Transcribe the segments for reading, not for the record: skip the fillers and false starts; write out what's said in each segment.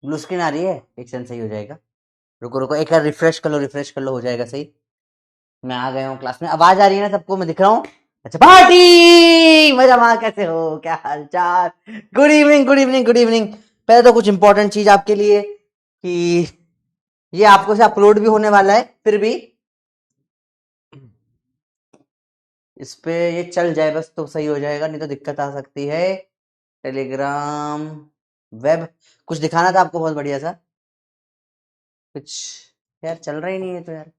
Blue screen आ रही है, एक सेकंड सही हो जाएगा। रुको रुको, एक बार रिफ्रेश कर लो, रिफ्रेश कर लो, हो जाएगा सही। मैं आ गया हूँ क्लास में, आवाज आ रही है ना सबको, मैं दिख रहा हूँ। अच्छा पार्टी मजा, वहां कैसे हो, क्या हाल चाल। Good evening good evening good evening. पहले तो कुछ इंपॉर्टेंट चीज आपके लिए कि ये आपको से अपलोड भी होने वाला है, फिर भी इस पे ये चल जाए बस तो सही हो जाएगा, नहीं तो दिक्कत आ सकती है। टेलीग्राम वेब कुछ दिखाना था आपको बहुत बढ़िया सा कुछ। यार चल रहा ही नहीं है तो यार,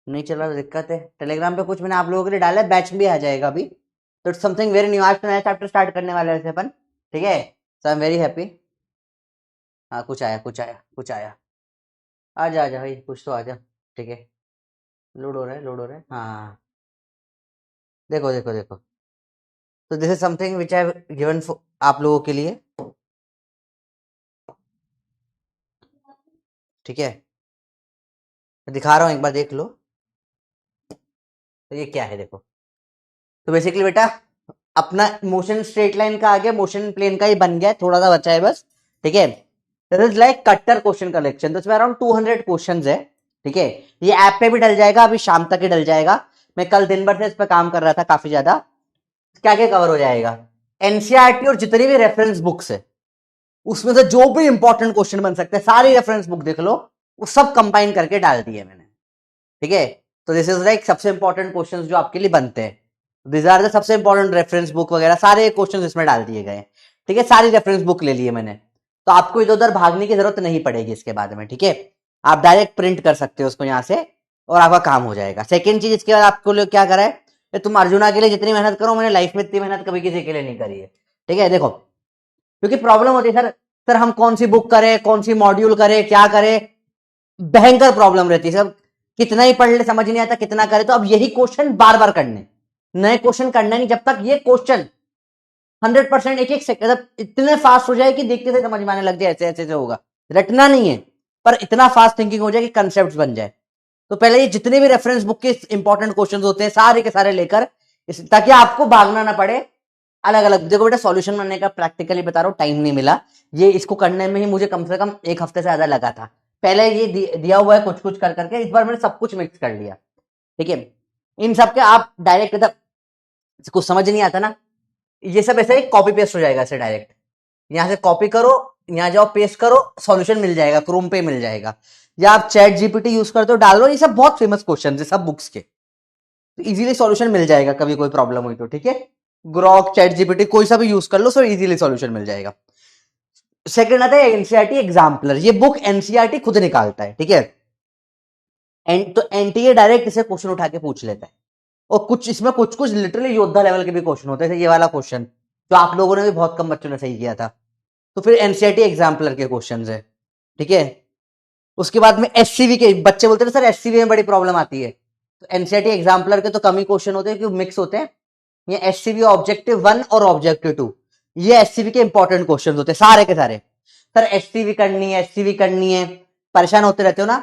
नहीं चल रहा तो दिक्कत है। टेलीग्राम पे कुछ मैंने आप लोगों के लिए डाला है, बैच भी आ जाएगा अभी। तो इट्स समथिंग वेरी न्यू, आज तो नया चैप्टर स्टार्ट करने वाले हैं अपन। ठीक है, सो आई एम वेरी हैप्पी। हाँ कुछ आया कुछ आया कुछ आया। आ जा भाई, कुछ तो आ जा। ठीक है, लोड हो रहा है लोड हो रहा है, हाँ। देखो देखो देखो, तो this is something which I given आप लोगों के लिए। ठीक है, मैं दिखा रहा हूँ, एक बार देख लो। तो ये क्या है देखो, तो बेसिकली बेटा अपना मोशन स्ट्रेट लाइन का आ गया, मोशन प्लेन का ही बन गया है, थोड़ा सा बचा है बस। ठीक है, दिस इज लाइक कट्टर क्वेश्चन कलेक्शन, तो इसमें अराउंड 200 क्वेश्चन है। ठीक है, ये ऐप पे भी डल जाएगा, अभी शाम तक ही डल जाएगा। मैं कल दिन भर से इस पर काम कर रहा था काफी ज्यादा। क्या क्या कवर हो जाएगा, एनसीईआरटी और जितनी भी रेफरेंस बुक्स है उसमें से जो भी इंपॉर्टेंट क्वेश्चन बन सकते हैं, सारी रेफरेंस बुक देख लो, वो सब कंबाइन करके डाल दिए मैंने। ठीक है, तो दिस इज लाइक सबसे इंपॉर्टेंट क्वेश्चंस जो आपके लिए बनते हैं, दिस आर द सबसे इंपॉर्टेंट रेफरेंस बुक वगैरह सारे क्वेश्चंस इसमें डाल दिए गए। ठीक है, सारी रेफरेंस बुक ले लिए मैंने, तो आपको इधर उधर भागने की जरूरत नहीं पड़ेगी इसके बाद में। ठीक है, आप डायरेक्ट प्रिंट कर सकते हो उसको यहाँ से और आपका काम हो जाएगा। सेकेंड चीज, इसके बाद आपको लोग क्या करा है कि तुम अर्जुना के लिए जितनी मेहनत करो, मैंने लाइफ में इतनी मेहनत कभी किसी के लिए नहीं करी है। ठीक है, देखो क्योंकि प्रॉब्लम होती है सर, सर हम कौन सी बुक करें, कौन सी मॉड्यूल करें, क्या करें, भयंकर प्रॉब्लम रहती है सब। कितना ही पढ़ ले समझ नहीं आता, कितना करे, तो अब यही क्वेश्चन बार बार करने, नए क्वेश्चन करना नहीं, जब तक ये क्वेश्चन 100% एक एक सेकंड मतलब इतने फास्ट हो जाए कि देखते से समझ में आने लग जाए, ऐसे ऐसे से होगा। रटना नहीं है, पर इतना फास्ट थिंकिंग हो जाए कि कंसेप्ट बन जाए। तो पहले ये जितने भी रेफरेंस बुक के इंपॉर्टेंट क्वेश्चन होते हैं सारे के सारे लेकर ताकि आपको भागना ना पड़े। अलग अलग देखो बेटा, सॉल्यूशन बनने का प्रैक्टिकली बता रहा हूँ, टाइम नहीं मिला। ये इसको करने में ही मुझे कम से कम एक हफ्ते से ज्यादा लगा था। पहले ये दिया हुआ है कुछ कुछ कर करके, इस बार मैंने सब कुछ मिक्स कर लिया। ठीक है, इन सब के आप डायरेक्ट मतलब कुछ समझ नहीं आता ना, ये सब ऐसे ही कॉपी पेस्ट हो जाएगा ऐसे डायरेक्ट। यहां से कॉपी करो, यहाँ जाओ पेस्ट करो, सॉल्यूशन मिल जाएगा, क्रोम पे मिल जाएगा, या आप चैट जीपीटी यूज करते हो डाल दो, ये सब बहुत फेमस क्वेश्चन है सब बुक्स के, तो इजीली सॉल्यूशन मिल जाएगा कभी कोई प्रॉब्लम हुई तो। ठीक है, ग्रॉक चैट जीपीटी कोई सा भी यूज कर लो, सो इजीली सॉल्यूशन मिल जाएगा। सेकंड आता है एनसीईआरटी एग्जाम्पलर, ये बुक एनसीईआरटी खुद निकालता है। ठीक है, तो एनटीए डायरेक्ट इसे क्वेश्चन उठा के पूछ लेता है, और कुछ इसमें कुछ कुछ लिटरली योद्धा लेवल के भी क्वेश्चन होते हैं, ये वाला क्वेश्चन जो आप लोगों ने भी बहुत कम बच्चों ने सही किया था। तो फिर एनसीईआरटी एग्जाम्पलर के क्वेश्चन है। ठीक है, उसके बाद में एससीवी के बच्चे बोलते हैं सर एससीवी में बड़ी प्रॉब्लम आती है, तो एनसीईआरटी एग्जाम्पलर के तो कम ही क्वेश्चन होते हैं क्योंकि मिक्स होते हैं। ये एससीवी ऑब्जेक्टिव 1 और ऑब्जेक्टिव 2, ये एससीवी के इंपॉर्टेंट क्वेश्चन होते हैं सारे के सारे। सर एससीवी करनी है, एससीवी करनी है, परेशान होते रहते हो ना,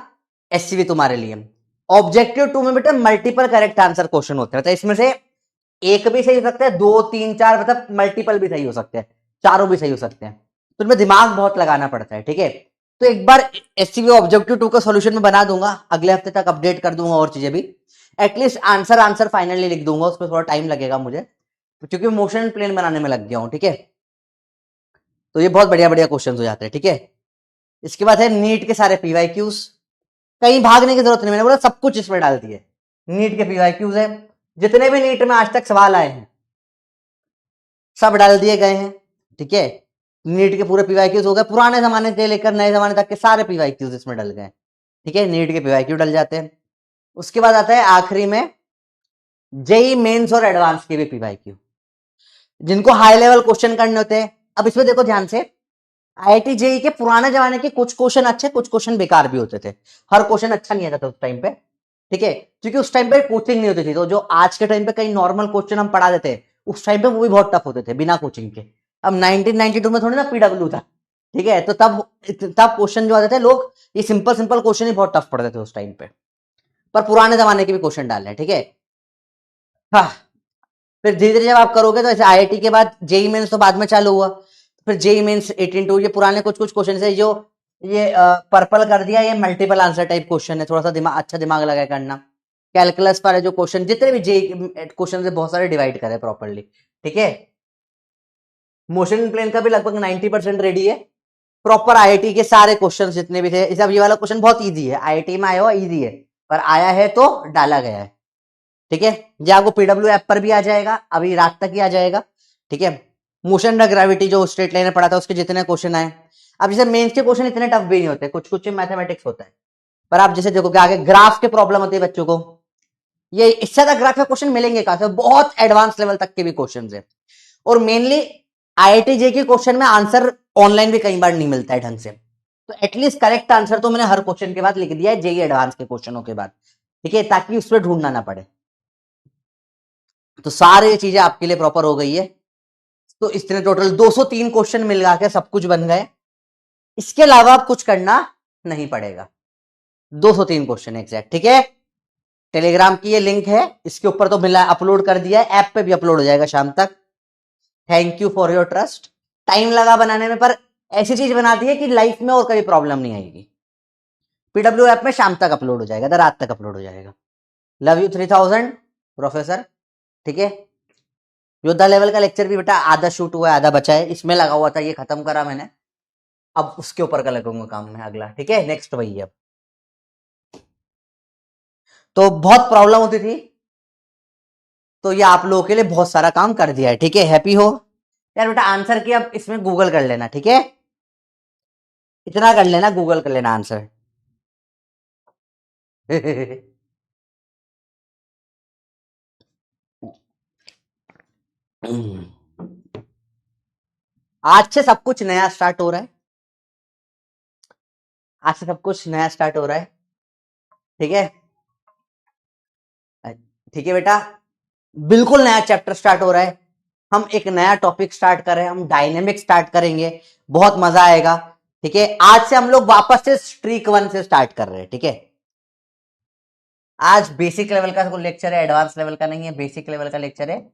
एससीवी तुम्हारे लिए। ऑब्जेक्टिव 2 में बेटा मल्टीपल करेक्ट आंसर क्वेश्चन होते रहते हैं, इसमें से एक भी सही हो सकता है, दो तीन चार मतलब मल्टीपल भी सही हो सकते हैं, चारों भी सही हो सकते हैं, तो इनमें दिमाग बहुत लगाना पड़ता है। ठीक है, तो एक बार एससीवी ऑब्जेक्टिव 2 का सॉल्यूशन में बना दूंगा, अगले हफ्ते तक अपडेट कर दूंगा और चीजें भी, एटलीस्ट आंसर आंसर फाइनली लिख दूंगा, उसमें थोड़ा टाइम लगेगा मुझे क्योंकि मोशन प्लेन बनाने में लग गया हूं। ठीक है, तो ये बहुत बढ़िया बढ़िया क्वेश्चन हो जाते हैं। ठीक है, इसके बाद है नीट के सारे पीवाईक्यूज, कहीं भागने की जरूरत नहीं, मैंने बोला सब कुछ इसमें डाल दिए। नीट के पीवाईक्यूज है, जितने भी नीट में आज तक सवाल आए हैं सब डाल दिए गए हैं। ठीक है, नीट के पूरे पीवाईक्यूज हो गए, पुराने जमाने से लेकर नए जमाने तक के सारे पीवाईक्यूज इसमें डल गए। ठीक है, नीट के पीवाईक्यू डल जाते हैं। उसके बाद आता है आखिरी में जेई मेंस और एडवांस के भी पीवाईक्यू, जिनको हाई लेवल क्वेश्चन करने होते हैं। अब इसमें देखो ध्यान से, आईआईटी जेई के पुराने जमाने के कुछ क्वेश्चन अच्छे, कुछ क्वेश्चन बेकार भी होते थे, हर क्वेश्चन अच्छा नहीं आता था उस टाइम पे। ठीक है, क्योंकि उस टाइम पे कोचिंग नहीं होती थी, तो जो आज के टाइम पे कई नॉर्मल क्वेश्चन हम पढ़ा देते उस टाइम पे वो भी बहुत टफ होते थे बिना कोचिंग के। अब 1992 में थोड़ी ना पीडब्ल्यू था। ठीक है, तो तब तब क्वेश्चन जो आते थे लोग ये सिंपल सिंपल क्वेश्चन ही बहुत टफ पढ़ते थे उस टाइम पे, पर पुराने जमाने के भी क्वेश्चन डाले हैं। ठीक है, हाँ, फिर धीरे धीरे जब आप करोगे तो ऐसे आईआईटी के बाद जेई मेंस तो बाद में चालू हुआ, फिर जेई मेंस 18-2, ये पुराने कुछ कुछ क्वेश्चन है जो ये पर्पल कर दिया, ये मल्टीपल आंसर टाइप क्वेश्चन है, थोड़ा सा दिमाग अच्छा दिमाग लगा करना। कैलकुलस पर है जो क्वेश्चन, जितने भी जेई क्वेश्चन से बहुत सारे डिवाइड करे प्रॉपरली, ठीक है। मोशन प्लेन का भी लगभग 90% रेडी है। प्रॉपर आईआईटी के सारे क्वेश्चन जितने भी थे, ये वाला क्वेश्चन बहुत इजी है, आईआईटी में आया हुआ इजी है, पर आया है तो डाला गया है, ठीक है। ये आपको पीडब्ल्यू ऐप पर भी आ जाएगा, अभी रात तक ही आ जाएगा, ठीक है। मोशन और ग्रेविटी जो स्ट्रेट लाइन में पढ़ा था उसके जितने क्वेश्चन आए। अब जैसे मेंस के क्वेश्चन इतने टफ भी नहीं होते, कुछ कुछ मैथमेटिक्स होता है, पर आप जैसे देखोगे आगे ग्राफ के प्रॉब्लम होती है बच्चों को, ये इससे ज्यादा ग्राफ के क्वेश्चन मिलेंगे कहां, बहुत एडवांस लेवल तक के भी क्वेश्चन है। और मेनली आईआईटी जे के क्वेश्चन में आंसर ऑनलाइन भी कई बार नहीं मिलता है ढंग से, तो एटलीस्ट करेक्ट आंसर तो मैंने हर क्वेश्चन के बाद लिख दिया है जेई एडवांस के क्वेश्चनों के बाद, ठीक है, ताकि उस पर ढूंढना ना पड़े। तो सारी चीजें आपके लिए प्रॉपर हो गई है। तो इस तरह टोटल 203 क्वेश्चन मिल के सब कुछ बन गए, इसके अलावा आप कुछ करना नहीं पड़ेगा। 203 क्वेश्चन एग्जैक्ट, ठीक है। टेलीग्राम की ये लिंक है, इसके ऊपर तो मिला, अपलोड कर दिया है, ऐप पे भी अपलोड हो जाएगा शाम तक। Thank you for your trust. Time लगा बनाने में, पर ऐसी चीज बना दी है कि लाइफ में और कभी प्रॉब्लम नहीं आएगी। पीडब्ल्यू ऐप में शाम तक अपलोड हो जाएगा, रात तक अपलोड हो जाएगा। लव यू 3000 प्रोफेसर, ठीक है। योद्धा लेवल का लेक्चर भी बेटा आधा शूट हुआ है, आधा बचा है, इसमें लगा हुआ था, ये खत्म करा मैंने, अब उसके ऊपर का लगूंगा काम में अगला, ठीक है। नेक्स्ट वही है। अब तो बहुत प्रॉब्लम होती थी, तो ये आप लोगों के लिए बहुत सारा काम कर दिया है, ठीक है। हैप्पी हो यार बेटा। आंसर की अब इसमें गूगल कर लेना, ठीक है, इतना कर लेना, गूगल कर लेना आंसर। आज से सब कुछ नया स्टार्ट हो रहा है, आज से सब कुछ नया स्टार्ट हो रहा है, ठीक है, ठीक है बेटा। बिल्कुल नया चैप्टर स्टार्ट हो रहा है, हम एक नया टॉपिक स्टार्ट कर रहे हैं, हम डायनेमिक स्टार्ट करेंगे, बहुत मजा आएगा, ठीक है। आज से हम लोग वापस से स्ट्रीक 1 से स्टार्ट कर रहे हैं, ठीक है। आज बेसिक लेवल का लेक्चर है, एडवांस लेवल का नहीं है, बेसिक लेवल का लेक्चर है।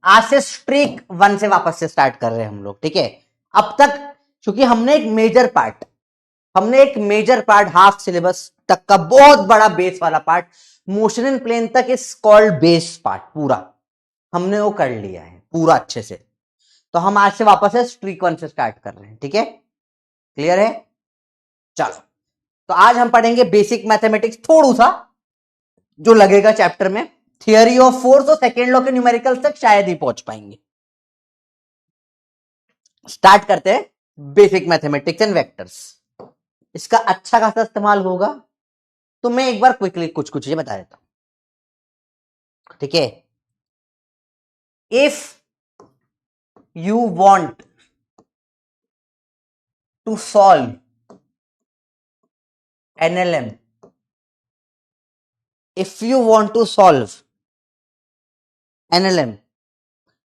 आज से स्ट्रीक 1 से वापस से स्टार्ट कर रहे हैं हम लोग, ठीक है। अब तक क्योंकि हमने एक मेजर पार्ट हाफ सिलेबस तक का बहुत बड़ा बेस वाला पार्ट, मोशन इन प्लेन तक इज कॉल्ड बेस पार्ट, पूरा हमने वो कर लिया है पूरा अच्छे से। तो हम आज से वापस से स्ट्रीक 1 से स्टार्ट कर रहे हैं, ठीक है, क्लियर है। चलो, तो आज हम पढ़ेंगे बेसिक मैथमेटिक्स, थोड़ा सा जो लगेगा चैप्टर में, थियरी ऑफ फोर्स और सेकेंड लॉ के न्यूमेरिकल्स तक शायद ही पहुंच पाएंगे। स्टार्ट करते हैं बेसिक मैथमेटिक्स एंड वेक्टर्स, इसका अच्छा खासा इस्तेमाल होगा, तो मैं एक बार क्विकली कुछ कुछ ये बता देता हूं, ठीक है। If you want to solve NLM, if you want to solve NLM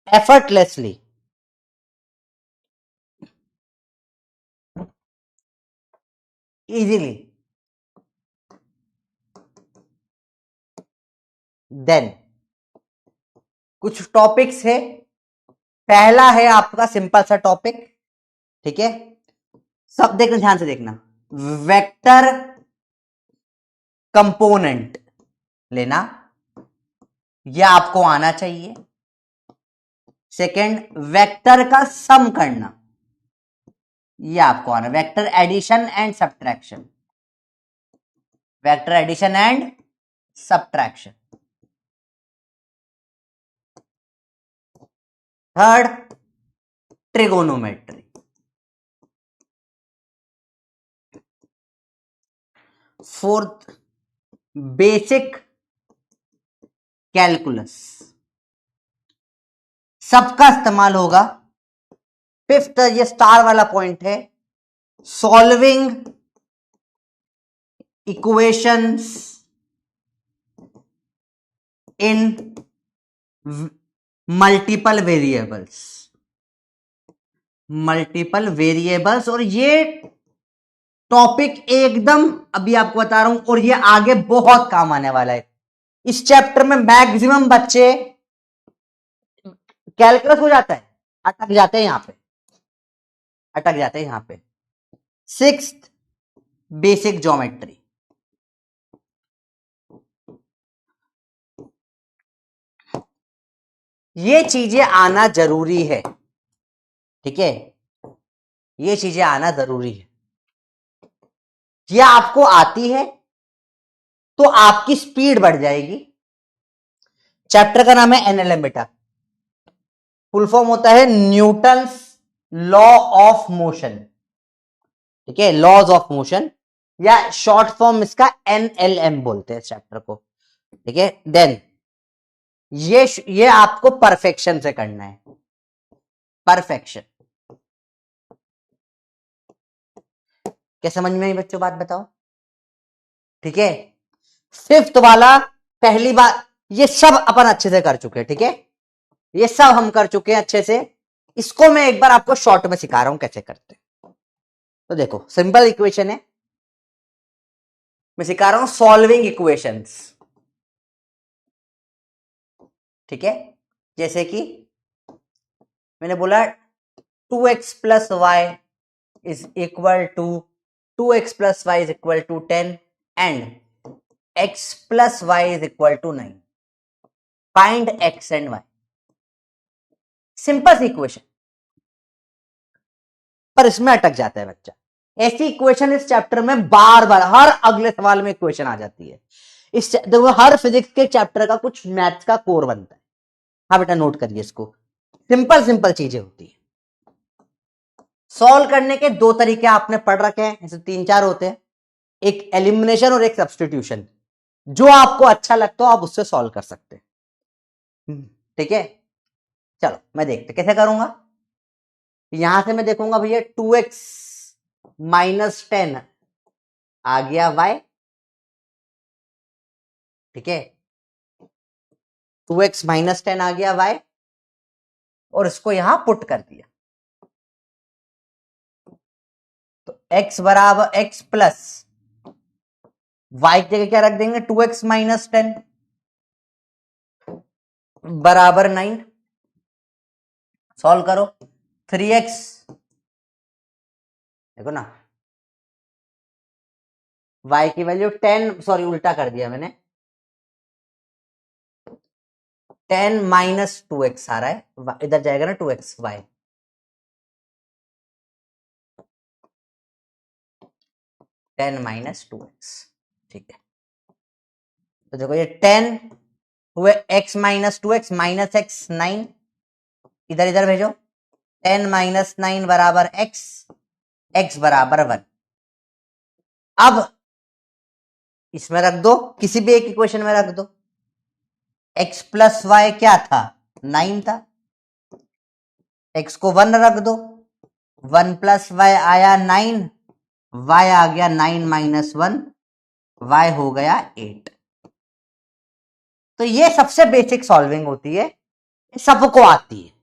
effortlessly, easily, then कुछ टॉपिक्स है। पहला है आपका सिंपल सा टॉपिक, ठीक है, सब देखना, ध्यान से देखना, वेक्टर कंपोनेंट लेना, यह आपको आना चाहिए। सेकंड, वेक्टर का सम करना, यह आपको आना, vector addition and subtraction, vector addition and subtraction. Third, trigonometry. Fourth, basic calculus, सबका इस्तेमाल होगा। फिफ्थ, ये स्टार वाला पॉइंट है, solving equations in multiple variables. और ये टॉपिक एकदम अभी आपको बता रहा हूं, और ये आगे बहुत काम आने वाला है। इस चैप्टर में मैक्सिमम बच्चे कैलकुलस हो जाता है, अटक जाते हैं यहां पे, अटक जाते हैं यहां पे। Sixth, basic geometry. ये चीजें आना जरूरी है, ठीक है, ये चीजें आना जरूरी है। ये आपको आती है तो आपकी स्पीड बढ़ जाएगी। चैप्टर का नाम है एनएलएम बेटा, फुल फॉर्म होता है न्यूटन्स लॉ ऑफ मोशन, ठीक है, लॉज ऑफ मोशन, या शॉर्ट फॉर्म इसका एनएलएम बोलते हैं चैप्टर को, ठीक है। देन ये आपको परफेक्शन से करना है, परफेक्शन। क्या समझ में आई बच्चों बात बताओ, ठीक है। फिफ्थ वाला, पहली बार ये सब अपन अच्छे से कर चुके हैं, ठीक है, ये सब हम कर चुके हैं अच्छे से। इसको मैं एक बार आपको शॉर्ट में सिखा रहा हूं कैसे करते हैं। तो देखो सिंपल इक्वेशन है, मैं सिखा रहा हूं सॉल्विंग इक्वेशंस, ठीक है। जैसे कि मैंने बोला 2x plus Y is equal to 2x plus Y is equal to 10 and x plus Y is equal to 9। Find x and y। Simple सी इक्वेशन, पर इसमें अटक जाता है बच्चा। ऐसी इक्वेशन इस चैप्टर में बार बार हर अगले सवाल में इक्वेशन आ जाती है। इस देखो हर फिजिक्स के चैप्टर का कुछ मैथ्स का कोर बनता है। हाँ बेटा नोट करिए इसको, सिंपल सिंपल चीजें होती है। सॉल्व करने के दो तरीके आपने पढ़ रखे हैं, ऐसे तीन चार होते हैं, एक एलिमिनेशन और एक सब्स्टिट्यूशन। जो आपको अच्छा लगता हो आप उससे सॉल्व कर सकते हैं, ठीक है। चलो मैं देखते कैसे करूंगा। यहां से मैं देखूंगा भैया 2x माइनस 10 आ गया y, ठीक है, 2x माइनस 10 आ गया y, और इसको यहां पुट कर दिया। तो x बराबर x प्लस y की जगह क्या रख देंगे, 2x माइनस 10 बराबर 9। सॉल्व करो, 3x, देखो ना y की वैल्यू 10, सॉरी उल्टा कर दिया मैंने, 10 माइनस 2x आ रहा है, इधर जाएगा ना 2x, y 10 माइनस 2x, ठीक है। तो देखो ये 10 हुए x minus 2x minus x 9, इधर इधर भेजो, 10 माइनस 9 बराबर x, x बराबर 1। अब इसमें रख दो, किसी भी एक इक्वेशन में रख दो। x प्लस वाई क्या था, 9 था, x को 1 रख दो, 1 प्लस वाई आया 9, y आ गया 9 माइनस 1, y हो गया 8। तो ये सबसे बेसिक सॉल्विंग होती है, सबको आती है।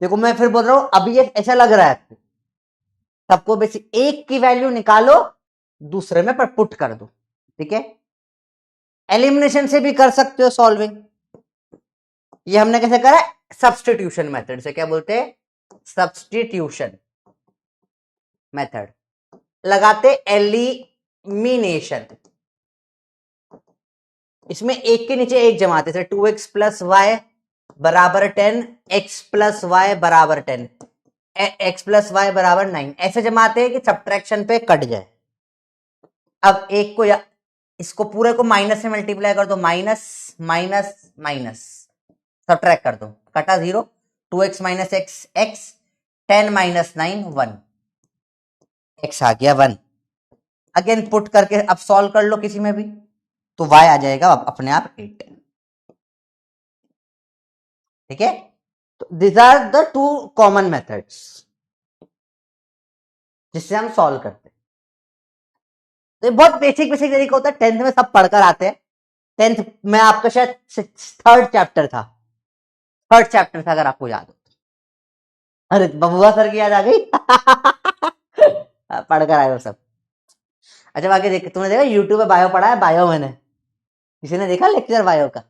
देखो मैं फिर बोल रहा हूं, अभी ये ऐसा लग रहा है सबको बेसिक, एक की वैल्यू निकालो दूसरे में पर पुट कर दो, ठीक है। एलिमिनेशन से भी कर सकते हो सॉल्विंग, ये हमने कैसे करा, सब्स्टिट्यूशन मेथड से। क्या बोलते हैं, सब्स्टिट्यूशन मेथड। लगाते एलिमिनेशन, इसमें एक के नीचे एक जमाते थे, 2x प्लस वाई बराबर 10, x प्लस वाई बराबर 10, x प्लस वाई बराबर 9, ऐसे जमाते हैं कि सब्ट्रैक्शन पे कट जाए। अब एक को इसको पूरे को माइनस से मल्टीप्लाई कर दो, माइनस माइनस माइनस, सब्ट्रैक्ट कर दो, कटा 0, 2x minus x x, 10 minus 9 1, x आ गया 1। अगेन पुट करके अब सॉल्व कर लो किसी में भी, तो y आ जाएगा अपने आप 8, ठीक है। तो this are the two common methods जिससे हम सॉल्व करते हैं। तो ये बहुत बेसिक बेसिक तरीका होता है, 10th में सब पढ़कर आते हैं। 10th में आपका शायद थर्ड चैप्टर था, अगर आपको याद हो। अरे बबुआ सर की याद आ गई पढ़कर आए हो सब। अच्छा बाकी देख, तुमने देखा यूट्यूब पे बायो पढ़ा है, बायो मैंने, किसी ने देखा लेक्चर बायो का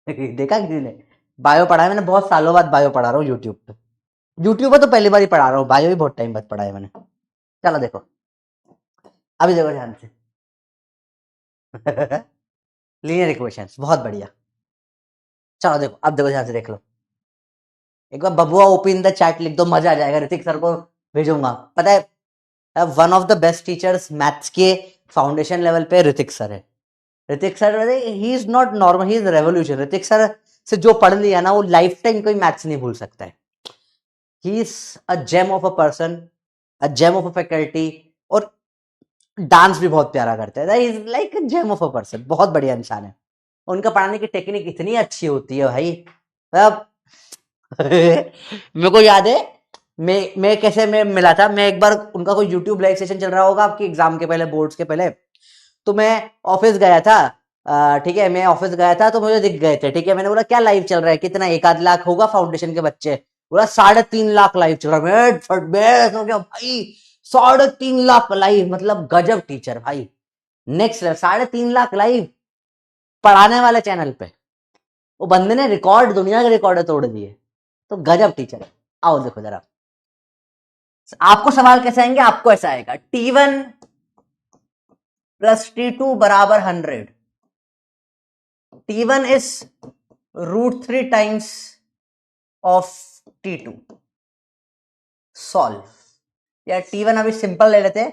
देखा किसी ने, बायो पढ़ा है मैंने, बहुत सालों बाद बायो पढ़ा रहा हूँ यूट्यूब पे। यूट्यूब पर तो पहली बार ही पढ़ा रहा हूँ भाई, भी बहुत टाइम बाद पढ़ा है मैंने। चलो देखो, अभी देखो ध्यान से। लीनियर इक्वेशंस बहुत बढ़िया। चलो देखो, अब देखो ध्यान से देख लो। एक बार बबुआ ओपी इन द चैट लिख दो, मजा आ जाएगा। ऋतिक सर को भेजूंगा। पता है one of the best teachers maths के फाउंडेशन लेवल पे ऋतिक सर है। Hrithik sir he is not normal, he is revolution. Hrithik sir से जो पढ़ लिया ना, वो लाइफ टाइम कोई मैथ्स नहीं भूल सकता है। He is a gem of a person, a gem of a faculty. और डांस भी बहुत प्यारा करते हैं। Is like a gem of a person, बहुत बढ़िया इंसान है। उनका पढ़ाने की टेक्निक इतनी अच्छी होती है भाई। अब मेरे को याद है, मैं कैसे मैं मिला था। मैं एक बार उनका कोई यूट्यूब लाइव सेशन चल रहा होगा आपकी एग्जाम के पहले, बोर्ड्स के पहले। तो मैं ऑफिस गया था। ठीक है, मैं ऑफिस गया था तो मुझे दिख गए थे। ठीक है, मैंने बोला क्या लाइव चल रहा है, कितना, 1 आध लाख होगा फाउंडेशन के बच्चे। बोला 3.5 लाख लाइव चल रहा है। मैं हो गया भाई, 3.5 लाख लाइव, मतलब गजब टीचर भाई, नेक्स्ट लेवल। 3.5 लाख लाइव पढ़ाने वाले चैनल पे। वो बंदे ने रिकॉर्ड, दुनिया के रिकॉर्ड तोड़ दिए। तो गजब टीचर है। आओ देखो जरा, आपको सवाल कैसे आएंगे, आपको ऐसा आएगा T1 प्लस T2 बराबर 100। T1 is √3 times of T2। Solve. या T1 अभी सिंपल ले लेते हैं,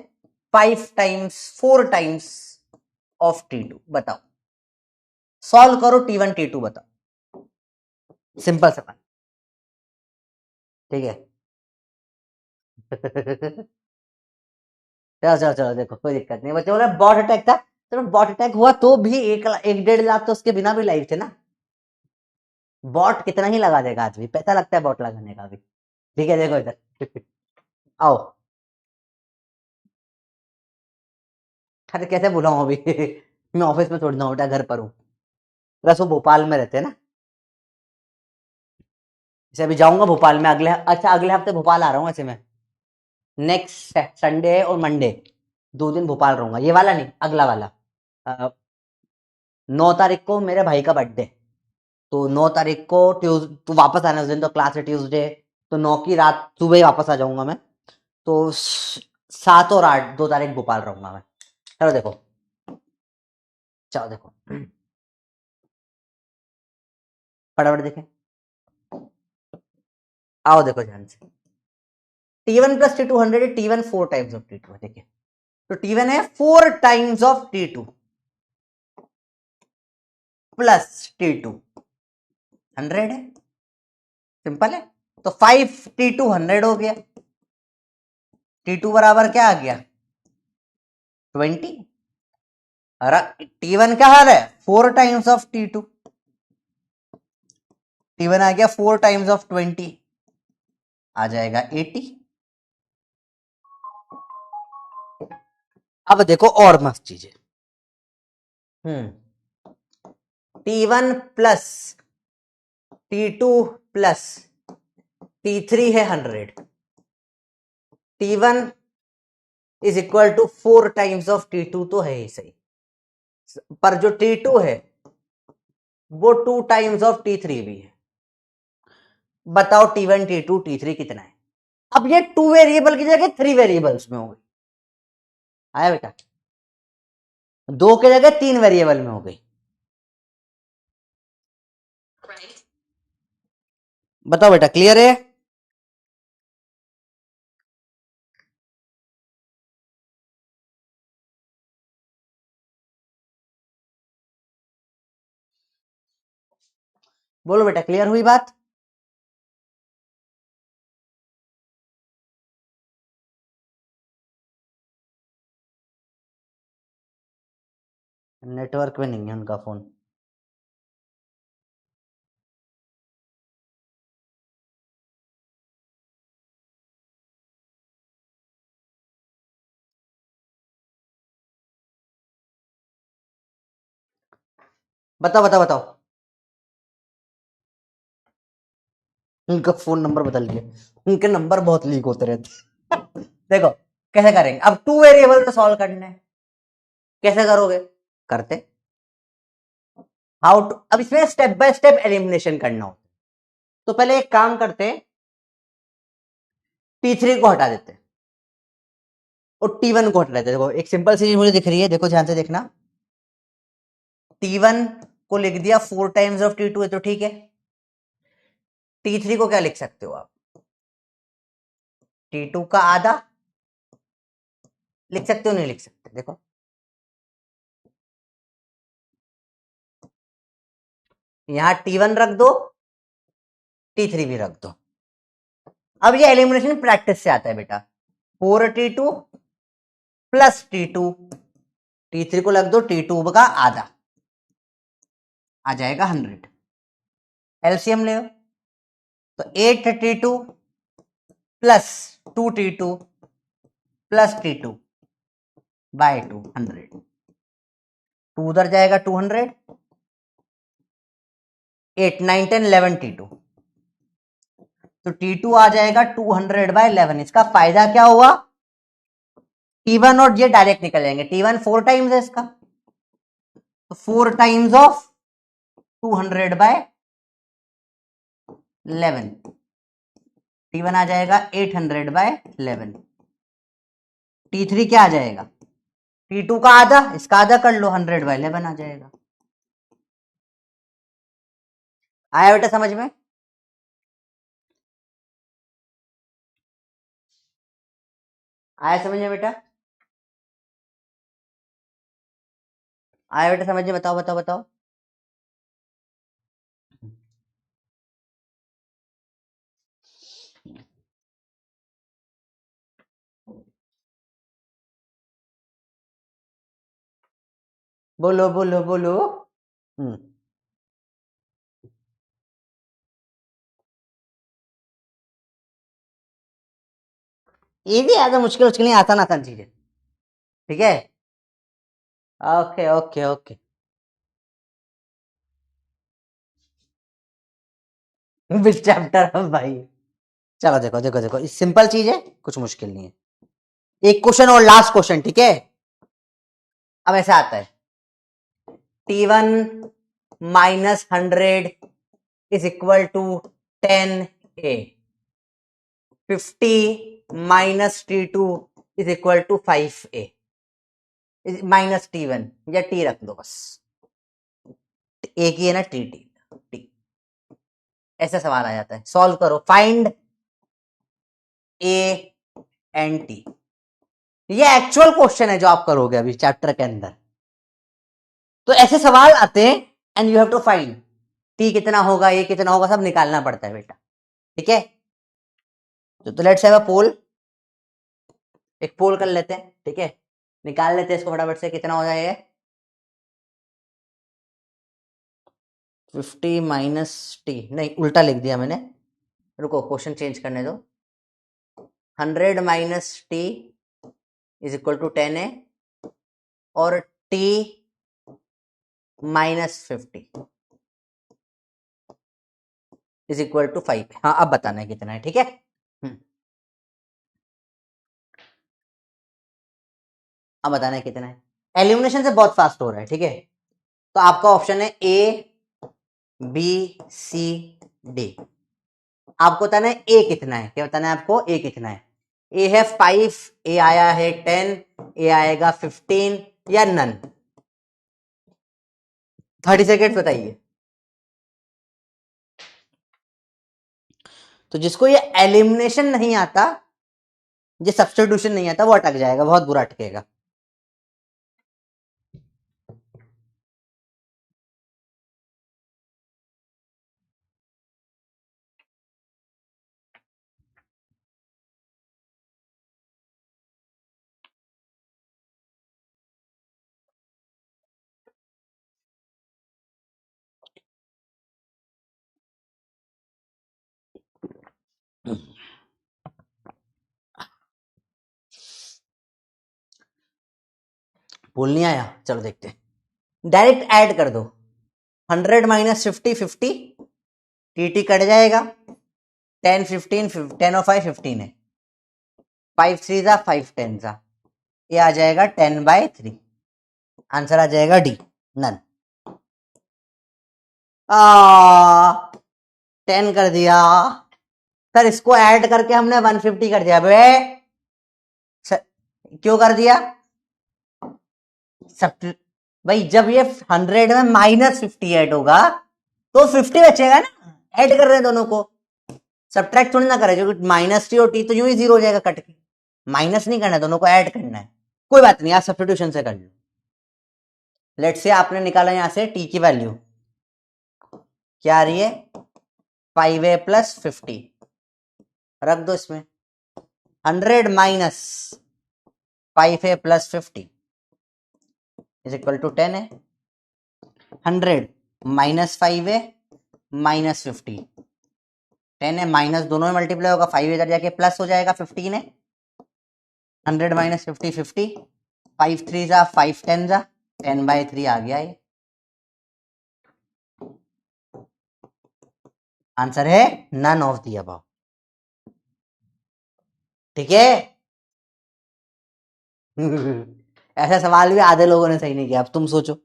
4 टाइम्स ऑफ T2। बताओ, सॉल्व करो T1 T2, बताओ। सिंपल सवाल, ठीक है। चलो चलो चलो, देखो कोई दिक्कत नहीं। बच्चे बोले बॉट अटैक था, चलो बॉट अटैक हुआ तो भी 1-1.5 लाख तो उसके बिना भी लाइव थे ना। बॉट कितना ही लगा देगा आदमी, पैसा लगता है बॉट लगाने का भी। ठीक है, देखो इधर। आओ। अरे कैसे बुलाऊं अभी। मैं ऑफिस में थोड़ी ना, उठा घर पर हूँ। बस वो भोपाल में रहते हैं ना। जैसे अभी जाऊंगा भोपाल में अगले, अच्छा अगले हफ्ते भोपाल आ रहा हूँ ऐसे मैं। नेक्स्ट संडे और मंडे 2 दिन भोपाल रहूंगा। ये वाला नहीं, अगला वाला। 9 तारीख को मेरे भाई का बर्थडे। तो 9 तारीख को तो वापस आना उस दिन, तो क्लास है ट्यूसडे। तो 9 की रात सुबह ही वापस आ जाऊंगा मैं। तो 7 और 8 2 तारीख भोपाल रहूंगा मैं। चलो देखो, चलो देखो, फटाफट देखें। आओ देखो ध्यान से। T1 प्लस T2 100 है। T1 4 टाइम्स ऑफ T2 है। देखिए, तो T1 है 4 times of T2 plus T2 100 है। सिंपल है। तो 5 T2 100 हो गया। T2 बराबर क्या आ गया, 20। और T1 क्या हाल है, 4 टाइम्स ऑफ T2। T1 आ गया 4 टाइम्स ऑफ 20, आ जाएगा 80। अब देखो और मस्त चीजें। T1 plus T2 plus T3 है 100। T1 is equal to 4 times of T2 तो है ही सही, पर जो T2 है वो 2 टाइम्स ऑफ T3 भी है। बताओ T1 T2 T3 कितना है। अब ये 2 वेरिएबल की जगह 3 वेरिएबल्स में हो गई। आया बेटा, 2 की जगह 3 वेरिएबल में हो गई। बताओ बेटा, क्लियर है। बोलो बेटा, क्लियर हुई बात। नेटवर्क में नहीं है उनका फोन। बताओ बताओ बताओ। उनका फोन नंबर बदल गया, उनके नंबर बहुत लीक होते रहते। देखो कैसे करेंगे, अब 2 वेरिएबल में सॉल्व करने हैं। कैसे करोगे, करते हाउ टू। अब इसमें स्टेप बाय स्टेप एलिमिनेशन करना होता है। तो पहले एक काम करते हैं, T3 को हटा देते और T1 को हटा देते। देखो एक सिंपल सी चीज मुझे दिख रही है, देखो ध्यान से देखना। T1 को लिख दिया 4 टाइम्स ऑफ T2 है तो ठीक है। T3 को क्या लिख सकते हो आप? T2 का आधा लिख सकते हो, नहीं लिख सकते? देखो यहां T1 रख दो, T3 भी रख दो। अब ये एलिमिनेशन प्रैक्टिस से आता है बेटा। 4T2 प्लस T2, T3 को लग दो, T2 का आधा आ जाएगा 100। एलसीएम ले तो 8T2 plus 2T2 plus T2 bye 2, 100। 2 उधर जाएगा 200, 8 9 10 11 T2, तो T2 आ जाएगा 200/11। इसका फायदा क्या हुआ? T1 और ये डायरेक्ट निकल जाएंगे। T1 4 टाइम्स है इसका, तो 4 टाइम्स ऑफ 200/11, T1 आ जाएगा 800/11। T3 क्या आ जाएगा? T2 का आधा, इसका आधा कर लो, 100/11 आ जाएगा। आया बेटा समझ में? आया समझ में बेटा? आया बेटा समझ में? बताओ बताओ बताओ। बोलो बोलो बोलो। हम्म, ये भी ज्यादा मुश्किल मुश्किल नहीं, आसान आसान चीज है। ठीक है, ओके ओके ओके। विच चैप्टर है भाई? चलो देखो देखो देखो, सिंपल चीज है, कुछ मुश्किल नहीं है। एक क्वेश्चन और लास्ट क्वेश्चन, ठीक है? अब ऐसा आता है, T1 minus 100 is equal to 10A। 50 minus T2 is equal to 5A minus T1, या T रख दो बस, एक ही है ना, टी। ऐसा सवाल आ जाता है, सॉल्व करो, फाइंड A एंड T। ये एक्चुअल क्वेश्चन है जो आप करोगे अभी चैप्टर के अंदर। तो ऐसे सवाल आते हैं and you have to find T कितना होगा, ये कितना होगा, सब निकालना पड़ता है बेटा। ठीक है, तो लेट्स हैव अ पोल। एक पोल कर लेते हैं, ठीक है? निकाल लेते हैं इसको फटाफट से, कितना हो जाएगा? 50 माइनस T, नहीं उल्टा लिख दिया मैंने, रुको क्वेश्चन चेंज करने दो। 100 minus T is equal to 10A और T minus 50 is equal to 5। हाँ अब बताना है कितना है, ठीक है? अब बताना है कितना है। एलिमिनेशन से बहुत फास्ट हो रहा है, ठीक है? तो आपका ऑप्शन है A B C D। आपको बताना है ए कितना है, क्या बताना है आपको? ए कितना है? ए है 5, ए आया है 10, ए आएगा 15 या नन? 30 सेकेंड बताइए। तो जिसको ये एलिमिनेशन नहीं आता, ये सब्स्टिट्यूशन नहीं आता, वो अटक जाएगा, बहुत बुरा अटकेगा। बोल नहीं आया? चलो देखते हैं, डायरेक्ट ऐड कर दो। 100 माइनस 50 50, टी कट जाएगा। 10 15, 10 और 5 15 है, 5 3 जा 5 10 जा, ये आ जाएगा 10/3। आंसर आ जाएगा डी, नन। 10 कर दिया, सर इसको ऐड करके हमने 150 कर दिया बे। सर क्यों कर दिया? सब भाई जब ये 100 में -50 ऐड होगा तो 50 बचेगा ना, ऐड कर रहे हैं दोनों को, सब्ट्रैक्ट थोड़ी ना करे, जो -t और t तो यूं ही 0 हो जाएगा कट के, माइनस नहीं करना है, दोनों को ऐड करना है। कोई बात नहीं, आप सब्स्टिट्यूशन से कर लो। लेट्स से आपने निकाला यहां से t की वैल्यू क्या आ रही है, 5a + 50, रख दो इसमें, 100 minus 5a + 50 is equal to 10 है। 100 माइनस 5a माइनस 50, 10 है, माइनस दोनों में मल्टीप्लाई होगा, 5 इधर जाके प्लस हो जाएगा 15 है। 100 माइनस 50 50, 5 3 जा 5 10 जा 10/3 आ गया ये। आंसर है नन ऑफ दी अबव। ठीक है। ऐसा सवाल भी आधे लोगों ने सही नहीं किया, अब तुम सोचो,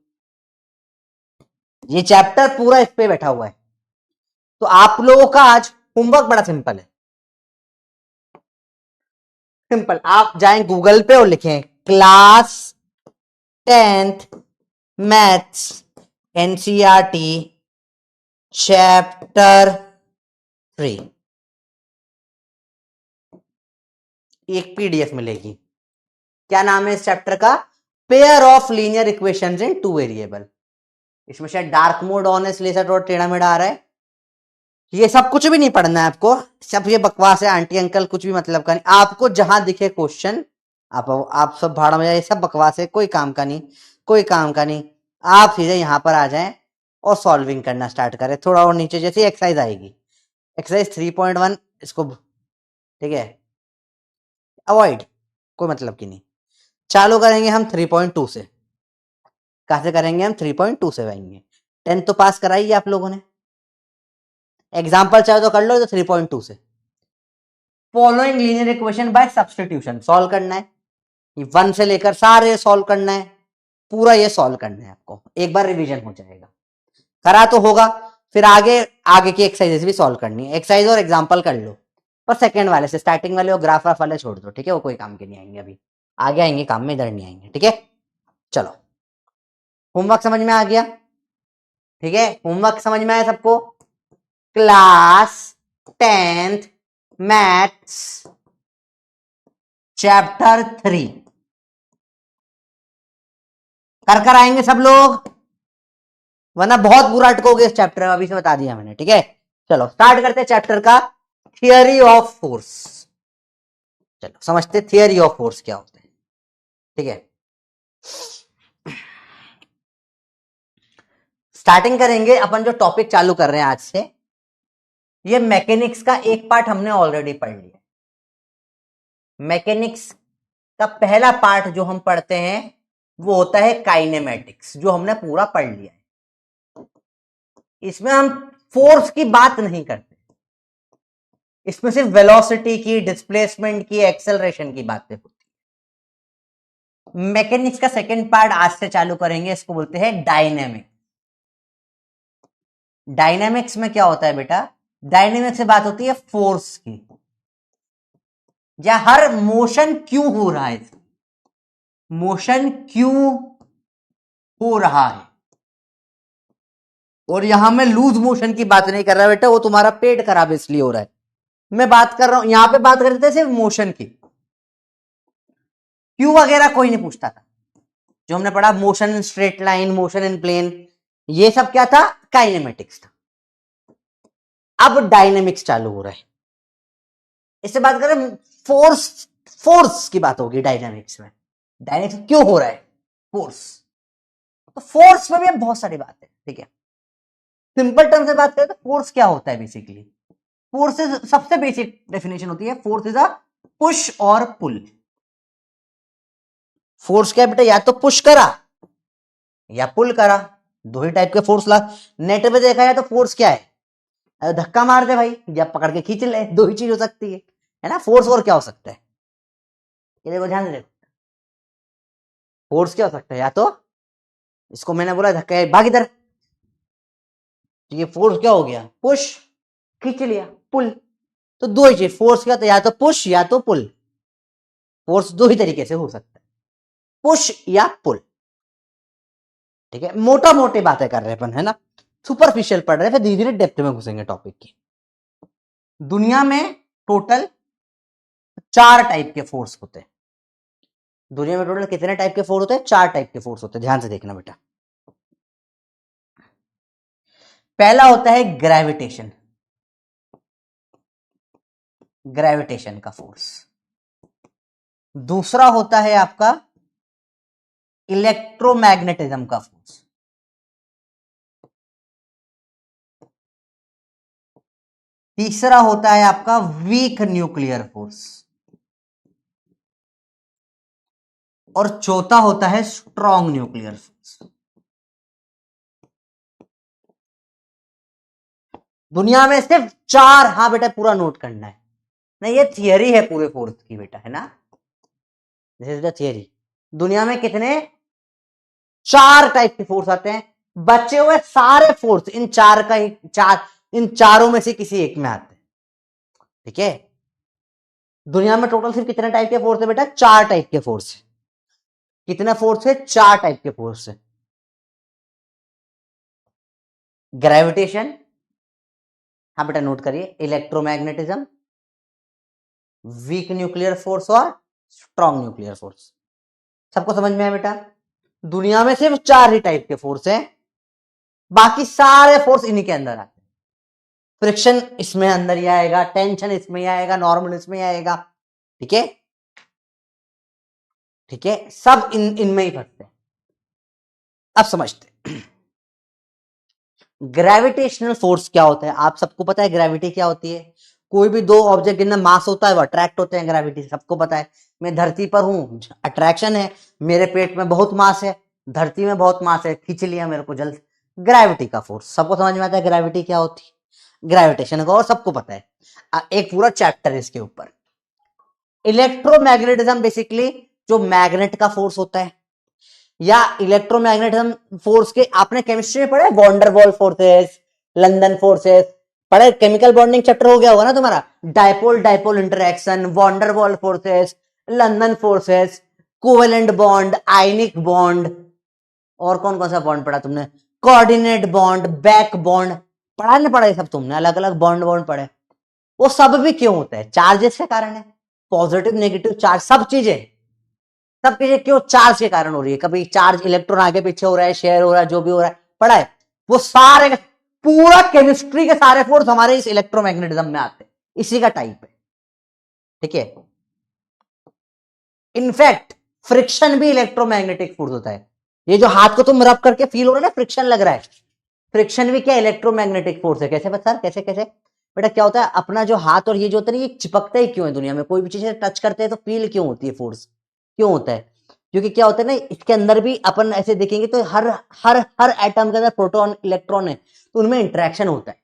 ये चैप्टर पूरा इस पे बैठा हुआ है। तो आप लोगों का आज होमवर्क बड़ा सिंपल है, सिंपल। आप जाएं गूगल पे और लिखें class 10th maths NCERT chapter 3, एक पीडीएफ मिलेगी। क्या नाम है इस चैप्टर का? Pair of linear equations in 2 variable. इसमें शायद डार्क मोड ऑन है इसलिए सर थोड़ा टेढ़ा मेढ़ा आ रहा है। ये सब कुछ भी नहीं पढ़ना है आपको, सब ये बकवास है, आंटी अंकल कुछ भी मतलब का नहीं। आपको जहां दिखे क्वेश्चन आप सब भाड़ा में जाए, सब बकवास है, कोई काम का नहीं, कोई काम का नहीं। आप सीधे यहां पर आ जाएं और सॉल्विंग करना स्टार्ट करें। थोड़ा और नीचे जैसे एक्सरसाइज आएगी, एक्सरसाइज 3.1, इसको ठीक है अवॉइड, कोई मतलब की नहीं। चालू करेंगे हम 3.2 से। कहां से करेंगे हम? 3.2 से आएंगे। 10 तो पास कराइए आप लोगों ने, एग्जाम्पल चाहे तो कर लो, तो 3.2 से following linear equation by substitution solve करना है। 1 से लेकर सारे सॉल्व करना है, पूरा ये सॉल्व करना है आपको, एक बार रिवीजन हो जाएगा, करा तो होगा। फिर आगे आगे की एक्सरसाइजेस भी सॉल्व करनी है, एक्सरसाइज और एग्जाम्पल कर लो, पर सेकंड वाले से, स्टार्टिंग वाले और ग्राफ वाफ वाले छोड़ दो, ठीक है, वो कोई काम के नहीं आएंगे, अभी आगे आएंगे काम में, इधर नहीं आएंगे, ठीक है। चलो होमवर्क समझ में आ गया, ठीक है, होमवर्क समझ में आया सबको? क्लास 10th मैथ्स चैप्टर 3 कर आएंगे सब लोग, वरना बहुत बुरा अटकोगे इस चैप्टर में, अभी से बता दिया मैंने, ठीक है। चलो स्टार्ट करते हैं चैप्टर का थियरी ऑफ फोर्स। चलो समझते थियरी ऑफ फोर्स क्या होता है, ठीक है। स्टार्टिंग करेंगे अपन, जो टॉपिक चालू कर रहे हैं आज से, ये मैकेनिक्स का एक पार्ट हमने ऑलरेडी पढ़ लिया। मैकेनिक्स का पहला पार्ट जो हम पढ़ते हैं वो होता है काइनेमेटिक्स, जो हमने पूरा पढ़ लिया है। इसमें हम फोर्स की बात नहीं करते, इसमें सिर्फ वेलोसिटी की, डिस्प्लेसमेंट की, एक्सेलरेशन की बातें होती है। मैकेनिक्स का सेकंड पार्ट आज से चालू करेंगे, इसको बोलते हैं डायनेमिक्स। डायनेमिक्स में क्या होता है बेटा? डायनेमिक्स से बात होती है फोर्स की, या हर मोशन क्यों हो रहा है, मोशन क्यों हो रहा है। और यहां मैं लूज मोशन की बात नहीं कर रहा बेटा, वो तुम्हारा पेट खराब इसलिए हो रहा है। मैं बात कर रहा हूं, यहां पे बात करते थे सिर्फ मोशन की, क्यों वगैरह कोई नहीं पूछता था। जो हमने पढ़ा motion in straight line, motion in plane, ये सब क्या था? काइनेमेटिक्स था। अब डायनेमिक्स चालू हो रहा है, इससे बात करें फोर्स, फोर्स की बात होगी डायनेमिक्स में। डायनेमिक्स क्यों हो रहा है? फोर्स। तो फोर्स में भी बहुत सारी बातें, ठीक है। सिंपल टर्म से बात करें तो फोर्स क्या होता है बेसिकली? फोर्स सबसे बेसिक डेफिनेशन होती है, फोर्स इज अ पुश और पुल। फोर्स क्या बेटा? या तो पुश करा या पुल करा, दो ही टाइप के फोर्स ला। नेट पे देखा जाए तो फोर्स क्या है? धक्का मार दे भाई, या पकड़ के खींच ले, दो ही चीज हो सकती है ना। फोर्स और क्या हो सकता है? ये देखो, ध्यान से देखो, फोर्स क्या हो सकता है? या तो इसको मैंने बोला धक्का, भाग इधर, ये फोर्स क्या हो गया? पुश, खींच लिया, पुल। तो दो ही चीज फोर्स क्या, तो या तो पुश या तो पुल। फोर्स दो ही तरीके से हो सकता है, पुश या पुल। ठीक है, मोटा मोटे बातें कर रहे हैं अपन, है ना, सुपरफिशियल पढ़ रहे हैं, फिर धीरे धीरे डेप्थ में घुसेंगे टॉपिक की। दुनिया में टोटल 4 टाइप के फोर्स होते हैं। दुनिया में टोटल कितने टाइप के फोर्स होते हैं? 4 टाइप के फोर्स होते हैं, ध्यान से देखना बेटा। पहला होता है ग्रेविटेशन, ग्रेविटेशन का फोर्स। दूसरा होता है आपका इलेक्ट्रोमैग्नेटिज्म का फोर्स। तीसरा होता है आपका वीक न्यूक्लियर फोर्स। और चौथा होता है स्ट्रॉन्ग न्यूक्लियर फोर्स। दुनिया में सिर्फ 4, हाँ बेटा पूरा नोट करना है, नहीं ये थियरी है पूरे फोर्स की बेटा, है ना, दिस इज द थियरी। दुनिया में कितने 4 टाइप के फोर्स आते हैं, बचे हुए सारे फोर्स इन 4 का ही इन चारों में से किसी एक में आते हैं। ठीक है, दुनिया में टोटल सिर्फ कितने टाइप के फोर्स है बेटा? 4 टाइप के फोर्स है। कितने फोर्स है? 4 टाइप के फोर्स है। ग्रेविटेशन, हाँ बेटा नोट करिए, इलेक्ट्रोमैग्नेटिज्म, वीक न्यूक्लियर फोर्स और स्ट्रॉन्ग न्यूक्लियर फोर्स। सबको समझ में आया बेटा? दुनिया में सिर्फ 4 ही टाइप के फोर्स हैं, बाकी सारे फोर्स इन्हीं के अंदर आते हैं। फ्रिक्शन इसमें अंदर ही आएगा, टेंशन इसमें ही आएगा, नॉर्मल इसमें ही आएगा। ठीक है, ठीक है, सब इनमें ही फंसते हैं। अब समझते हैं ग्रेविटेशनल फोर्स क्या होता है। आप सबको पता है ग्रेविटी क्या होती है? कोई भी दो ऑब्जेक्ट जिनमें मास होता है वो अट्रैक्ट होते हैं ग्रेविटी से, सबको पता है। मैं धरती पर हूं, अट्रैक्शन है, मेरे पेट में बहुत मास है, धरती में बहुत मास है, खींच लिया मेरे को जल्द, ग्रेविटी का फोर्स। सबको समझ में आता है ग्रेविटी क्या होती है, ग्रेविटेशन का, और सबको पता है, एक पूरा चैप्टर है इसके ऊपर। इलेक्ट्रोमैग्नेटिज्म बेसिकली जो मैग्नेट का फोर्स होता है, या इलेक्ट्रोमैग्नेटिज्म फोर्स के आपने केमिस्ट्री में पढ़ा है, वॉन्डरवॉल फोर्सेस, लंदन फोर्सेस पढ़े, केमिकल बॉन्डिंग चैप्टर हो गया होगा ना तुम्हारा, dipole dipole interaction, van der Waals forces, London forces, covalent bond, ionic bond, और कौन कौन सा बॉन्ड पढ़ा तुमने, कोऑर्डिनेट बॉन्ड, बैक बॉन्ड, पढ़ा ना पढ़ा सब तुमने, अलग अलग बॉन्ड बॉन्ड पढ़े। वो सब भी क्यों होता है? चार्जेस के कारण है, पॉजिटिव नेगेटिव चार्ज, सब चीजें क्यों चार्ज के कारण हो रही है। कभी चार्ज इलेक्ट्रॉन आगे पीछे हो रहा है, शेयर हो रहा है, जो भी हो रहा है पढ़ा है। वो सारे पूरा केमिस्ट्री के सारे फोर्स हमारे इस इलेक्ट्रोमैग्नेटिज्म में आते हैं, इसी का टाइप है। ठीक है, इनफैक्ट फ्रिक्शन भी इलेक्ट्रोमैग्नेटिक फोर्स होता है। ये जो हाथ को तुम रब करके फील हो रहा है ना, फ्रिक्शन लग रहा है, फ्रिक्शन भी क्या इलेक्ट्रोमैग्नेटिक फोर्स है। कैसे बता, कैसे कैसे बेटा? क्या होता है, अपना जो हाथ और ये जो होता है ये चिपकता ही क्यों है दुनिया में? कोई भी चीज टच करते हैं तो फील क्यों होती है, फोर्स क्यों होता है? क्योंकि क्या होता है ना, इसके अंदर भी अपन ऐसे देखेंगे तो हर हर हर एटम के अंदर प्रोटॉन इलेक्ट्रॉन है, तो उनमें इंटरेक्शन होता है।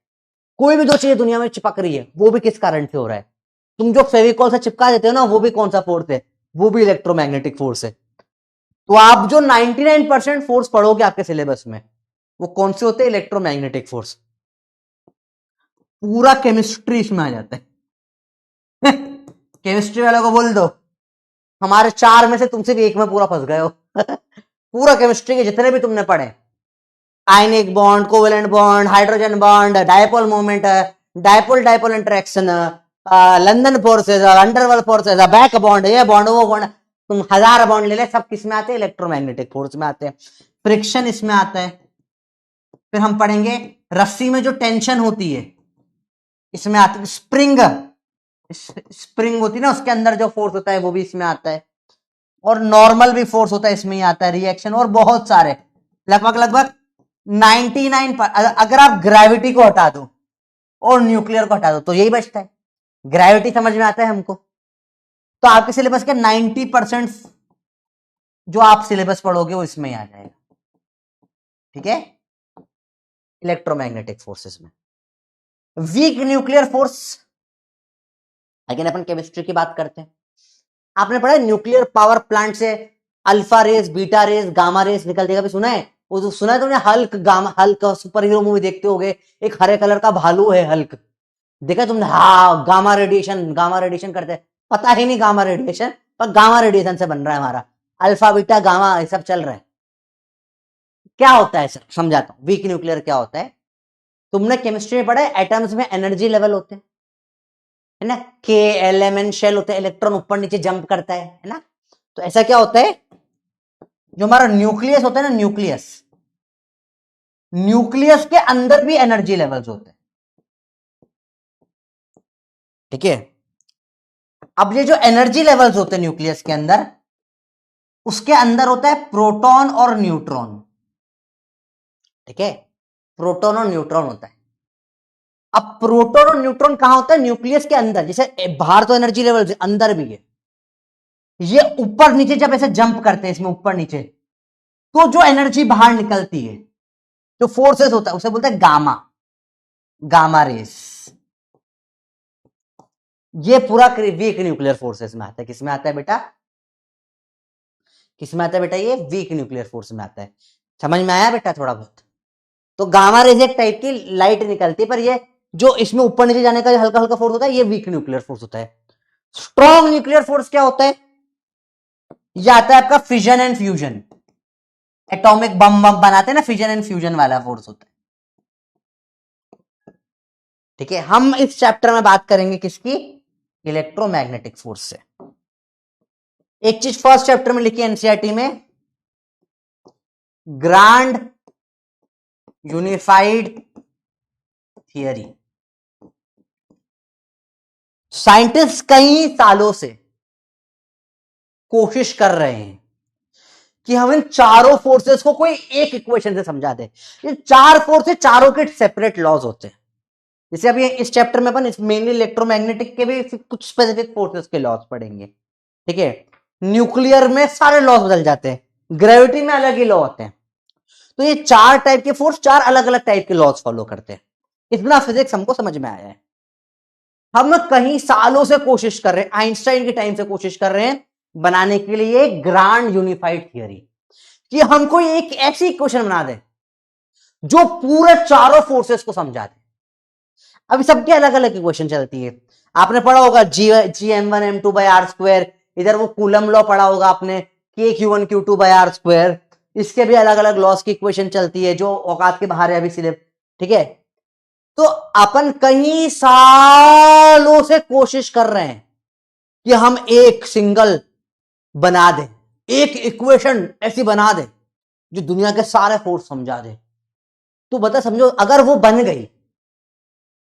कोई भी दो चीजें दुनिया में चिपक रही है, वो भी किस कारण से हो रहा है? तुम जो फेविकॉल से चिपका देते हो ना, वो भी कौन सा फोर्स है? वो भी इलेक्ट्रोमैग्नेटिक फोर्स है। तो आप जो 99% फोर्स पढ़ोगे आपके सिलेबस में, वो कौन से होते हैं? Electromagnetic force. पूरा केमिस्ट्री इसमें आ जाता है केमिस्ट्री वालों को बोल दो हमारे 4 में से तुम सिर्फ एक में पूरा फंस गए हो पूरा केमिस्ट्री के जितने भी तुमने पढ़े, ionic bond, covalent bond, hydrogen bond, dipole moment, dipole dipole interaction, London forces, underworld forces, back bond, ये बॉन्ड वो बॉन्ड, तुम 1000 बॉन्ड ले ले, सब किस में आते हैं? इलेक्ट्रोमैग्नेटिक फोर्स में आते हैं। फ्रिक्शन इसमें आता है। फिर हम पढ़ेंगे रस्सी में जो टेंशन होती है, इसमें आती है। स्प्रिंग स्प्रिंग होती है ना, उसके अंदर जो फोर्स होता है वो भी इसमें आता है। और नॉर्मल भी फोर्स होता है, इसमें ही आता है, रिएक्शन, और बहुत सारे, लगभग लगभग 99 पर। अगर आप ग्रेविटी को हटा दो और न्यूक्लियर को हटा दो तो यही बचता है। ग्रेविटी समझ में आता है हमको, तो आपके सिलेबस के 90% जो आप सिलेबस पढ़ोगे वो इसमें ही आ जाएगा। ठीक है, इलेक्ट्रोमैग्नेटिक फोर्सेस में। वीक न्यूक्लियर फोर्स, अगेन अपन केमिस्ट्री की बात करते हैं। आपने पढ़ा है न्यूक्लियर पावर प्लांट से alpha rays, beta rays, gamma rays निकलती है, कभी सुना है? वो तो सुना है तुमने, Hulk, gamma, Hulk super hero movie देखते होगे, एक हरे कलर का भालू है हल्क, देखा तुमने? हाँ, गामा रेडिएशन करते हैं, पता ही नहीं गामा रेडिएशन, पर गामा रेडिएशन से बन रहा है हमारा अल्फा बीटा गामा, ये सब चल रहा है। क्या होता है सर, समझाता हूं वीक न्यूक्लियर क्या होता है। तुमने केमिस्ट्री में पढ़ा है एटम्स में एनर्जी लेवल होते हैं, है ना, के एल एम एन शेल होते हैं, इलेक्ट्रॉन ऊपर नीचे जंप करता है ना। तो ऐसा क्या होता है, जो हमारा न्यूक्लियस होता है ना, न्यूक्लियस के अंदर भी एनर्जी लेवल्स होते हैं, ठीक है। अब ये जो एनर्जी लेवल्स होते हैं न्यूक्लियस के अंदर, उसके अंदर होता है प्रोटॉन और न्यूट्रॉन, ठीक है, प्रोटॉन और न्यूट्रॉन होता है। अब प्रोटॉन और न्यूट्रॉन कहां होता है, न्यूक्लियस के अंदर, जैसे बाहर तो एनर्जी लेवल अंदर भी है, ये ऊपर नीचे जब ऐसे जंप करते हैं इसमें ऊपर नीचे, तो जो एनर्जी बाहर निकलती है, जो फोर्सेस होता है, उसे बोलते हैं गामा, गामा रेस। ये पूरा वीक न्यूक्लियर फोर्सेस में आता है। किसमें आता है बेटा, किसमें आता है बेटा, ये वीक न्यूक्लियर फोर्स में आता है। समझ में आया बेटा थोड़ा बहुत? तो गामा रेज एक टाइप की लाइट निकलती है, पर ये जो इसमें ऊपर नीचे जाने का हल्का हल्का फोर्स होता है, ये वीक न्यूक्लियर फोर्स होता है। स्ट्रॉन्ग न्यूक्लियर फोर्स क्या होता है, ये आता है आपका fission and fusion, atomic bomb bomb बनाते हैं ना, फिजन एंड फ्यूजन वाला फोर्स होता है, ठीक है। हम इस चैप्टर में बात करेंगे किसकी, इलेक्ट्रोमैग्नेटिक फोर्स से। एक चीज फर्स्ट चैप्टर में लिखी एनसीईआरटी में, ग्रांड यूनिफाइड थियरी। साइंटिस्ट कई सालों से कोशिश कर रहे हैं कि हम इन चारों फोर्सेस को कोई एक इक्वेशन से समझा दे। ये चार फोर्सेस, चारों के सेपरेट लॉज होते हैं। जैसे अभी इस चैप्टर में अपन मेनली इलेक्ट्रोमैग्नेटिक के भी कुछ स्पेसिफिक फोर्सेस के लॉज पढ़ेंगे, ठीक है। न्यूक्लियर में सारे लॉज बदल जाते हैं, ग्रेविटी में अलग ही लॉ होते हैं। तो ये चार टाइप के फोर्स चार अलग अलग टाइप के लॉज फॉलो करते हैं। इतना फिजिक्स हमको समझ में आया है। हम कई सालों से कोशिश कर रहे हैं, आइंस्टाइन के टाइम से कोशिश कर रहे हैं बनाने के लिए ग्रांड यूनिफाइड थियरी, कि हमको एक ऐसी इक्वेशन बना दे जो पूरे चारों फोर्सेस को समझा दे। अभी सबके अलग अलग इक्वेशन चलती है, आपने पढ़ा होगा G(m1m2/r²), इधर वो कूलम लॉ पढ़ा होगा आपने, K(q1q2/r²), इसके भी अलग अलग लॉस की इक्वेशन चलती है जो औकात के बाहर है अभी सिर्फ, ठीक है। तो अपन कई सालों से कोशिश कर रहे हैं कि हम एक सिंगल बना दें, एक इक्वेशन ऐसी बना दें जो दुनिया के सारे फोर्स समझा दे। तो बता, समझो अगर वो बन गई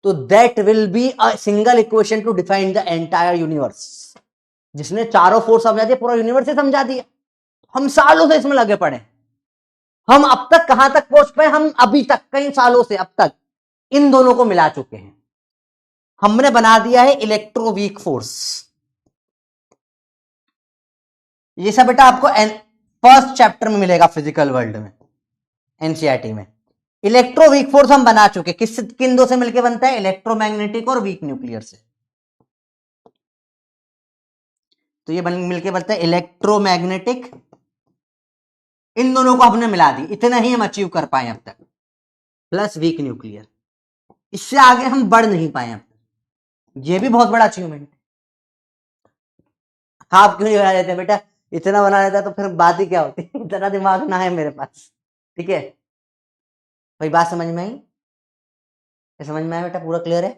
तो that will be a single equation two define the entire universe, जिसने चारों फोर्स समझा दिया, पूरा यूनिवर्स ही समझा दिया। हम सालों से इसमें लगे पड़े, हम अब तक कहां तक पहुंच पाए, हम अभी तक कई सालों से अब तक इन दोनों को मिला चुके हैं। हमने बना दिया है इलेक्ट्रोवीक फोर्स। ये सब बेटा आपको फर्स्ट चैप्टर में मिलेगा फिजिकल वर्ल्ड में, एनसीईआरटी में। इलेक्ट्रोवीक फोर्स हम बना चुके, किन दो से मिलकर बनता है, इलेक्ट्रोमैग्नेटिक और वीक न्यूक्लियर से। तो ये मिलकर बनता है इलेक्ट्रोमैग्नेटिक, इन दोनों को हमने मिला दी, इतना ही हम अचीव कर पाए अब तक, प्लस वीक न्यूक्लियर। इससे आगे हम बढ़ नहीं पाए अब तक, ये भी बहुत बड़ा अचीवमेंट। आप क्यों नहीं बना लेते बेटा, इतना बना लेता तो फिर बात ही क्या होती इतना दिमाग ना है मेरे पास, ठीक है भाई। बात समझ में आई, समझ में आया बेटा, पूरा क्लियर है।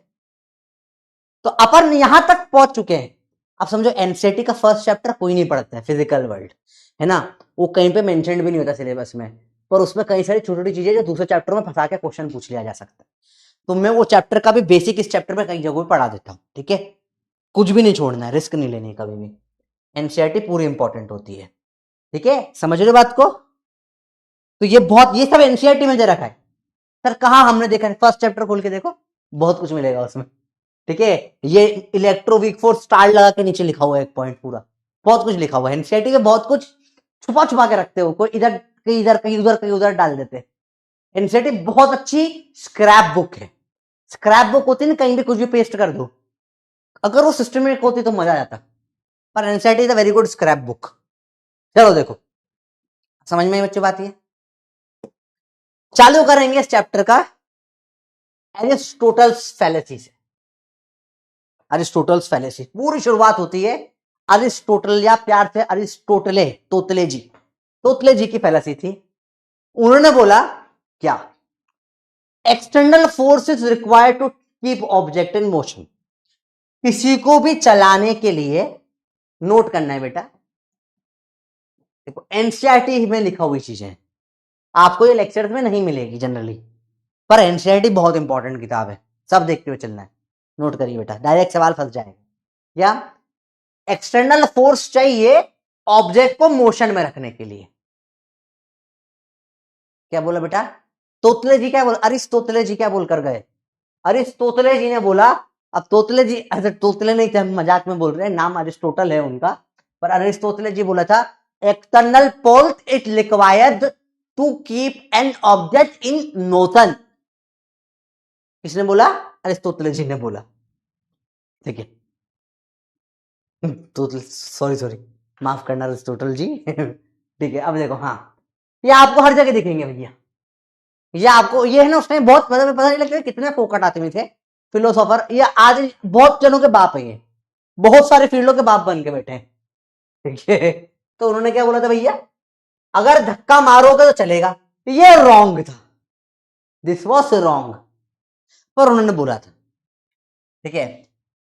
तो अपन यहां तक पहुंच चुके हैं। अब समझो एनसीईआरटी का फर्स्ट चैप्टर कोई नहीं पढ़ता है, फिजिकल वर्ल्ड, है ना, वो कहीं पे मेंशन्ड भी नहीं होता सिलेबस में, पर उसमें कई सारी छोटी छोटी चीजें जो दूसरे चैप्टर में फंसा के क्वेश्चन पूछ लिया जा सकता है। तो मैं वो चैप्टर का भी बेसिक इस चैप्टर में कई जगहों पढ़ा देता हूँ, ठीक है। कुछ भी नहीं छोड़ना है, रिस्क नहीं लेनी कभी भी, एनसीईआरटी पूरी इंपॉर्टेंट होती है, ठीक है। समझ रहे बात को? तो ये बहुत, ये सब एनसीईआरटी में दे रखा है सर, कहा हमने देखा है, फर्स्ट चैप्टर खोल के देखो, बहुत कुछ मिलेगा उसमें, ठीक है। ये इलेक्ट्रोवीक फोर्स स्टार लगा के नीचे लिखा हुआ है एक पॉइंट, पूरा बहुत कुछ लिखा हुआ है। एनसीईआरटी में बहुत कुछ छुपा छुपा के रखते हो, कोई इधर कहीं इधर कहीं उधर कहीं उधर डाल देते। एनसीईआरटी बहुत अच्छी स्क्रैप बुक है, स्क्रैप बुक होती है ना, कहीं भी कुछ भी पेस्ट कर दो, अगर वो सिस्टमेटिक होती तो मजा आ जाता, पर NCERT is a very good scrap book. चलो देखो, समझ में बच्चे बात ये, चालू करेंगे इस चैप्टर का एरिस्टोटल्स फैलेसी से। Aristotle's fallacy. पूरी शुरुआत होती है अरिस्टोटल या प्यार से अरिस्टोटले, तोतले जी की फैलेसी थी। उन्होंने बोला क्या, external force is required to keep object in motion. किसी को भी चलाने के लिए, नोट करना है बेटा, देखो एनसीईआरटी में लिखा हुई चीजें आपको ये लेक्चर्स में नहीं मिलेगी जनरली, पर एनसीईआरटी बहुत इंपॉर्टेंट किताब है, सब देखते हुए चलना है। नोट करिए बेटा, डायरेक्ट सवाल फंस जाएगा। या एक्सटर्नल फोर्स चाहिए ऑब्जेक्ट को मोशन में रखने के लिए। क्या बोला बेटा? तोतले जी क्या बोला? अरिस्टोतले जी क्या बोलकर गए? अरिस्टोतले जी ने बोला, अब तोतले जी ऐसे तोतले नहीं थे, हम मजाक में बोल रहे हैं, नाम अरिस्टोटल है उनका, पर अरिस्टोतले जी बोला था external force it required to keep an object in motion. किसने बोला? अरिस्टोतले जी ने बोला। ठीक है, तो सॉरी माफ करना अरिस्टोटल जी। ठीक है, अब देखो, हाँ ये आपको हर जगह दिखेंगे भैया, ये आपको ये है ना, उसमें बहुत मतलब पता नहीं लगता कितने फोकट आते थे फिलोसोफर, ये आज बहुत जनों के बाप है, ये बहुत सारे फील्डों के बाप बन के बैठे हैं। ठीक है, तो उन्होंने क्या बोला था भैया, अगर धक्का मारोगे तो चलेगा, ये रॉन्ग था, दिस वॉज रॉन्ग, पर उन्होंने बोला था। ठीक है,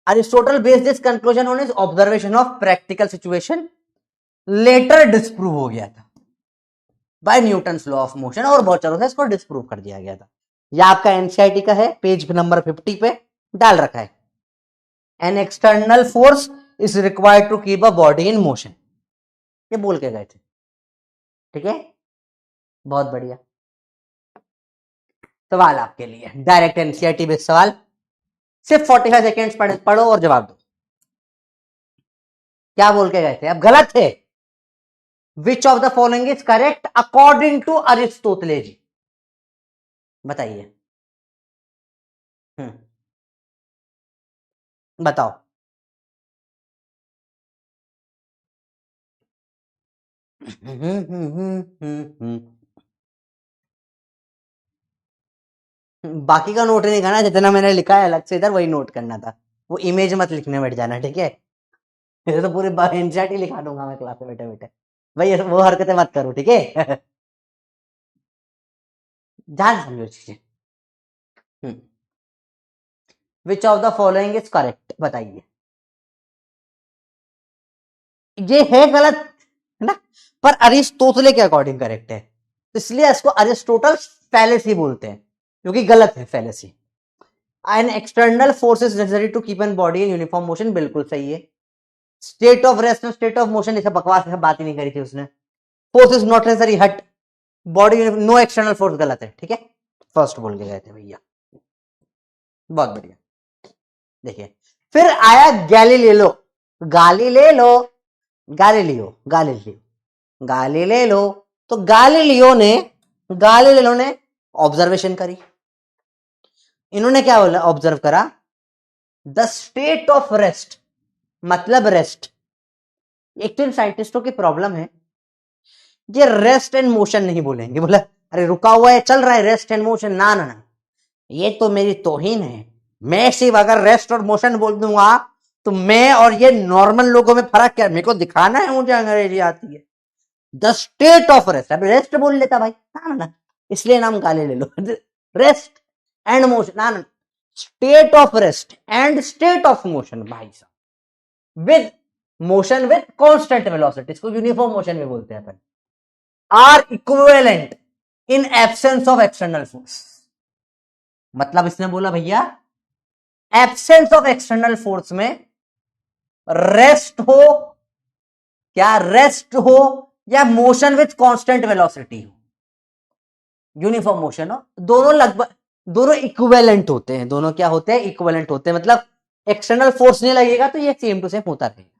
Aristotle based this conclusion on his observation of practical situation, later disprove हो गया था by Newton's law of motion, और बहुत चलो था इसको डिस्प्रूव कर दिया गया था। यह आपका एनसीईआरटी का है, पेज नंबर 50 पे डाल रखा है, an external force is required to keep a body in motion, ये बोल के गए थे। ठीक है, बहुत बढ़िया। सवाल आपके लिए डायरेक्ट एनसीईआरटी बेस्ड सवाल, सिर्फ 45 सेकेंड्स पढ़ो और जवाब दो। क्या बोल के गए थे? अब गलत थे। Which of the following is correct according to Aristotle ji, बताइए। बताओ। बाकी का नोट नहीं करना, जितना मैंने लिखा है अलग से इधर वही नोट करना था, वो इमेज मत लिखने बैठ जाना, ठीक है? ये तो पूरी एनसीईआरटी लिखा दूंगा मैं क्लास में बैठे बैठे, भाई वो हरकतें मत करो, ठीक है? ध्यान समझो चीजें। विच of the following is correct, बताइए। ये है गलत है ना, पर अरिस्टोटले के अकॉर्डिंग करेक्ट है, तो इसलिए इसको अरिस्टोटल फैलेसी बोलते हैं, क्योंकि गलत है fallacy. An external force is necessary to keep an body in uniform motion, बिल्कुल सही है। स्टेट ऑफ रेस्ट और स्टेट ऑफ मोशन, इसे बकवास है, बात ही नहीं करी थी उसने। फोर्स इज नॉट नेसेसरी, हट, बॉडी नो एक्सटर्नल फोर्स, गलत है। ठीक है, फर्स्ट बोल के गए थे भैया, बहुत बढ़िया। देखिए, फिर आया गैलीलियो, गालीलेलो, गालीलियो, गालीलियो, गालीलेलो। तो गालीलियो ने ऑब्जर्वेशन करी। इन्होंने क्या बोला, ऑब्जर्व करा, द स्टेट ऑफ रेस्ट, मतलब रेस्ट। एक तो इन साइंटिस्टों की प्रॉब्लम है, ये रेस्ट एंड मोशन नहीं बोलेंगे, बोला अरे रुका हुआ है चल रहा है, रेस्ट एंड मोशन, ना ना ना, ये तो मेरी तौहीन है। मैं सिर्फ अगर रेस्ट और मोशन बोल दूंगा तो मैं और ये नॉर्मल लोगों में फर्क क्या, मेरे को दिखाना है मुझे अंग्रेजी आती है। द स्टेट ऑफ रेस्ट, अब रेस्ट बोल लेता भाई, ना ना ना, इसलिए नाम गाली ले लो। रेस्ट एंड मोशन, ना ना, state of rest and state of motion भाई साहब, with motion with constant velocity, इसको यूनिफॉर्म मोशन में बोलते हैं अपन, are equivalent in absence of external force. मतलब इसने बोला भैया, एब्सेंस ऑफ एक्सटर्नल फोर्स में रेस्ट हो, क्या रेस्ट हो, या मोशन विथ कांस्टेंट वेलोसिटी हो, यूनिफॉर्म मोशन हो, दोनों लगभग, दोनों इक्विवेलेंट होते हैं, दोनों क्या होते हैं, इक्विवेलेंट होते हैं, मतलब एक्सटर्नल फोर्स नहीं लगेगा तो ये सेम टू सेम होता रहेगा।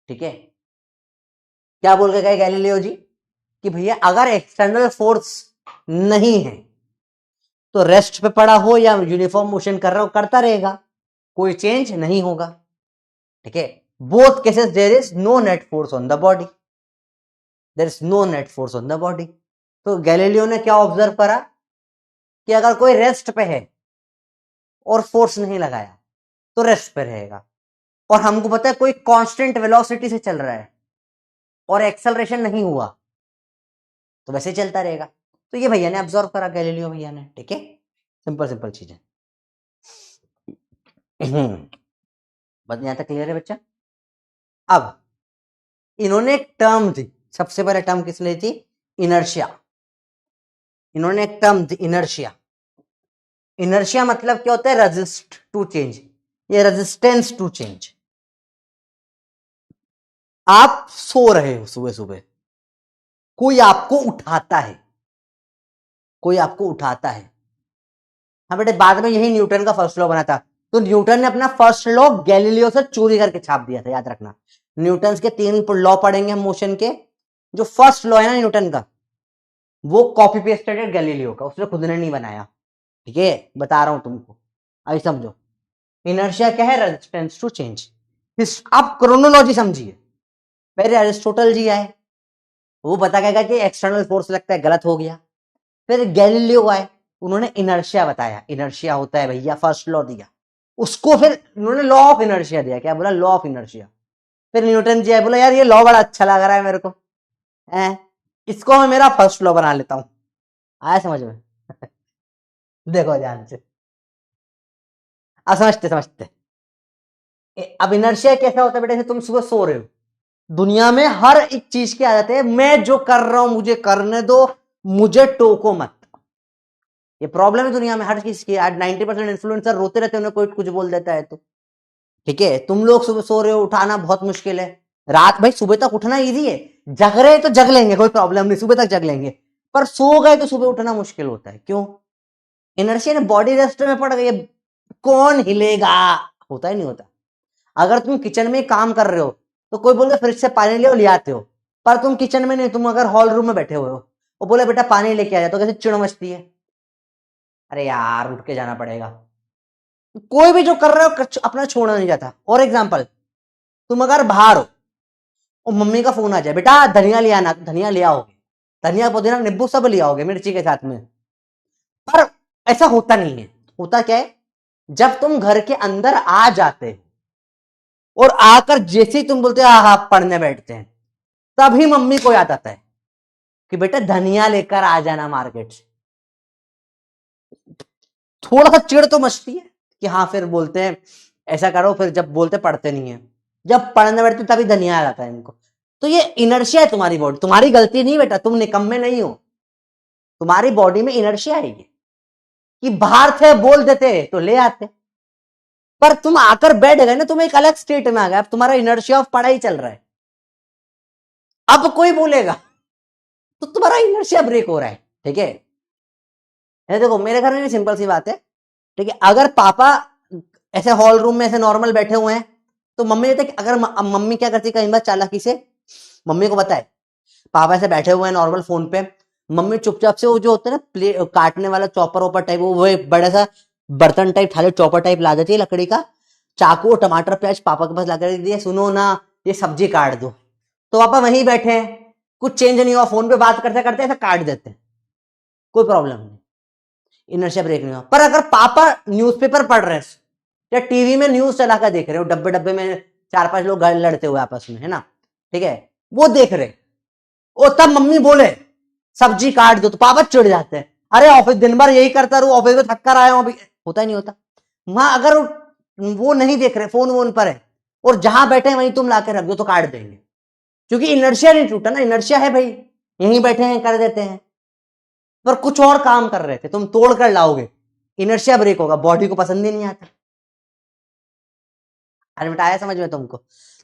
ठीक है, क्या बोल के गए गैलीलियो जी कि भैया अगर एक्सटर्नल फोर्स नहीं है तो रेस्ट पे पड़ा हो या यूनिफॉर्म मोशन कर रहा हो, करता रहेगा, कोई चेंज नहीं होगा। ठीक है, both cases there is no net force on the body, there is no net force on the body. तो गैलीलियो ने क्या ऑब्जर्व करा कि अगर कोई रेस्ट पे है और फोर्स नहीं लगाया तो रेस्ट पे रहेगा। और हमको पता है कोई कांस्टेंट वेलोसिटी से चल रहा है और एक्सेलरेशन नहीं हुआ तो वैसे चलता रहेगा। तो ये भैया ने ऑब्जर्व करा, गैलीलियो भैया ने, ठीक है, सिंपल सिंपल चीज है। बस यहां तक क्लियर है बच्चा। अब इन्होंने एक टर्म दी, सबसे पहले टर्म किसने दी? इनर्शिया। इन्होंने एक टर्म दी इनर्शिया। इनर्शिया मतलब क्या होता है? रेजिस्ट टू चेंज, ये रेजिस्टेंस टू चेंज। आप सो रहे हो सुबह सुबह, कोई आपको उठाता है, कोई आपको उठाता है। हाँ बेटे, बाद में यही न्यूटन का फर्स्ट लॉ बना था। तो न्यूटन ने अपना फर्स्ट लॉ गैलीलियो से चोरी करके छाप दिया था, याद रखना। न्यूटन के 3 लॉ पढ़ेंगे हम मोशन के। जो फर्स्ट लॉ है ना न्यूटन का, वो कॉपी पेस्टेड है गैलीलियो का, उसने खुद ने नहीं बनाया, ठीक है, बता रहा हूं तुमको, अभी समझो। इनर्शिया क्या है? Resistance to change. आप क्रोनोलॉजी समझिए। पहले एरिस्टोटल जी आए, वो बता गया कि एक्सटर्नल फोर्स लगता है, गलत हो गया। फिर गैलीलियो आए, उन्होंने इनर्शिया बताया, इनर्शिया होता है भैया, फर्स्ट लॉ दिया उसको। फिर उन्होंने लॉ ऑफ इनर्शिया दिया, क्या बोला? Law of inertia. फिर न्यूटन जी आए, बोला यार ये लॉ बड़ा अच्छा लग रहा है मेरे को, इसको मैं मेरा फर्स्ट लॉ बना लेता हूं। आया समझ में? देखो ध्यान से, समझते समझते। अब इनर्शिया कैसा होता है बेटे? तुम सुबह सो रहे हो, दुनिया में हर एक चीज की आदत है, मैं जो कर रहा हूं मुझे करने दो, मुझे टोको मत। ये प्रॉब्लम है दुनिया में हर चीज की। आज 90% इन्फ्लुएंसर रोते रहते हैं, उन्हें कोई कुछ बोल देता है तो, ठीक है। तुम लोग सुबह सो रहे हो, उठाना बहुत मुश्किल है। रात भाई सुबह तक उठना इजी है, जग रहे तो जग लेंगे, कोई प्रॉब्लम नहीं, सुबह तक जग लेंगे। पर सो गए तो सुबह उठना मुश्किल होता है। क्यों? इनर्शिया ने, बॉडी रेस्ट में पड़ गई, कौन हिलेगा? होता ही नहीं होता। अगर तुम किचन में काम कर रहे हो तो कोई बोले फ्रिज से पानी ले आते हो, पर तुम किचन में नहीं, तुम अगर हॉल रूम में बैठे हुए हो, वो बोले बेटा पानी लेके आ जाए, तो कैसे चिड़ मचती है, अरे यार उठ के जाना पड़ेगा। कोई भी जो कर रहे हो अपना छोड़ना नहीं जाता। और एग्जाम्पल, तुम अगर बाहर हो और मम्मी का फोन आ जाए, बेटा धनिया ले आना, धनिया ले आओगे, धनिया पुदीना नींबू सब ले आओगे मिर्ची के साथ में। पर ऐसा होता नहीं है। होता क्या है? जब तुम घर के अंदर आ जाते हो और आकर जैसे ही तुम बोलते हो हाँ पढ़ने बैठते हैं, तभी मम्मी को याद आता है कि बेटा धनिया लेकर आ जाना मार्केट से। थोड़ा सा चिड़ तो मचती है कि हाँ, फिर बोलते हैं ऐसा करो, फिर जब बोलते पढ़ते नहीं है, जब पढ़ने बैठते तभी धनिया आ जाता है इनको। तो ये इनर्शिया है तुम्हारी बॉडी, तुम्हारी गलती नहीं बेटा, तुम निकम्मे नहीं हो, तुम्हारी बॉडी में इनर्शिया है ये, कि बाहर थे बोल देते तो ले आते, पर तुम आकर बैठ गए ना, तुम एक अलग स्टेट में आ गए, अब तुम्हारा इनर्शिया ऑफ पढ़ाई चल रहा है। अब कोई बोलेगा तो तुम्हारा इनर्शिया ब्रेक हो रहा है, ठीक है। देखो मेरे घर में भी सिंपल सी बात है, ठीक है। अगर पापा ऐसे हॉल रूम में ऐसे नॉर्मल बैठे हुए हैं तो मम्मी कहते अगर मम्मी क्या करती कई बार चालाकी से, मम्मी को पता है पापा ऐसे बैठे हुए हैं नॉर्मल फोन पे, मम्मी चुपचाप से वो जो होता है ना प्लेट काटने वाला चॉपर वॉपर टाइप, वो एक बड़ा सा बर्तन टाइप थाली चॉपर टाइप ला देती है लकड़ी का, चाकू टमाटर प्याज पापा के पास ला कर दिए, सुनो ना ये सब्जी काट दो, तो पापा वहीं बैठे हैं, कुछ चेंज नहीं हुआ, फोन पे बात करते करते ऐसा काट देते हैं, कोई प्रॉब्लम नहीं, इनर्शिया ब्रेक नहीं हुआ। पर अगर पापा न्यूज़पेपर पढ़ रहे हैं या टीवी में न्यूज चला कर देख रहे हो, डब्बे डब्बे में 4-5 लोग लड़ते हुए आपस में, है ना, ठीक है, वो देख रहे, और तब मम्मी बोले सब्जी काट दो, तो पापा चिढ़ जाते हैं, अरे ऑफिस दिन भर यही करता रहूं, ऑफिस में थक कर आया हूं अभी, होता ही नहीं होता। वहां अगर वो नहीं देख रहे, फोन वोन पर है, और जहां बैठे वहीं तुम लाके रख दो तो काट देंगे, क्योंकि इनर्शिया नहीं टूटा ना, इनर्शिया है भाई, यहीं बैठे हैं कर देते हैं, पर कुछ और काम कर रहे थे, तुम तोड़ कर लाओगे, इनर्शिया ब्रेक होगा, बॉडी को पसंद ही नहीं आता। अरे बेटा आया समझ में तुमको?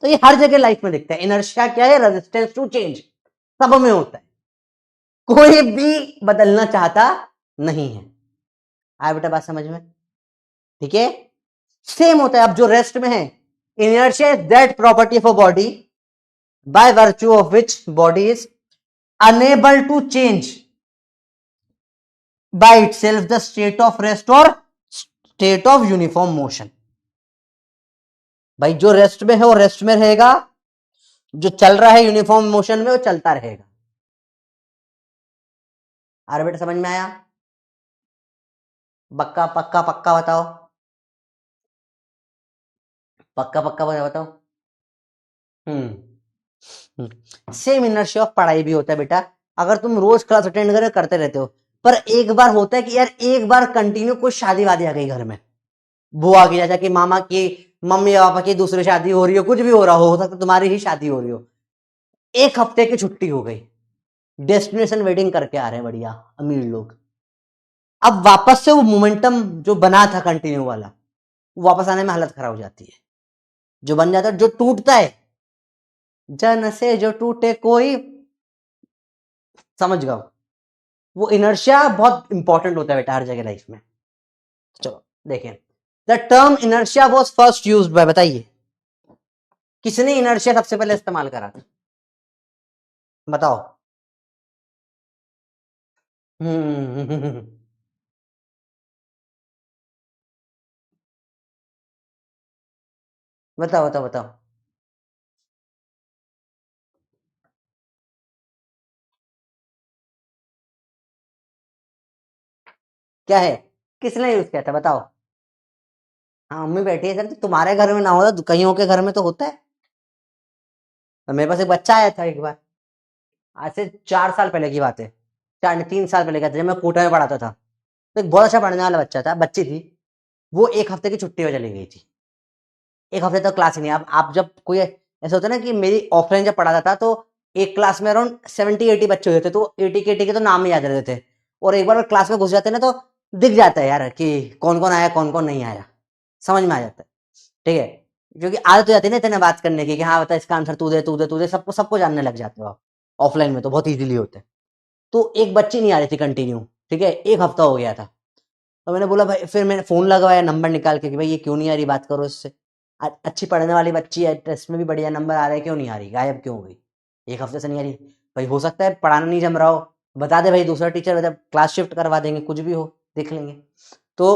तो ये हर जगह लाइफ में दिखता है। इनर्शिया क्या है? रेजिस्टेंस टू चेंज, सब में होता है, कोई भी बदलना चाहता नहीं है। आया बेटा बात समझ में? ठीक है, सेम होता है। अब जो रेस्ट में है, inertia is that property of a body by virtue of which body is unable to change by itself the state of rest और स्टेट ऑफ यूनिफॉर्म मोशन। भाई जो रेस्ट में है वो रेस्ट में रहेगा, जो चल रहा है यूनिफॉर्म मोशन में वो चलता रहेगा। अरे बेटा समझ में आया? पक्का पक्का पक्का बताओ। पक्का पक्का बताओ। सेम इनर्शिया ऑफ पढ़ाई भी होता है बेटा। अगर तुम रोज क्लास अटेंड करते रहते हो, पर एक बार होता है कि यार एक बार कंटिन्यू कोई शादी वादी आ गई घर में, बुआ की, चाचा की, मामा की, मम्मी पापा की दूसरी शादी हो रही हो, कुछ भी हो रहा हो सकता तुम्हारी ही शादी हो रही हो, एक हफ्ते की छुट्टी हो गई, डेस्टिनेशन वेडिंग करके आ रहे हैं बढ़िया अमीर लोग, अब वापस से वो मोमेंटम जो बना था कंटिन्यू वाला, वापस आने में हालत खराब हो जाती है। जो बन जाता है, जो टूटता है, जन से जो टूटे कोई, समझ गए, वो इनर्शिया बहुत इंपॉर्टेंट होता है बेटा हर जगह लाइफ में। चलो देखिए, the term inertia was first use by, बताइए किसने इनर्शिया सबसे पहले इस्तेमाल करा था, बताओ। हम्म बताओ बताओ बताओ। क्या है, किसने यूज किया था बताओ। हाँ मम्मी बैठी है सर, तो तुम्हारे घर में ना होता तो कईयों के घर में तो होता है। तो मेरे पास एक बच्चा आया था एक बार, आज से 4 साल पहले की बात है, 3 साल पहले का था, जब मैं कोटा में पढ़ाता था। तो एक बहुत अच्छा पढ़ने वाला बच्चा था, बच्ची थी, वो एक हफ्ते की छुट्टी में चली गई थी। एक हफ्ते तक क्लास ही नहीं। आप जब कोई ऐसा होता है ना कि मेरी ऑफलाइन जब पढ़ाता था तो एक क्लास में अराउंड 70-80 बच्चे होते थे, तो 80 के के तो नाम ही याद रहते थे, और एक बार क्लास में घुस जाते ना तो दिख जाता है यार कि कौन कौन आया कौन कौन नहीं आया, समझ में आ जाता है। ठीक है, क्योंकि आदत हो जाती है ना इतने बात करने की कि हाँ बता इसका आंसर तू दे तू दे तू दे, सबको सबको जानने लग जाते हो आप। ऑफलाइन में तो बहुत इजीली होता है। तो एक बच्ची नहीं आ रही थी कंटिन्यू, ठीक है, एक हफ्ता हो गया था। तो मैंने बोला भाई, फिर मैंने फोन लगवाया नंबर निकाल के कि भाई ये क्यों नहीं आ रही, बात करो इससे। अच्छी पढ़ने वाली बच्ची है, टेस्ट में भी बढ़िया नंबर आ रहे हैं, क्यों नहीं आ रही, गायब क्यों हो गई, एक हफ्ते से नहीं आ रही। भाई हो सकता है पढ़ाना नहीं जम रहा हो, बता दे भाई, दूसरा टीचर मतलब क्लास शिफ्ट करवा देंगे, कुछ भी हो देख लेंगे। तो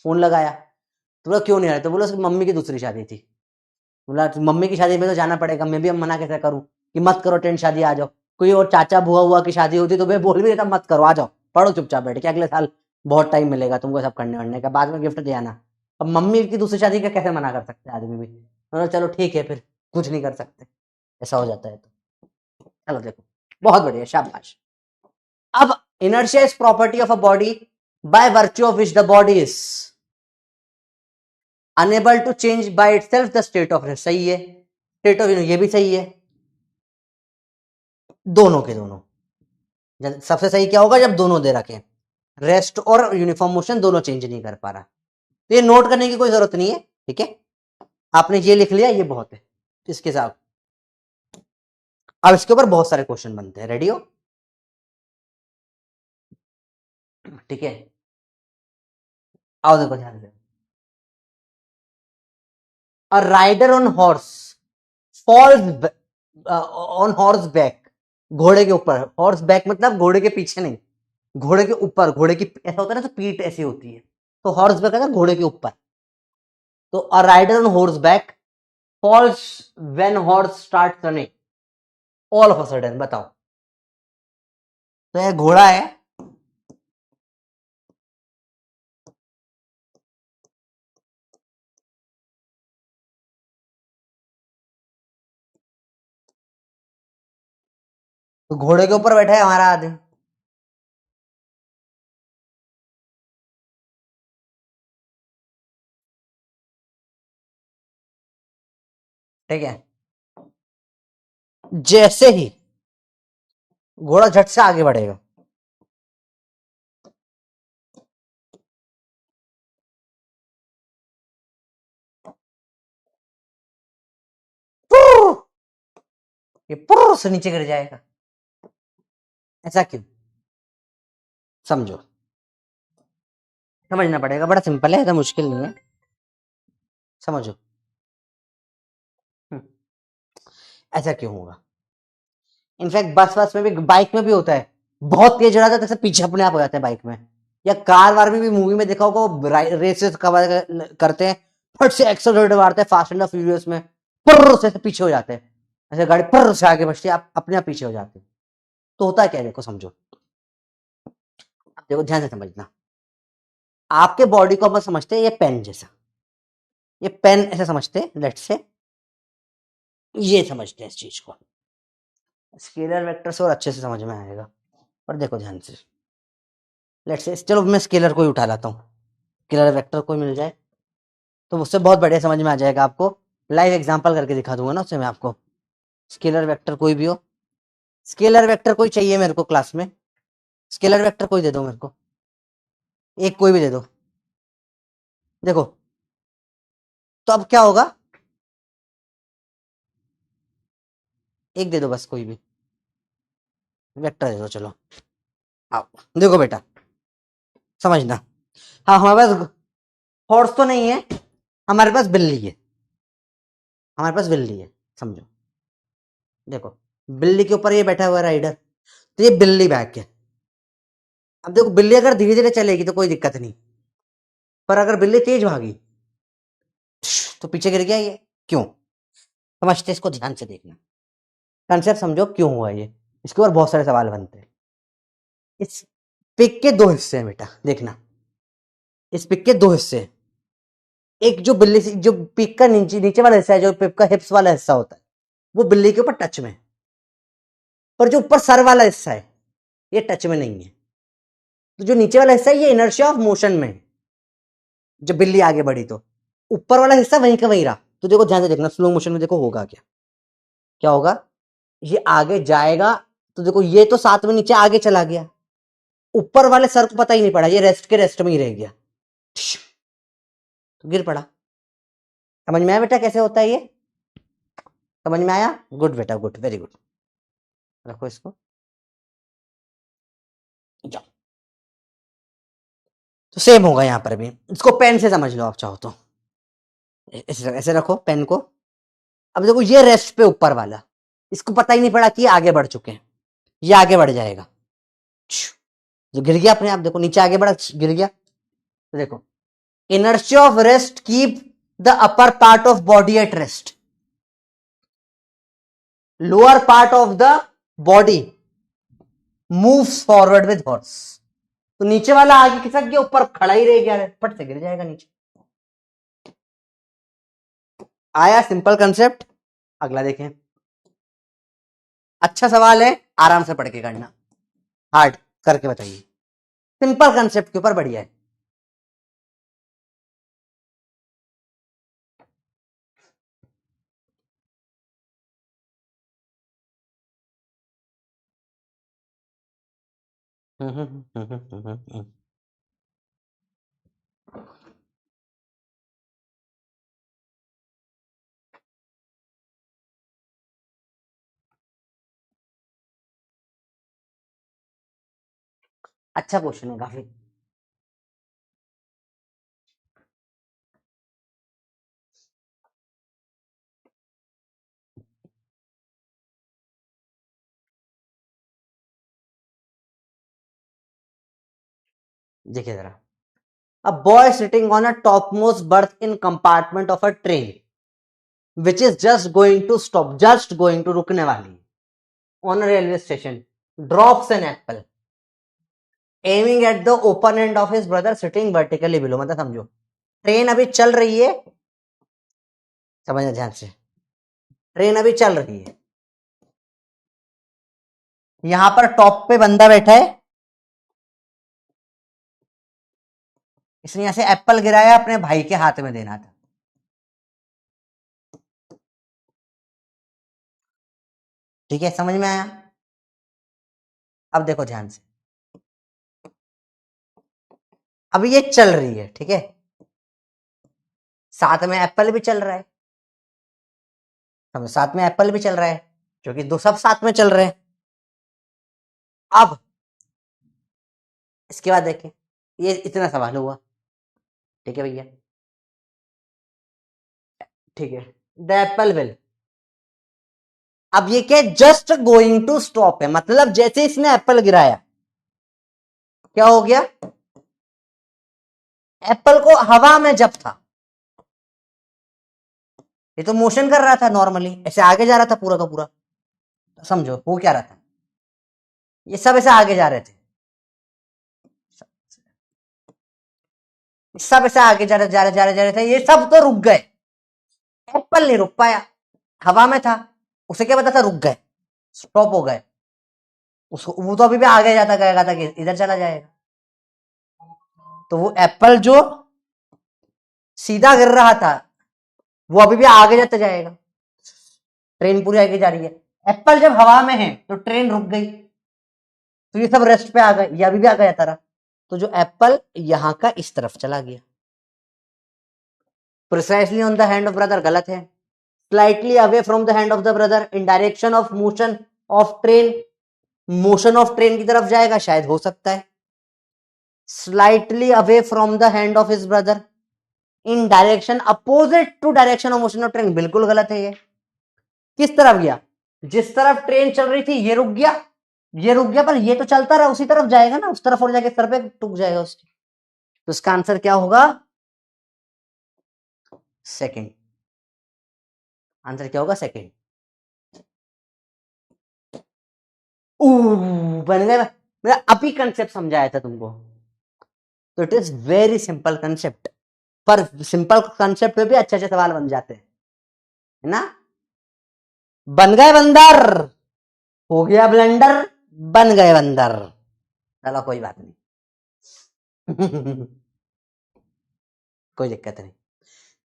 फोन लगाया, तो बोला क्यों नहीं आ रहा, तो बोला उसकी मम्मी की दूसरी शादी थी। बोला "तो मम्मी की शादी में तो जाना पड़ेगा, मैं भी अब मना कैसे करूं कि मत करो टेंट शादी, आ जाओ। कोई और चाचा बुआ हुआ की शादी होती तो मैं बोल भी देता मत करो, आ जाओ पढ़ो चुपचाप बैठ के, अगले साल बहुत टाइम मिलेगा तुमको सब करने वरने का, बाद में गिफ्ट दे आना। अब मम्मी की दूसरी शादी का कैसे मना कर सकते हैं आदमी भी, मतलब चलो ठीक है फिर, कुछ नहीं कर सकते, ऐसा हो जाता है तो। चलो देखो, बहुत बढ़िया, शाबाश। अब inertia is property of a body by virtue of which the body is unable to change by itself the state of, सही है, स्टेट ऑफ ये भी सही है, दोनों के दोनों। सबसे सही क्या होगा जब दोनों दे रखे, रेस्ट और यूनिफॉर्म मोशन दोनों चेंज नहीं कर पा रहा, तो ये नोट करने की कोई जरूरत नहीं है, ठीक है, आपने ये लिख लिया ये बहुत है इसके साथ। अब इसके ऊपर बहुत सारे क्वेश्चन बनते हैं, रेडी हो, ठीक है, आओ देखो ध्यान से। A rider on horse falls on horse back, घोड़े के ऊपर, हॉर्स बैक मतलब घोड़े के पीछे नहीं, घोड़े के ऊपर, घोड़े की ऐसा होता है ना तो पीठ ऐसी होती है, तो हॉर्स बैक है ना घोड़े के ऊपर। तो a rider on horse back falls when horse start running all of a sudden, बताओ। तो यह घोड़ा है, तो घोड़े के ऊपर बैठा है हमारा आदमी, ठीक है, जैसे ही घोड़ा झट से आगे बढ़ेगा, पुर्र, ये पुर्र से नीचे गिर जाएगा, ऐसा क्यों, समझो, समझना पड़ेगा, बड़ा सिंपल है, ऐसा मुश्किल नहीं है, समझो। हम्म, ऐसा क्यों होगा, इनफैक्ट बस बस में भी, बाइक में भी होता है, बहुत तेज चढ़ाता है तो पीछे अपने आप हो जाते हैं बाइक में, या कार वार में भी मूवी में देखा होगा, रेसेस कवर करते हैं, फट से एक्सेलरेटर मारते हैं फास्ट एंड फ्यूरियस में, पुर्र से पीछे हो जाते हैं, ऐसे गाड़ी पुर्र से आगे बढ़ती है, आप अपने आप पीछे हो जाते हैं। तो होता है क्या, देखो समझो, अब देखो ध्यान से समझना, आपके बॉडी को अपन समझते हैं ये पेन जैसा, ये पेन ऐसे समझते हैं, लेट से ये समझते हैं इस चीज को, स्केलर वेक्टर से और अच्छे से समझ में आएगा। और देखो ध्यान से, लेट से चलो मैं स्केलर को ही उठा लाता हूँ, स्केलर वेक्टर कोई मिल जाए तो उससे बहुत बढ़िया समझ में आ जाएगा आपको। लाइव एग्जांपल करके दिखा दूंगा ना उससे मैं आपको। स्केलर वेक्टर कोई भी हो, स्केलर वेक्टर कोई चाहिए मेरे को क्लास में, स्केलर वेक्टर कोई दे दो मेरे को, एक कोई भी दे दो। देखो तो अब क्या होगा, एक दे दो बस, कोई भी वेक्टर दे दो चलो। आओ देखो बेटा, समझना। हाँ हमारे पास हॉर्स तो नहीं है, हमारे पास बिल्ली है, हमारे पास बिल्ली है, समझो। देखो बिल्ली के ऊपर ये बैठा हुआ राइडर, तो ये बिल्ली बैक है। अब देखो बिल्ली अगर धीरे धीरे चलेगी तो कोई दिक्कत नहीं, पर अगर बिल्ली तेज भागी तो पीछे गिर गया ये, क्यों? समझते इसको, ध्यान से देखना, कंसेप्ट समझो क्यों हुआ ये। इसके ऊपर बहुत सारे सवाल बनते हैं। इस पिक के दो हिस्से हैं बेटा, देखना इस पिक के दो हिस्से हैं। एक जो बिल्ली जो पिक का नीचे नीचे वाला हिस्सा है, जो पिक का हिप्स वाला हिस्सा होता है, वो बिल्ली के ऊपर टच में है, पर जो ऊपर सर वाला हिस्सा है ये टच में नहीं है। तो जो नीचे वाला हिस्सा है ये इनर्शिया ऑफ मोशन में है। जब बिल्ली आगे बढ़ी तो ऊपर वाला हिस्सा वहीं का वहीं रहा। तो देखो ध्यान से देखना, स्लो मोशन में देखो होगा क्या, क्या होगा, ये आगे जाएगा तो देखो ये तो साथ में नीचे आगे चला गया, ऊपर वाले सर को पता ही नहीं पड़ा, ये रेस्ट के रेस्ट में ही रह गया, तो गिर पड़ा। समझ में आया बेटा कैसे होता है ये, समझ में आया? गुड बेटा गुड, वेरी गुड। रखो इसको, जाओ। तो सेम होगा यहां पर भी, इसको पेन से समझ लो आप चाहो तो, ऐसे रखो पेन को। अब देखो ये रेस्ट पे ऊपर वाला, इसको पता ही नहीं पड़ा कि ये आगे बढ़ चुके हैं, ये आगे बढ़ जाएगा, जो गिर गया अपने आप, देखो नीचे आगे बढ़ा गिर गया। तो देखो inertia of rest keep the upper part of body at rest, lower part of the body moves forward with horse। तो नीचे वाला आगे खिसक गया, ऊपर खड़ा ही रह गया, फट से गिर जाएगा नीचे। आया सिंपल कंसेप्ट? अगला देखें, अच्छा सवाल है, आराम से पढ़ के करना, हार्ड करके बताइए, सिंपल कंसेप्ट के ऊपर बढ़िया है। अच्छा क्वेश्चन है काफी। देखिए जरा, a boy sitting on a topmost berth in compartment of a train which is just going to stop, just going to रुकने वाली on a railway station, drops an apple aiming at the open end of his brother sitting vertically below। मतलब समझो train अभी चल रही है, समझना ध्यान से, ट्रेन अभी चल रही है, यहां पर टॉप पे बंदा बैठा है, इसने यहां से एप्पल गिराया, अपने भाई के हाथ में देना था, ठीक है समझ में आया? अब देखो ध्यान से, अभी ये चल रही है, ठीक है, साथ में एप्पल भी चल रहा है, साथ में एप्पल भी चल रहा है, क्योंकि दो सब साथ में चल रहे हैं। अब इसके बाद देखें, ये इतना सवाल हुआ, ठीक है भैया, ठीक है, द एप्पल विल, अब ये क्या, जस्ट गोइंग टू स्टॉप है, मतलब जैसे इसने एप्पल गिराया क्या हो गया, एप्पल को हवा में जब था, ये तो मोशन कर रहा था नॉर्मली, ऐसे आगे जा रहा था पूरा का पूरा, समझो वो क्या रहा था, ये सब ऐसे आगे जा रहे थे, सब ऐसे आगे जा रहे थे, ये सब तो रुक गए, एप्पल नहीं रुक पाया, हवा में था, उसे क्या पता था रुक गए, स्टॉप हो गए, उसको वो तो अभी भी आगे जाता गएगा था कि इधर चला जाएगा। तो वो एप्पल जो सीधा गिर रहा था वो अभी भी आगे जाता जाएगा, ट्रेन पूरी आगे जा रही है। एप्पल जब हवा में है तो ट्रेन रुक गई, तो ये सब रेस्ट पे आ गए, ये अभी भी आगे जाता रहा, तो जो एप्पल यहां का इस तरफ चला गया। Precisely on the hand of brother गलत है, slightly away from the hand of the brother in direction of motion of train, motion of train की तरफ जाएगा, शायद हो सकता है। Slightly away from the hand of his brother in direction opposite to direction of motion of train, बिल्कुल गलत है ये। किस तरफ गया, जिस तरफ ट्रेन चल रही थी ये रुक गया, ये रुक गया, पर ये तो चलता रहा, उसी तरफ जाएगा ना, उस तरफ और जाके सर पे टूक जाएगा उसके। तो इसका आंसर क्या होगा, सेकंड। आंसर क्या होगा, सेकंड। बन गए, मैं अभी कंसेप्ट समझाया था तुमको। तो it is very simple concept, पर सिंपल कंसेप्ट में भी अच्छे अच्छे सवाल बन जाते हैं, है ना। बन गए बंदर, हो गया ब्लेंडर, बन गए बंदर, चलो कोई बात नहीं। कोई दिक्कत नहीं।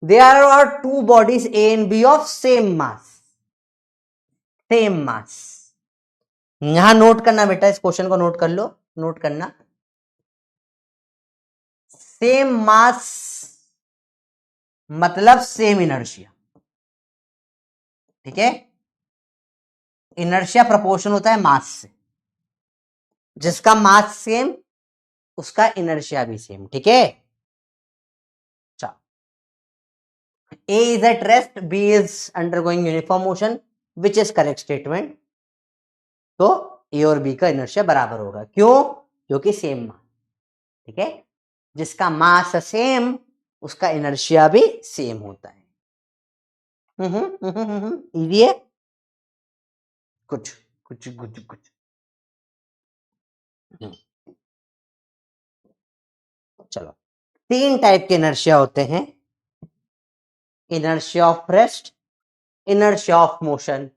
There are two bodies A and B of same mass, same mass। यहां नोट करना बेटा, इस क्वेश्चन को नोट कर लो, नोट करना। सेम मास मतलब सेम इनर्शिया, ठीक है। इनर्शिया प्रोपोर्शन होता है मास से, जिसका मास सेम उसका इनर्शिया भी सेम, ठीक है। A is at rest, B is undergoing uniform motion, which is correct statement। तो A और B का इनर्शिया बराबर होगा, क्यों, क्योंकि सेम मास, ठीक है। जिसका मास सेम उसका इनर्शिया भी सेम होता है। इजी है, कुछ कुछ कुछ कुछ। चलो, तीन टाइप के इनर्शिया होते हैं, inertia of rest, inertia of motion,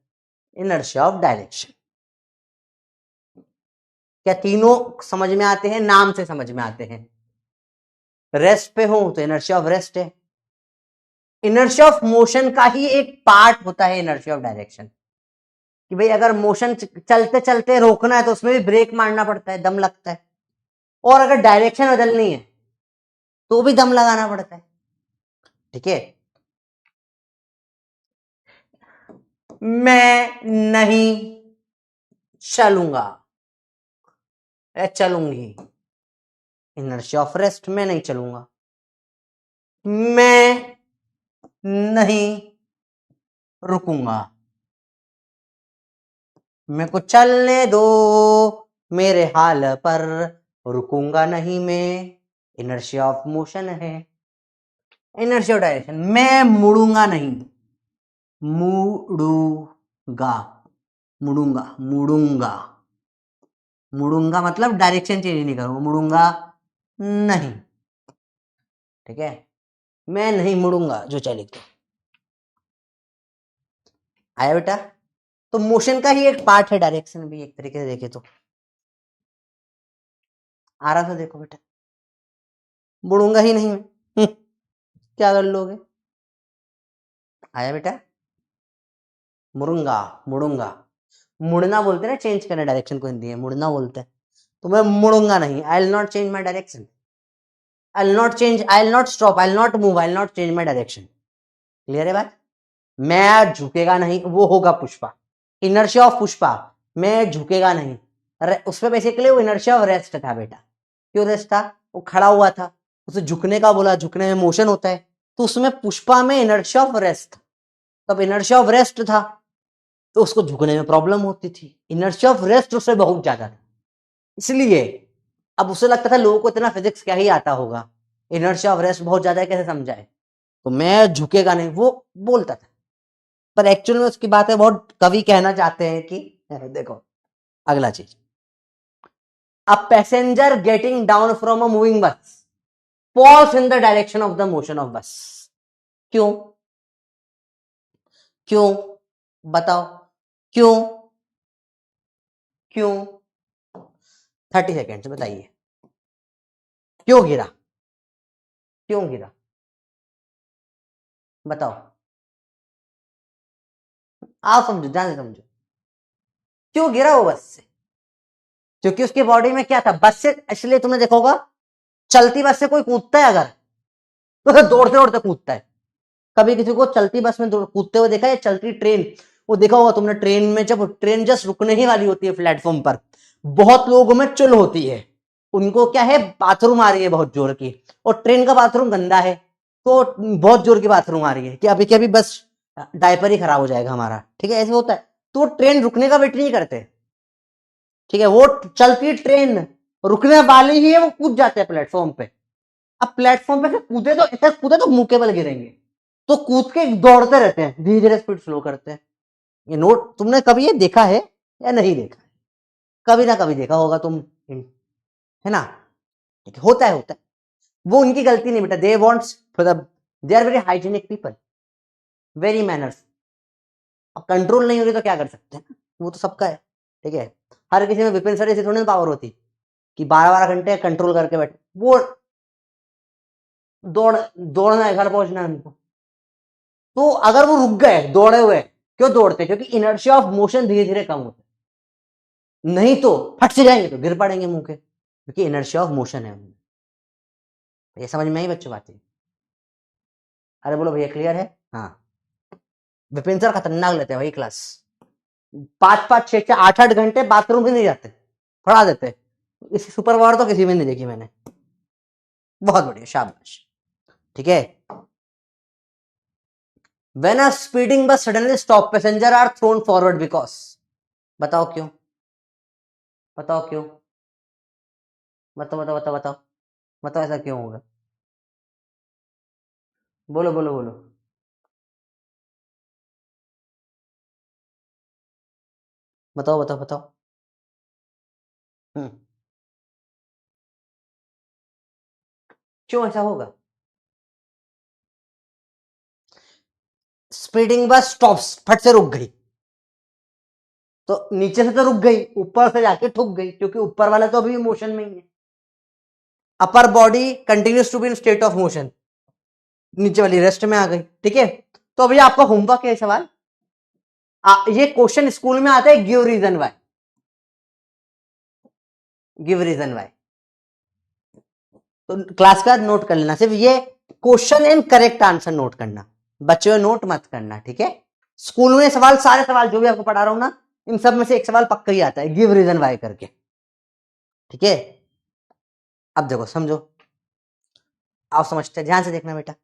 inertia of direction. क्या तीनों समझ में आते हैं, नाम से समझ में आते हैं। रेस्ट पे हो तो इनर्शिया ऑफ रेस्ट है, इनर्शिया ऑफ मोशन का ही एक पार्ट होता है इनर्शिया ऑफ डायरेक्शन, कि भाई अगर मोशन चलते चलते रोकना है तो उसमें भी ब्रेक मारना पड़ता है, दम लगता है, और अगर डायरेक्शन बदलनी है तो भी दम लगाना पड़ता है, ठीक है। मैं नहीं चलूंगा, चलूंगी, इनर्शिया ऑफ रेस्ट, मैं नहीं चलूंगा। मैं नहीं रुकूंगा, मेरे को चलने दो मेरे हाल पर, रुकूंगा नहीं मैं, इनर्शिया ऑफ मोशन है। इनर्शिया ऑफ डायरेक्शन, मैं मुड़ूंगा नहीं, मुड़ूंगा, मुड़ूंगा, मुड़ूंगा, मुड़ूंगा मतलब डायरेक्शन चेंज नहीं करूंगा, मुड़ूंगा नहीं, ठीक है। मैं नहीं मुड़ूंगा, जो चाहे लिख दो। आया बेटा। तो मोशन का ही एक पार्ट है डायरेक्शन भी, एक तरीके से देखे तो। आ रहा था, देखो बेटा, मुड़ूंगा ही नहीं मैं, क्या कर लोगे। आया बेटा, मुड़ूंगा, मुड़ूंगा, मुड़ना बोलते हैं ना, चेंज करना डायरेक्शन को हिंदी में मुड़ना बोलते हैं। तो मैं मुड़ूंगा नहीं, I will not change my direction, I will not change, I will not stop, I will not move, I will not change my direction. Clear है बात। मैं झुकेगा नहीं, वो होगा पुष्पा, इनर्शिया ऑफ पुष्पा, मैं झुकेगा नहीं। उसमें बेसिकली वो इनर्शिया ऑफ रेस्ट था बेटा। क्यों रेस्ट था, वो खड़ा हुआ था, उसे झुकने का बोला, झुकने में मोशन होता है, तो उसमें पुष्पा में इनर्शिया ऑफ रेस्ट था। तब इनर्शिया ऑफ रेस्ट था तो उसको झुकने में प्रॉब्लम होती थी, इनर्शिया ऑफ रेस्ट उससे बहुत ज्यादा था, इसलिए अब उसे लगता था लोगों को इतना फिजिक्स क्या ही आता होगा, इनर्शिया ऑफ रेस्ट बहुत ज्यादा है, कैसे समझाए, तो मैं झुकेगा नहीं वो बोलता था। पर एक्चुअल में उसकी बातें बहुत कवि कहना चाहते हैं कि देखो अगला चीज, a passenger getting down from a moving बस falls in the direction of the motion of बस। क्यों, क्यों? बताओ क्यों? क्यों? 30 सेकेंड बताइए, क्यों गिरा? क्यों गिरा? बताओ, आप समझो, ध्यान से समझो, क्यों गिरा वो बस से? क्योंकि उसकी बॉडी में क्या था, बस से, इसलिए तुमने देखा होगा चलती बस से कोई कूदता है अगर, तो फिर दौड़ते दौड़ते कूदता है। कभी किसी को चलती बस में कूदते हुए देखा है? चलती ट्रेन, वो देखा होगा तुमने, ट्रेन में जब ट्रेन जस्ट रुकने ही वाली होती है प्लेटफॉर्म पर, बहुत लोगों में चुल होती है, उनको क्या है, बाथरूम आ रही है बहुत जोर की, और ट्रेन का बाथरूम गंदा है, तो बहुत जोर की बाथरूम आ रही है कि अभी के अभी बस डायपर ही खराब हो जाएगा हमारा, ठीक है, ऐसे होता है, तो ट्रेन रुकने का वेट नहीं करते, ठीक है, वो चलती ट्रेन रुकने वाली ही है, वो कूद जाते हैं प्लेटफॉर्म पे। अब प्लेटफॉर्म पे से कूदे तो ऐसे कूदे तो मुंह के बल गिरेंगे, तो कूद के दौड़ते रहते हैं, धीरे धीरे स्पीड स्लो करते हैं। ये नोट तुमने कभी ये देखा है या नहीं देखा है? कभी ना कभी देखा होगा तुम, है ना, ठीक है, होता है, होता है, वो उनकी गलती नहीं बेटा, दे वांट्स, मतलब they are very hygienic people, very manners. अब कंट्रोल नहीं हो रही तो क्या कर सकते हैं, वो तो सबका है, ठीक है, हर किसी में विपिन सर ऐसी थोड़ी ना पावर होती कि 12-12 घंटे कंट्रोल करके बैठे, वो दौड़ना है, घर पहुंचना है उनको, तो अगर वो रुक गए दौड़े हुए, क्यों दौड़ते? क्योंकि इनर्शिया ऑफ मोशन धीरे धीरे कम होता है, नहीं तो फट से जाएंगे तो गिर पड़ेंगे मुंह के, क्योंकि इनर्शिया ऑफ मोशन है उनमें। ये समझ में आई बच्चों बातें? अरे बोलो भैया, क्लियर है? हाँ, विपिन सर खतरनाक लेते हैं भाई क्लास, 5-5, 6-6, 8-8 घंटे बाथरूम भी नहीं जाते, पढ़ा देते, इस सुपर पावर तो किसी में नहीं देखी मैंने, बहुत बढ़िया, शाबाश, ठीक है। When a speeding bus suddenly stop, passenger are thrown forward because, बताओ क्यों? बताओ क्यों? बताओ बताओ बताओ बताओ बताओ, ऐसा क्यों होगा? बोलो बोलो बोलो। बताओ बताओ बताओ। हम्म, क्यों ऐसा होगा? स्पीडिंग बस स्टॉप्स, फट से रुक गई, तो नीचे से तो रुक गई, ऊपर से जाके ठुक गई, क्योंकि ऊपर वाला तो अभी मोशन में ही है, upper body continues to be in state of motion, नीचे वाली रेस्ट में आ गई, ठीक है। तो अभी आपका होमवर्क है सवाल, ये क्वेश्चन स्कूल में आता है, give reason why, give reason why, तो क्लास का नोट कर लेना, सिर्फ ये question and correct answer note करना, बच्चों नोट मत करना, ठीक है। स्कूल में सवाल, सारे सवाल जो भी आपको पढ़ा रहा हूं ना, इन सब में से एक सवाल पक्का ही आता है, गिव रीजन वाई करके, ठीक है। अब देखो, समझो, आप समझते हैं, ध्यान से देखना बेटा।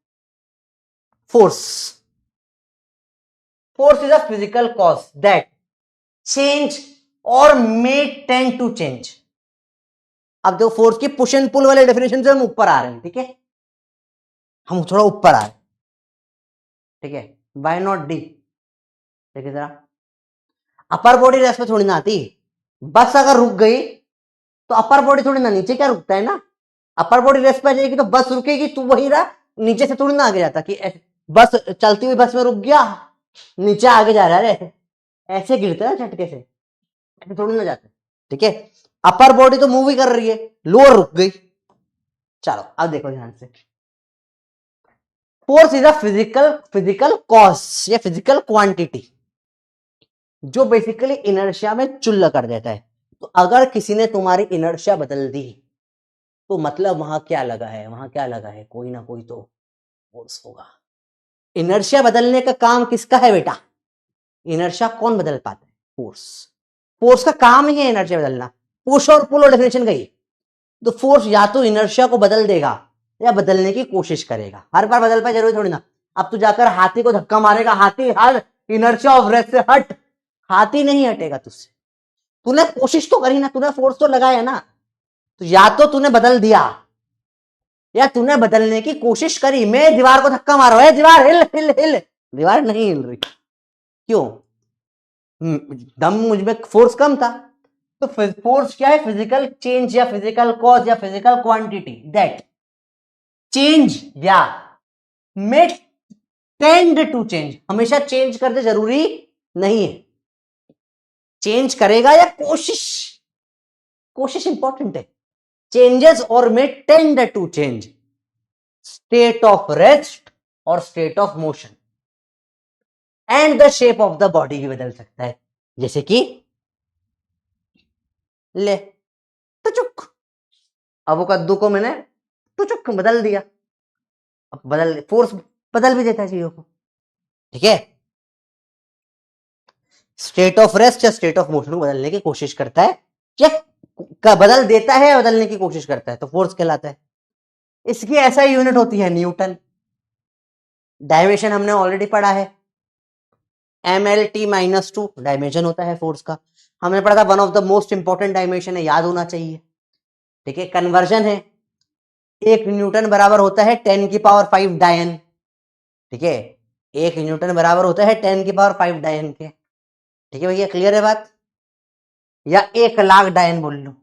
Force, force is a physical cause that change और मे टेंड टू चेंज। अब देखो, फोर्स की पुश एंड पुल वाले डेफिनेशन से हम ऊपर आ रहे हैं, ठीक है, हम थोड़ा ऊपर आ रहे हैं, ठीक है, वाई नॉट डी, देखिए जरा, अपर बॉडी रेस्ट में थोड़ी ना आती, बस अगर रुक गई तो अपर बॉडी थोड़ी ना, नीचे क्या रुकता है ना, अपर बॉडी रेस्ट पे आ जाएगी तो बस रुकेगी, तो वही रहा, नीचे से थोड़ी ना आगे जाता, कि बस चलती हुई बस में रुक गया, नीचे आगे जा रहा है, ऐसे गिरता है झटके से, ऐसे थोड़ी ना जाता, ठीक है, अपर बॉडी तो मूव ही कर रही है, लोअर रुक गई। चलो अब देखो ध्यान से, force is a physical cause या फिजिकल क्वांटिटी जो बेसिकली इनर्शिया में चुल्ल कर देता है। तो अगर किसी ने तुम्हारी इनर्शिया बदल दी, तो मतलब वहां क्या लगा है, वहां क्या लगा है, कोई ना कोई तो फोर्स होगा। इनर्शिया बदलने का काम किसका है बेटा? इनर्शिया कौन बदल पाता है? फोर्स। फोर्स का काम ही है इनर्शिया बदलना, पुश और पुल और डेफिनेशन गई। तो फोर्स या तो इनर्शिया को बदल देगा या बदलने की कोशिश करेगा, हर बार बदल पाए जरूरी थोड़ी ना। अब तू जाकर हाथी को धक्का मारेगा, हाथी हर इनर्शिया ऑफ रेस्ट से हट, हाथी नहीं हटेगा तुझसे, तूने कोशिश तो करी ना, तूने फोर्स तो लगाया ना, तो या तो तूने बदल दिया या तूने बदलने की कोशिश करी। मैं दीवार को धक्का मार रहा हूं, दीवार हिल हिल हिल, दीवार नहीं हिल रही, क्यों? दम मुझ में, फोर्स कम था। तो फोर्स क्या है? फिजिकल चेंज या फिजिकल कॉज या फिजिकल क्वांटिटी दैट चेंज या मेक टेंड टू चेंज, हमेशा चेंज करते जरूरी नहीं है, चेंज करेगा या कोशिश, कोशिश इंपॉर्टेंट है, चेंजेस और में tend to change state of rest और state of motion, and the shape of the body भी बदल सकता है, जैसे कि ले टुचुक, अवोकाडो को मैंने टुचुक बदल दिया, अब बदल फोर्स बदल भी देता है चीजों को, ठीक है। स्टेट ऑफ रेस्ट या स्टेट ऑफ मोशन को बदलने की कोशिश करता है, क्या बदल देता है, बदलने की कोशिश करता है, तो फोर्स कहलाता है। इसकी ऐसा यूनिट होती है न्यूटन, डायमेंशन हमने ऑलरेडी पढ़ा है, MLT-2 डायमेंशन होता है फोर्स का, हमने पढ़ा था, one of the most important dimension है, याद होना चाहिए, ठीक है। कन्वर्जन है, 1 न्यूटन बराबर होता है 10⁵ डायन, ठीक है, 1 न्यूटन बराबर होता है 10⁵ डायन के, ठीक है भैया, क्लियर है बात, या 1,00,000 डायन बोल लो,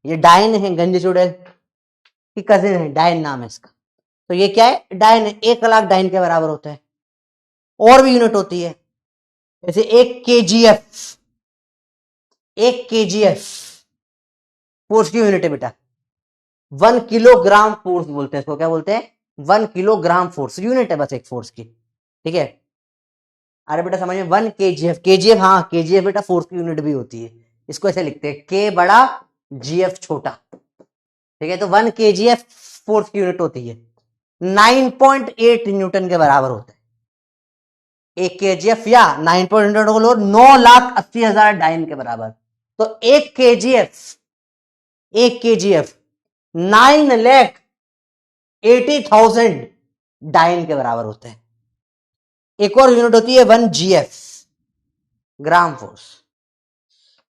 ये डायन है, गंज चुड़ैल की कजिन है, डायन नाम है इसका, तो ये क्या है, डायन है, 1,00,000 डायन के बराबर होता है। और भी यूनिट होती है, जैसे 1 kgf, 1 kgf फोर्स की यूनिट है बेटा, 1 किलोग्राम फोर्स बोलते हैं इसको, क्या बोलते हैं, 1 किलोग्राम फोर्स, यूनिट है बस एक फोर्स की, ठीक है। अरे बेटा समझ में, 1 kgf, kgf, हाँ kgf बेटा फोर्स की यूनिट भी होती है, इसको ऐसे लिखते हैं, k बड़ा gf छोटा, ठीक है, तो 1 kgf फोर्स की यूनिट होती है, 9.8 न्यूटन के बराबर होता है, 1 kgf या 9.8 को लो, 9,80,000 डायन के बराबर, तो 1 kgf 9,80,000 डायन के बराबर होते हैं। एक और यूनिट होती है 1 gf, ग्राम फोर्स,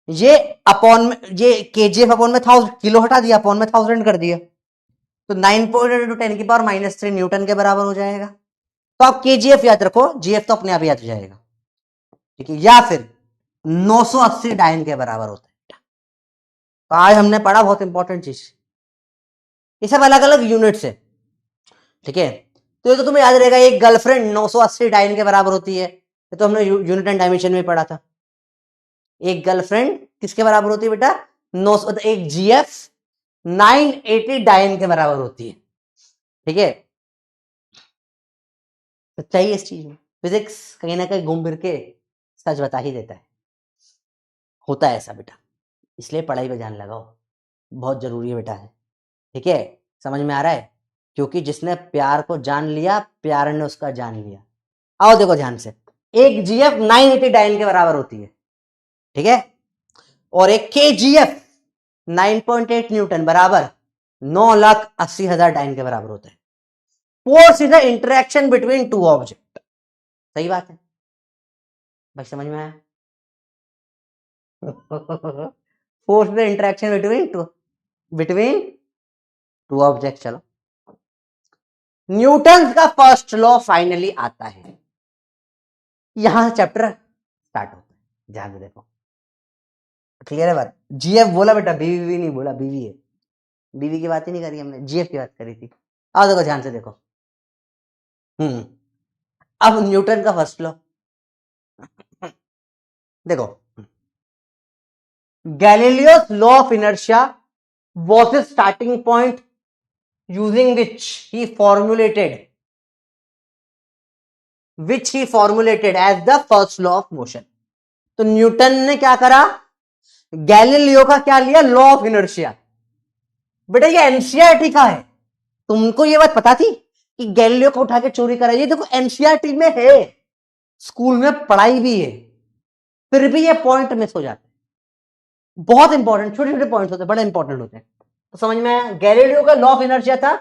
ये अपॉन में, ये kgf अपॉन में 1000, किलो हटा दिया, अपॉन में 1000 कर दिया, तो 9.8 × 10⁻³ न्यूटन के बराबर हो जाएगा। तो आप kgf याद रखो, gf तो अपने आप याद हो जाएगा, ठीक है, या फिर 980 डायन के बराबर होता है। तो आज हमने पढ़ा बहुत इंपॉर्टेंट चीज, ये सब अलग अलग यूनिट्स है, ठीक है। तो ये तो तुम्हें याद रहेगा, एक गर्लफ्रेंड 980 डायन के बराबर होती है, ये तो हमने यूनिट एंड डायमेंशन में पढ़ा था। एक गर्लफ्रेंड किसके बराबर होती है बेटा, 900, एक जीएफ 980 डायन के बराबर होती है, ठीक है। सच्चाई है इस चीज में, फिजिक्स कहीं ना कहीं घूम फिर के सच बता ही देता है, होता है ऐसा बेटा, इसलिए पढ़ाई पे ध्यान लगाओ, बहुत जरूरी है बेटा है, ठीक है, समझ में आ रहा है, क्योंकि जिसने प्यार को जान लिया, प्यार ने उसका जान लिया। आओ देखो ध्यान से, एक जीएफ 980 डायन के बराबर होती है, ठीक है, और एक के जीएफ 9.8 न्यूटन बराबर 9,80,000 डायन के बराबर होता है। Force is the interaction between to object, सही बात है भाई, समझ में आया? Force is the interaction between to object. चलो, न्यूटन का फर्स्ट लॉ फाइनली आता है, यहां चैप्टर स्टार्ट होता है, ध्यान से देखो, क्लियर है बात। जीएफ बोला बेटा, बीवी नहीं बोला, बीवी है, बीवी की बात ही नहीं करी हमने, जीएफ की बात करी थी। आओ देखो ध्यान से देखो, अब न्यूटन का फर्स्ट लॉ देखो, Galileo's law of inertia was his starting point using which he formulated as the first law of motion। तो न्यूटन ने क्या करा, गैलीलियो का क्या लिया, लॉ ऑफ इनर्शिया। बेटा ये एनसीईआरटी का है, तुमको ये बात पता थी कि गैलीलियो को उठा के चोरी करा, ये देखो एनसीईआरटी में है, स्कूल में पढ़ाई भी है, फिर भी ये पॉइंट मिस हो जाते हैं, बहुत इंपॉर्टेंट, छोटे छोटे पॉइंट्स होते हैं, बड़े इंपॉर्टेंट होते हैं। तो समझ में, गैलीलियो का लॉ ऑफ इनर्शिया था,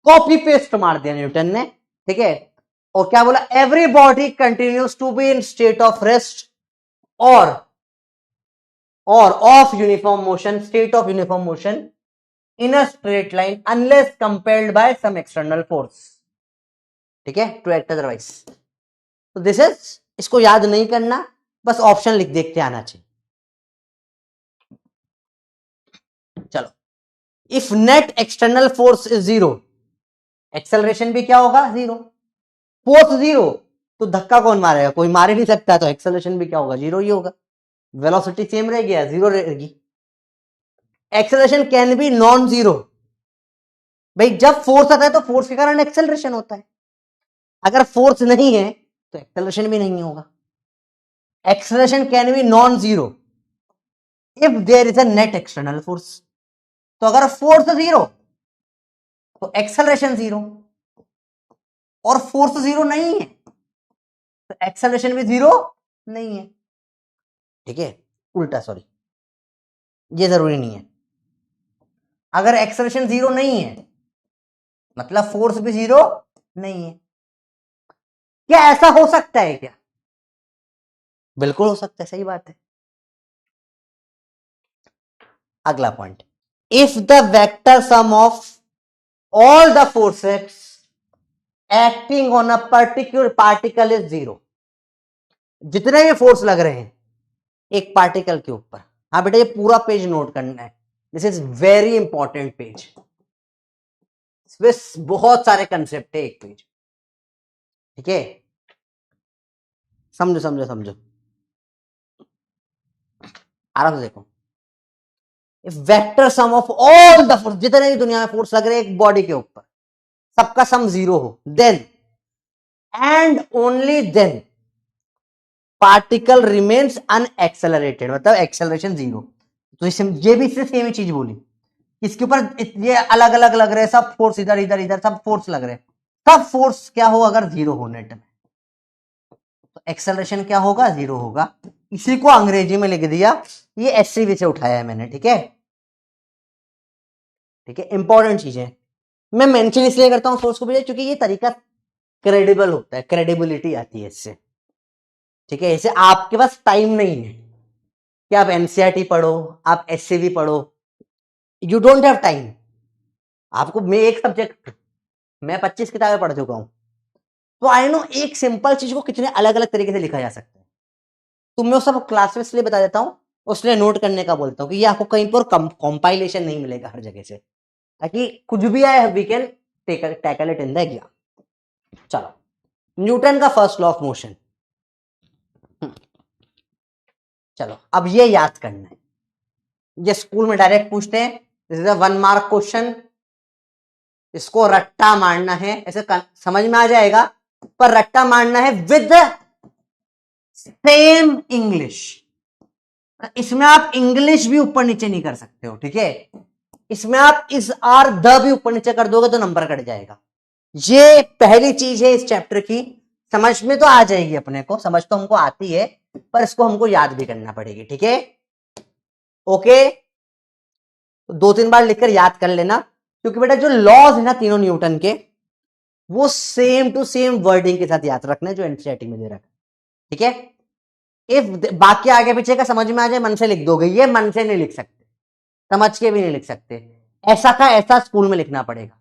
कॉपी पेस्ट मार दिया न्यूटन ने, ठीक है, और क्या बोला, every body continues to be in state of rest और of uniform motion, state of uniform motion in a straight line unless compelled by some external force, ठीक है, टू एक्ट अदरवाइज। तो दिस इज, इसको याद नहीं करना, बस option लिख देखते आना चाहिए। चलो, if net external force is 0, acceleration भी क्या होगा, 0, फोर्स जीरो, तो धक्का कौन मारेगा? कोई मार ही नहीं सकता, तो एक्सेलरेशन भी क्या होगा? जीरो ही होगा। वेलोसिटी सेम रहेगी या जीरो रहेगी? Acceleration can be non zero. भाई जब फोर्स आता है तो फोर्स के कारण एक्सेलरेशन होता है, अगर फोर्स नहीं है तो एक्सेलरेशन भी नहीं होगा। Acceleration can be non zero if there is a net external force. तो अगर फोर्स जीरो तो एक्सेलरेशन जीरो, और फोर्स जीरो नहीं है तो एक्सेलरेशन भी जीरो नहीं है। ठीक है, उल्टा, सॉरी, ये जरूरी नहीं है। अगर एक्सेलरेशन जीरो नहीं है मतलब फोर्स भी जीरो नहीं है। क्या ऐसा हो सकता है क्या? बिल्कुल हो सकता है, सही बात है। अगला point, if the vector sum of all the forces acting on a particular particle is zero. जितने भी फोर्स लग रहे हैं एक पार्टिकल के ऊपर, हाँ बेटा ये पूरा पेज नोट करना है, this is very important page, इसमें बहुत सारे कंसेप्ट है एक पेज। ठीक है, समझो समझो समझो, आराम से देखो। If vector sum of all the force, जितने भी दुनिया में फोर्स लग रहे हैं एक बॉडी के ऊपर, सबका सम जीरो हो, then and only then particle remains unaccelerated, मतलब एक्सेलरेशन जीरो। तो ये भी इससे सेम ही चीज बोली, इसके ऊपर ये अलग अलग लग रहे हैं सब फोर्स, इधर इधर इधर सब फोर्स लग रहे हैं, सब फोर्स क्या हो अगर जीरो हो नेट में, तो एक्सेलरेशन क्या होगा? जीरो होगा। इसी को अंग्रेजी में लिख दिया, ये एससीवी से उठाया है मैंने। ठीक है, ठीक है, इंपॉर्टेंट चीजें मैं मेंशन इसलिए करता हूं सोर्स को भी, क्योंकि ये तरीका क्रेडिबल होता है, क्रेडिबिलिटी आती है इससे। ठीक है, इसे आपके पास टाइम नहीं है कि आप एनसीईआरटी पढ़ो, आप एससीवी पढ़ो, यू डोंट हैव टाइम। आपको मैं एक सब्जेक्ट मैं 25 किताबें पढ़ चुका हूं, तो आई नो एक सिंपल चीज को कितने अलग अलग तरीके से लिखा जा सकता है। तो मैं सब क्लास में इसलिए बता देता हूं, उसलिए नोट करने का बोलता हूं कि ये आपको कहीं पर कंपाइलेशन नहीं मिलेगा हर जगह से, ताकि कुछ भी आए we can tackle it in the exam. चलो, न्यूटन का फर्स्ट लॉ ऑफ मोशन, चलो अब ये याद करना है, ये स्कूल में डायरेक्ट पूछते हैं, this is a 1 mark question, इसको रट्टा मारना है, ऐसे समझ में आ जाएगा, पर रट्टा मारना है विद सेम इंग्लिश। इसमें आप इंग्लिश भी ऊपर नीचे नहीं कर सकते हो। ठीक है, इसमें आप इस आर द भी ऊपर नीचे कर दोगे तो नंबर कट जाएगा। ये पहली चीज है इस चैप्टर की, समझ में तो आ जाएगी अपने को, समझ तो हमको आती है, पर इसको हमको याद भी करना पड़ेगी। ठीक है, ओके, तो 2-3 बार लिखकर याद कर लेना, क्योंकि बेटा जो लॉज है ना तीनों न्यूटन के, वो सेम टू सेम वर्डिंग के साथ याद रखना है जो एनसीईआरटी में दे रखा है। ठीक है, इफ बाकी आगे पीछे का समझ में आ जाए मन से लिख दोगे, ये मन से नहीं लिख सकते, समझ के भी नहीं लिख सकते, ऐसा का ऐसा स्कूल में लिखना पड़ेगा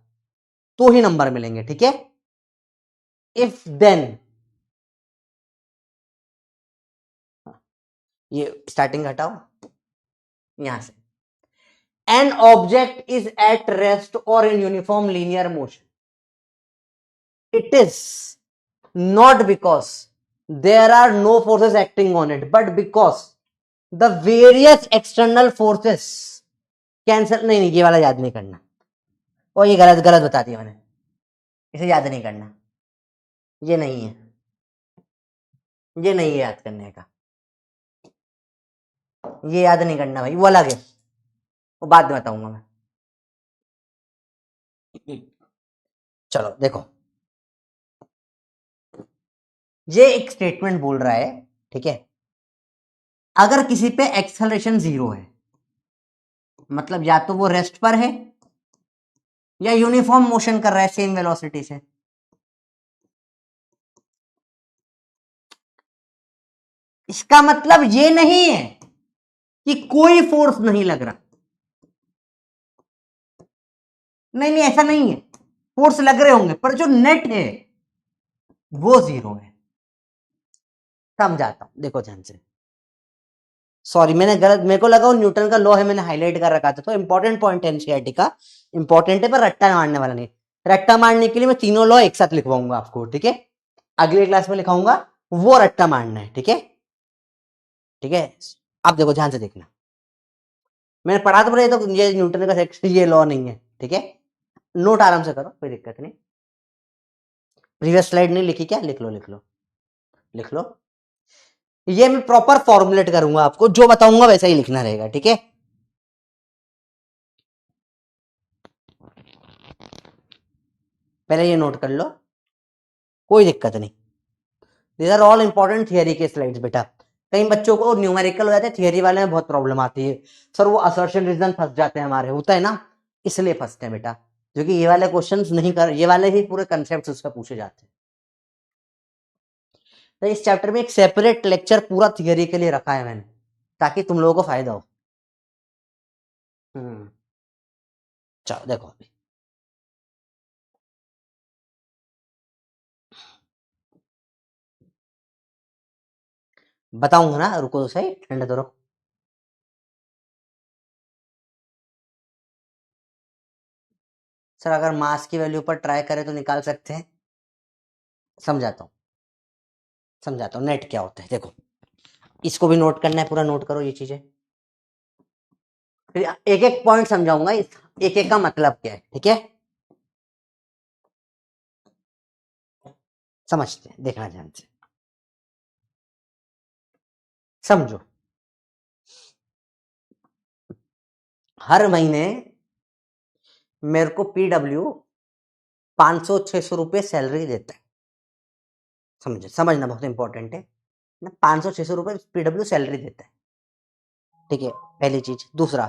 तो ही नंबर मिलेंगे। ठीक है, इफ देन, ये स्टार्टिंग हटाओ यहां से, an object is at rest और in uniform linear motion, it is not because there are no forces acting on it, but because the various external forces cancel, नहीं नहीं ये वाला याद नहीं करना, और ये गलत गलत बता दिया मैंने, इसे याद नहीं करना, ये नहीं है, ये नहीं है याद करने का, ये याद नहीं करना भाई, वो अलग है, वो बाद में बताऊंगा मैं। चलो देखो, ये एक स्टेटमेंट बोल रहा है, ठीक है, अगर किसी पे एक्सेलरेशन जीरो है, मतलब या तो वो रेस्ट पर है या यूनिफॉर्म मोशन कर रहा है सेम वेलोसिटी से, इसका मतलब ये नहीं है कि कोई फोर्स नहीं लग रहा, नहीं नहीं ऐसा नहीं है, फोर्स लग रहे होंगे पर जो नेट है वो जीरो है। समझाता हूं, देखो ध्यान से, सॉरी मैंने गलत, मेरे को लगा न्यूटन का लॉ है, मैंने हाईलाइट कर रखा था, तो इंपॉर्टेंट पॉइंट है एनसीईआरटी का, इंपॉर्टेंट है पर रट्टा मारने वाला नहीं, रट्टा मारने के लिए मैं तीनों लॉ एक साथ लिखवाऊंगा आपको। ठीक है, अगले क्लास में लिखाऊंगा, वो रट्टा मारना है, ठीक है? ठीक है, अब देखो ध्यान से देखना, मैंने पढ़ा तो ये न्यूटन का सेक्शन, ये लॉ नहीं है, ठीक है? नोट आराम से करो, कोई दिक्कत नहीं। प्रीवियस स्लाइड नहीं लिखी क्या? लिख लो लिख लो लिख लो। ये मैं प्रॉपर फॉर्मुलेट करूंगा, आपको जो बताऊंगा वैसा ही लिखना रहेगा, ठीक है? पहले ये नोट कर लो, कोई दिक्कत नहीं। These are all important theory के स्लाइड्स बेटा। कई बच्चों को न्यूमेरिकल हो जाते हैं, थियरी वाले में बहुत प्रॉब्लम आती है, सर वो असर्शन रीजन फंस जाते हैं हमारे, होता है ना, इसलिए फंसते हैं बेटा, क्योंकि ये वाले क्वेश्चंस नहीं कर, ये वाले ही पूरे कंसेप्ट उसमें पूछे जाते हैं। तो इस चैप्टर में एक सेपरेट लेक्चर पूरा थियरी के लिए रखा है मैंने, ताकि तुम लोगों को फायदा हो। चलो देखो अभी, बताऊंगा ना, रुको तो सही, ठंडा तो रखो। सर अगर मास की वैल्यू पर ट्राई करें तो निकाल सकते हैं, समझाता हूँ समझाता हूँ नेट क्या होता है। देखो इसको भी नोट करना है, पूरा नोट करो ये चीजें, फिर एक एक पॉइंट समझाऊंगा, एक एक का मतलब क्या है, ठीक है? समझते हैं, देखना ध्यान से, समझो। हर महीने मेरे को पीडब्ल्यू 500-600 रुपये सैलरी देता है, समझो, समझना बहुत इंपॉर्टेंट है ना, 500-600 रुपये पीडब्ल्यू सैलरी देता है, ठीक है? पहली चीज। दूसरा,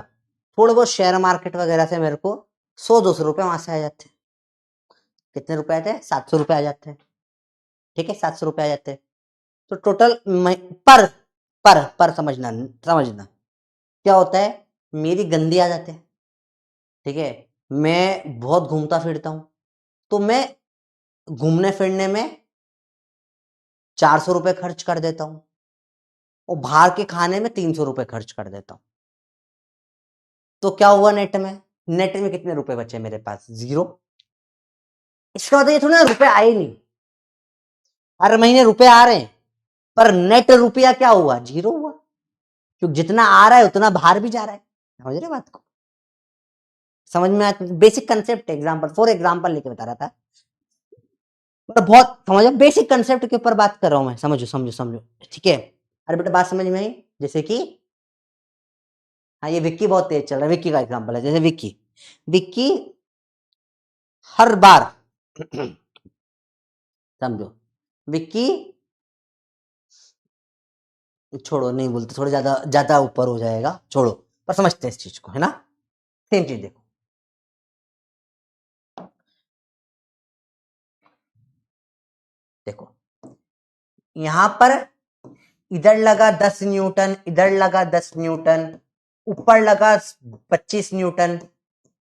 थोड़े बहुत शेयर मार्केट वगैरह से मेरे को 100-200 रुपये वहां से आ जाते हैं। कितने रुपए आते हैं? 700 रुपये आ जाते हैं, ठीक है? 700 रुपये आ जाते हैं। तो टोटल पर पर समझना समझना क्या होता है, मेरी गंदी आदत है, ठीक है? मैं बहुत घूमता फिरता हूं, तो मैं घूमने फिरने में 400 रुपये खर्च कर देता हूं, और बाहर के खाने में 300 रुपये खर्च कर देता हूं। तो क्या हुआ नेट में? नेट में कितने रुपए बचे मेरे पास? 0। इसका मतलब ये थोड़ा रुपए आए नहीं, हर महीने रुपए आ रहे हैं, पर नेट रुपया क्या हुआ? 0 हुआ, क्योंकि जितना आ रहा है उतना बाहर भी जा रहा है। समझ रहे बात को? समझ में आता? Basic concept, example for example लेके बता रहा था, मतलब बहुत समझो, बेसिक कंसेप्ट के ऊपर बात कर रहा हूं मैं, समझो समझो समझो, ठीक है? अरे बेटा बात समझ में आई? जैसे कि, हाँ ये विक्की बहुत तेज चल रहा है, विक्की का एग्जांपल है, जैसे विक्की विक्की हर बार समझो, विक्की, छोड़ो नहीं बोलते, थोड़ा ज्यादा ज्यादा ऊपर हो जाएगा, छोड़ो, पर समझते हैं इस चीज को, है ना? सेम चीज देखो, देखो यहां पर इधर लगा 10 न्यूटन, इधर लगा 10 न्यूटन, ऊपर लगा 25 न्यूटन,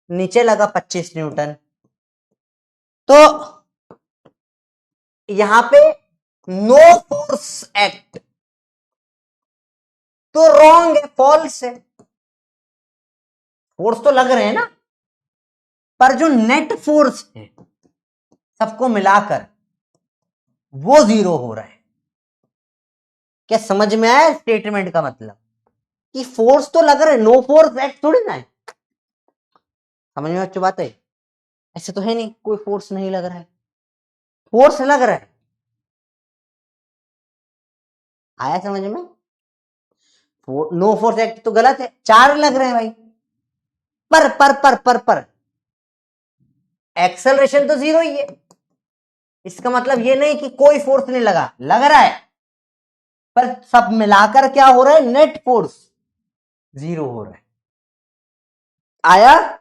नीचे लगा 25 न्यूटन, तो यहां पे नो फोर्स एक्ट, तो रॉन्ग है, फॉल्स है। फोर्स तो लग रहे हैं ना, पर जो नेट फोर्स है सबको मिलाकर वो 0 हो रहा है। क्या समझ में आया स्टेटमेंट का मतलब? कि फोर्स तो लग रहा है, नो फोर्स एक्ट थोड़ी ना है। समझ में अच्छी बात है? ऐसे तो है नहीं, कोई फोर्स नहीं लग रहा है, फोर्स लग रहा है। आया समझ में? नो फोर्स एक्ट तो गलत है, 4 लग रहे हैं भाई, पर एक्सेलरेशन तो 0 ही है। इसका मतलब ये नहीं कि कोई फोर्स नहीं लगा, लग रहा है, पर सब मिलाकर क्या हो रहा है? नेट फोर्स 0 हो रहा है। आया?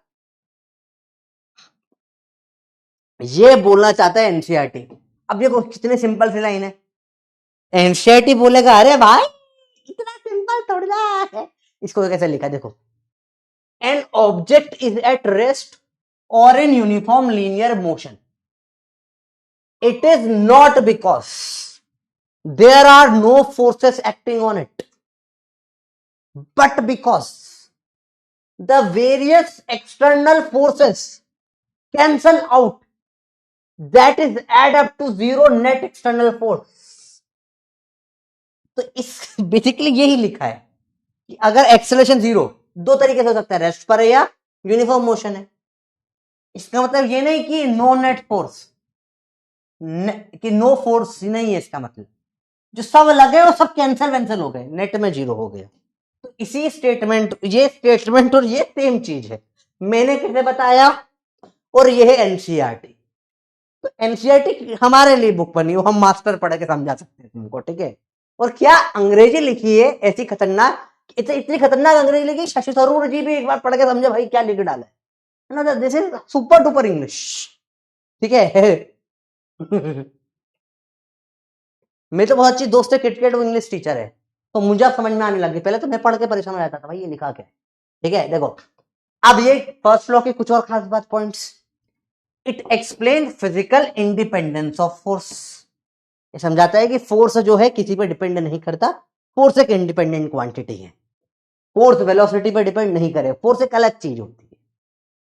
ये बोलना चाहता है एनसीईआरटी। अब देखो कितने सिंपल सी लाइन है, एनसीईआरटी बोलेगा अरे भाई इतना सिंपल थोड़ी ना है। इसको कैसे लिखा देखो, an object is at rest और in uniform linear motion, it is not because there are no forces acting on it, but because the various external forces cancel out that is add up to zero net external force. तो इस basically यही लिखा है कि अगर acceleration zero, दो तरीके से हो सकता है, रेस्ट पर है या यूनिफॉर्म मोशन है। इसका मतलब ये नहीं कि नो नेट फोर्स, कि नो फोर्स नहीं है, इसका मतलब जो सब लगे वो सब कैंसिल वैंसिल हो गए, नेट में जीरो हो गया। तो इसी स्टेटमेंट, ये स्टेटमेंट और ये सेम चीज है, मैंने किसे बताया, और ये है एनसीईआरटी। तो एनसीईआरटी हमारे लिए बुक बनी हो, हम मास्टर पढ़ के समझा सकते हैं तुमको, ठीक है। और क्या अंग्रेजी लिखी है ऐसी खतरनाक, इतनी खतरनाक अंग्रेजी लिखी, शशि थरूर जी भी एक बार पढ़ के समझे भाई क्या लिख डाला है ना। This is super duper English, ठीक है। मेरे तो बहुत अच्छी दोस्त है क्रिकेट, वो इंग्लिश टीचर है, तो मुझे अब समझ में आने लगी, पहले तो मैं पढ़ के परेशान हो जाता था भाई ये लिखा क्या है, ठीक है। देखो अब ये फर्स्ट लॉ के कुछ और खास बात points. It explain physical independence of force. ये समझाता है कि फोर्स जो है किसी पे डिपेंड नहीं करता, फोर्स एक इंडिपेंडेंट क्वांटिटी है, फोर्स वेलोसिटी पे डिपेंड नहीं करे, फोर्स एक अलग चीज होती है,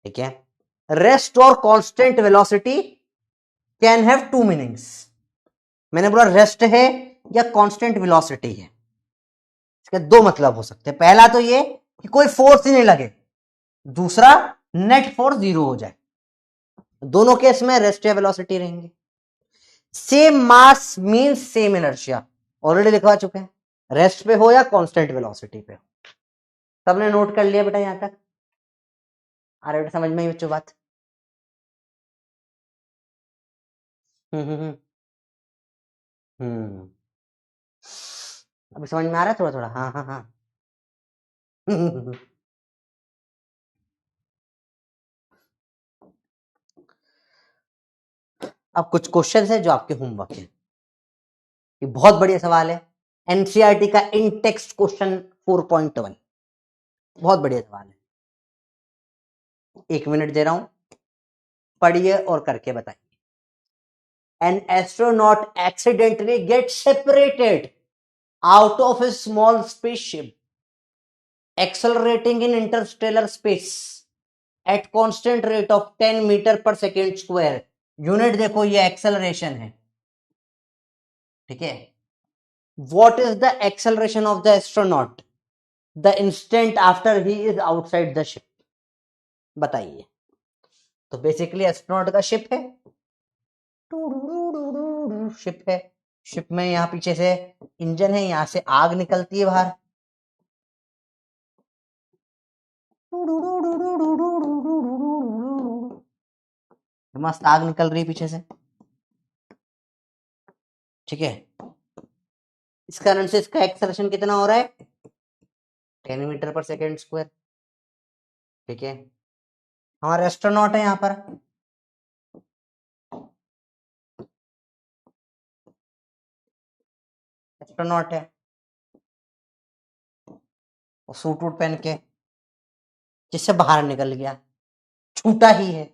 ठीक है। रेस्ट और constant velocity can have two meanings. मैंने बोला रेस्ट है या कांस्टेंट वेलोसिटी है, इसके दो मतलब हो सकते हैं। पहला तो ये कि कोई फोर्स ही नहीं लगे, दूसरा नेट फोर्स जीरो हो जाए। दोनों केस में रेस्ट या वेलोसिटी रहेंगे। Same mass means same inertia, already लिखवा चुके हैं, रेस्ट पे हो या कांस्टेंट वेलोसिटी पे हो। सबने नोट कर लिया बेटा यहां तक? आ रहा बेटा समझ में ही बच्चों बात? हम्म। हम्म। अभी समझ में आ रहा है थोड़ा थोड़ा? हाँ हाँ हाँ। अब कुछ क्वेश्चन है जो आपके होमवर्क है, ये बहुत बढ़िया सवाल है, एनसीईआरटी का इन टेक्स्ट क्वेश्चन 4.1, बहुत बढ़िया सवाल है। 1 मिनट दे रहा हूं, पढ़िए और करके बताइए। An astronaut accidentally gets separated out of a small spaceship accelerating in interstellar space at constant rate of 10 metre पर सेकेंड स्क्वायर। यूनिट देखो ये एक्सेलरेशन है, ठीक है। What is the acceleration of the astronaut the instant after he is outside the ship? बताइए। तो basically astronaut का ship है, शिप है, शिप में यहाँ पीछे से इंजन है, यहां से आग निकलती है बाहर, मस्त आग निकल रही है पीछे से, ठीक है। इस कारण से इसका एक्सेलरेशन कितना हो रहा है? 10 मीटर पर सेकेंड स्क्वायर, ठीक है। हमारा एस्ट्रोनॉट है यहाँ पर, एस्ट्रोनॉट है, और सूट वूट पहन के जिससे बाहर निकल गया, छूटा ही है।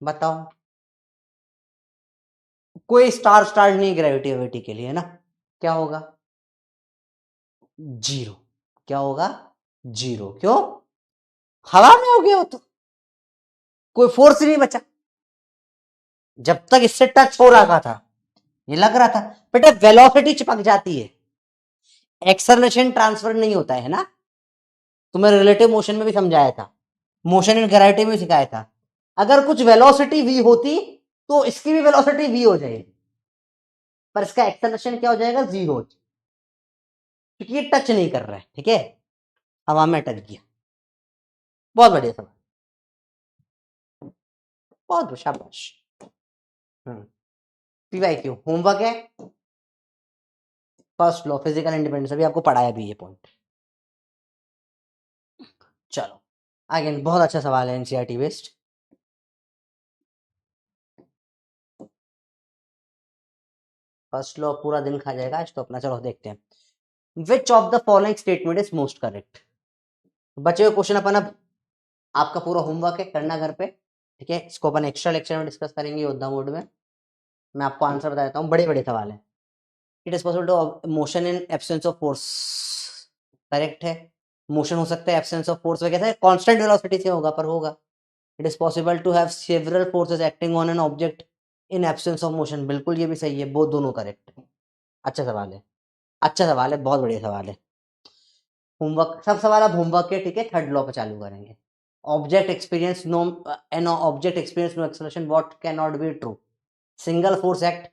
बताओ, कोई स्टार स्टार नहीं ग्रेविटी वेविटी के लिए, है ना। क्या होगा? जीरो। क्या होगा? जीरो। क्यों? हवा में हो गया हो तो कोई फोर्स नहीं बचा। जब तक इससे टच हो रहा था ये लग रहा था, बेटा वेलोसिटी चिपक जाती है, एक्सेलरेशन ट्रांसफर नहीं होता है ना। तुम्हें रिलेटिव मोशन में भी समझाया था, मोशन इन ग्रेविटी में भी सिखाया था। अगर कुछ वेलोसिटी v होती तो इसकी भी वेलोसिटी v हो जाएगी, पर इसका एक्सेलरेशन क्या हो जाएगा? जीरो, क्योंकि ये टच नहीं कर रहा है, ठीक है, हवा में टच किया। बहुत बढ़िया सवाल, बहुत शाबाश। पीवाईक्यू होमवर्क है, फर्स्ट लॉ फिजिकल इंडिपेंडेंस, अभी आपको पढ़ाया भी ये पॉइंट। चलो आगे, बहुत अच्छा सवाल है एनसीईआरटी बेस्ड। फर्स्ट लॉ पूरा दिन खा जाएगा आज तो अपना, चलो देखते हैं। विच of the following statement is most correct? बचे हुए क्वेश्चन अपन अब, आपका पूरा होमवर्क है करना घर पे, ठीक है। इसको अपन एक्स्ट्रा लेक्चर में डिस्कस करेंगे योद्धा मोड में। मैं आपको आंसर बता देता हूँ, बड़े बड़े सवाल है। It is possible to motion in absence of force, correct है। मोशन हो सकता है एब्सेंस ऑफ फोर्स वगैरह, कांस्टेंट वेलोसिटी से होगा, पर होगा। It is possible to have several forces acting on an object in absence of motion. बिल्कुल ये भी सही है, वो दोनों करेक्ट है। अच्छा सवाल है, अच्छा सवाल है, बहुत बढ़िया सवाल है। होमवर्क, सब सवाल अब होमवर्क के, ठीक है। थर्ड लॉ पे चालू करेंगे। Object experience no, an object experience no acceleration what can not be true. Single force act,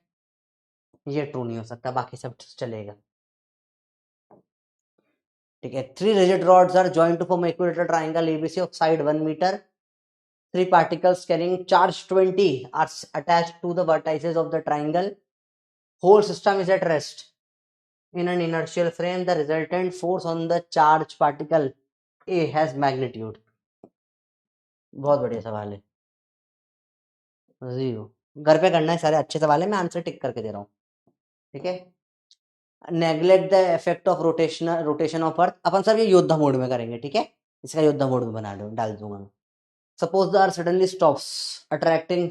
ये ट्रू नहीं हो सकता, बाकी सब चलेगा, ठीक है। 3 rigid rods are joined to form equilateral triangle ABC of side 1 meter. 3 particles carrying charge 20 are attached to the vertices of the triangle. Whole system is at rest in an inertial frame. The resultant force on the charged particle A has magnitude. बहुत बढ़िया सवाल है। 0 घर पे करना है, सारे अच्छे सवाल है, मैं आंसर टिक करके दे रहा हूँ, ठीक है। Neglect the effect of rotation of earth, अपन सब ये योद्धा मोड में करेंगे, ठीक है। इसका योद्धा मोड में बना डाल दूंगा मैं। Suppose the earth suddenly stops attracting,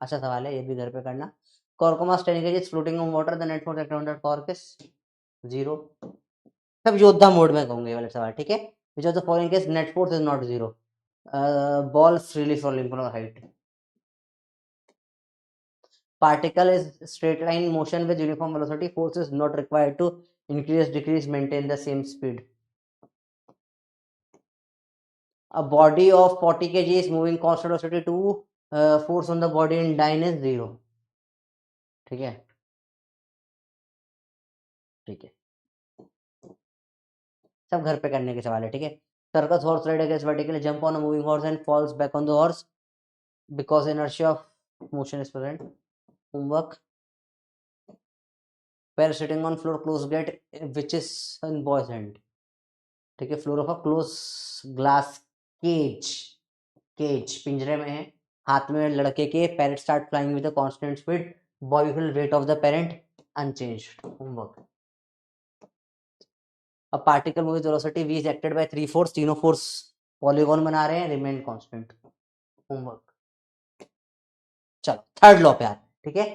अच्छा सवाल है, ये भी घर पे करना। कॉर्कोमस टेनिकेज floating on water, the net force acting on the cork is 0। सब योद्धा मोड में कहूंगे वाले सवाल, ठीक है। विच of the following case net force is not 0। Ball freely falling from height. Particle is straight line motion with uniform velocity. Force is not required to increase, decrease, maintain the same speed. A body of 40 kg is moving constant velocity to force on the body in dyne is 0, ठीक है, ठीक है। सब घर पे करने के सवाल है, ठीक है। Circus horse rider gets vertically jump on a moving horse and falls back on the horse because inertia of motion is present. Homework. Pair sitting on floor close gate which is in boy's hand, ठीक है। Floor of a close glass cage, cage पिंजरे में है, हाथ में लड़के के, parrot start flying with a constant speed, boy will weight of the parent unchanged. Homework. अब particle moving velocity v is acted by 3 force, तीनों फोर्स पॉलीगॉन बना रहे हैं, रिमेन कांस्टेंट। होमवर्क। चलो थर्ड लॉ पे आते हैं, ठीक है।